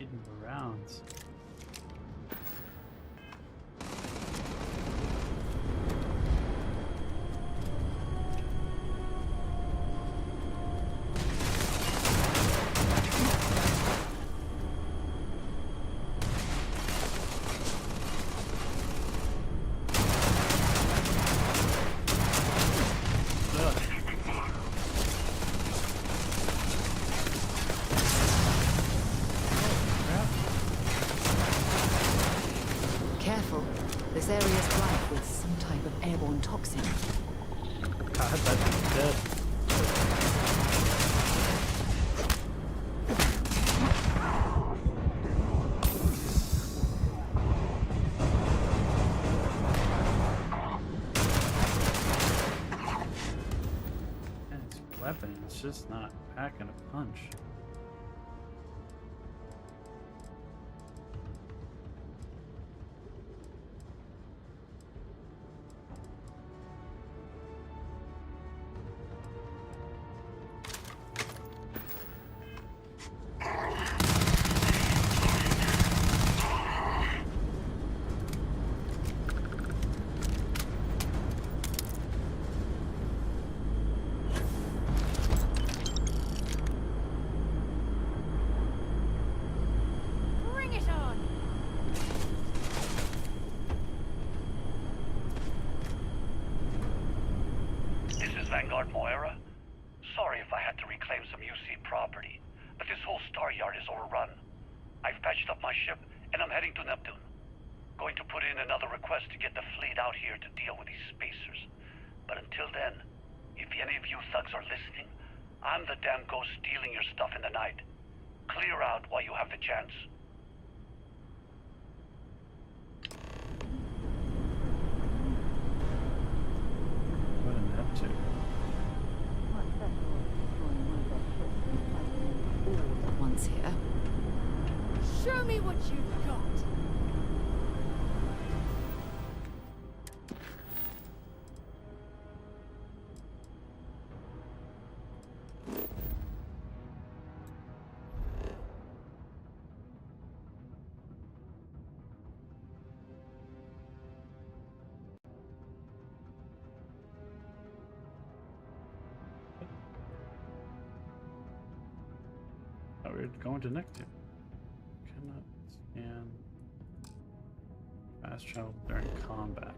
Eating the rounds. Careful. This area is rife with some type of airborne toxin. God, that thing's dead. And its weapon is just not packing a punch. Bring it on! This is Vanguard Moira. Sorry if I had to reclaim some UC property, but this whole star yard is overrun. I've patched up my ship, and I'm heading to Neptune. Going to put in another request to get the fleet out here to deal with these spacers. But until then, if any of you thugs are listening, I'm the damn ghost stealing your stuff in the night. Clear out while you have the chance. What a Neptune. Once here. Show me what you've got! Oh, we're going to Neptune. Cannot scan. Fast travel during combat.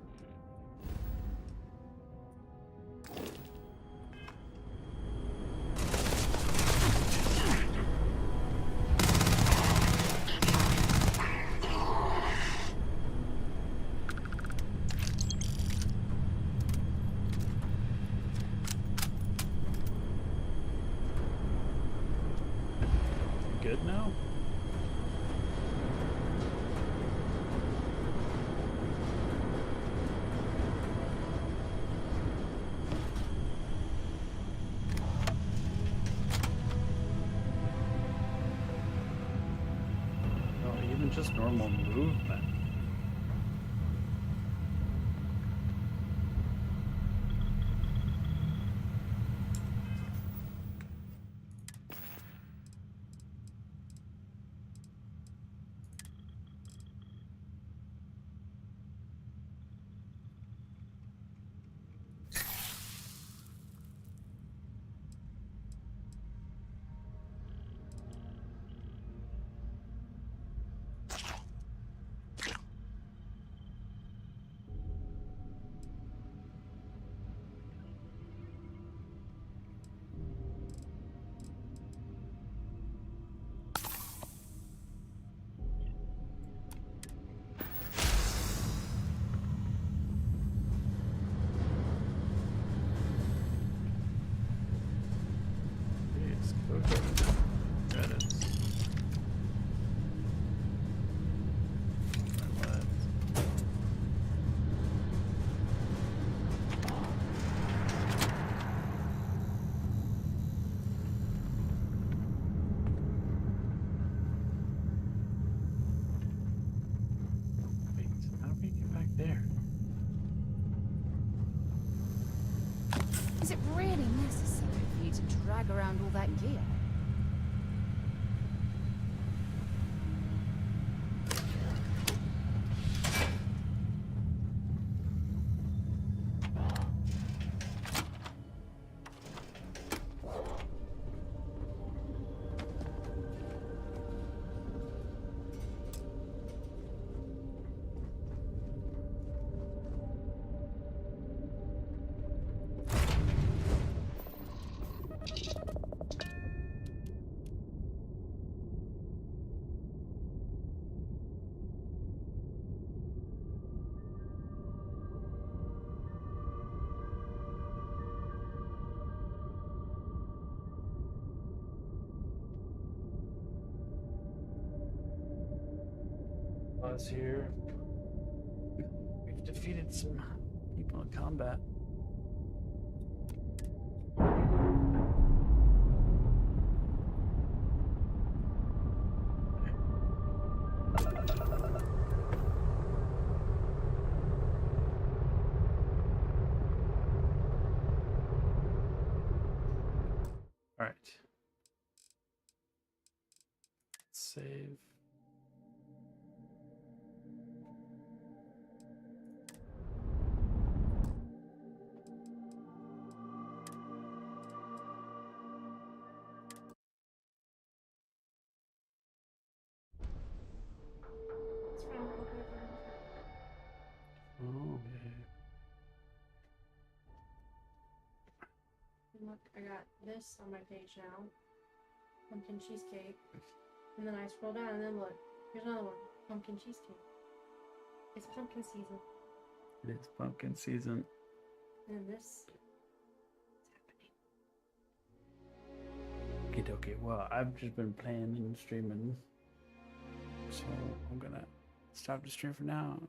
Good now? Oh, even just normal movement. Please go to credits. Wait, how do we get back there? Is it really necessary for you to drag around all that gear? us here. We've defeated some people in combat. All right. Save. Oh, yeah. And look, I got this on my page now. Pumpkin cheesecake. And then I scroll down and then look. Here's another one. Pumpkin cheesecake. It's pumpkin season. It is pumpkin season. And this Okay, okay. Well, I've just been playing and streaming, so I'm gonna stop the stream for now.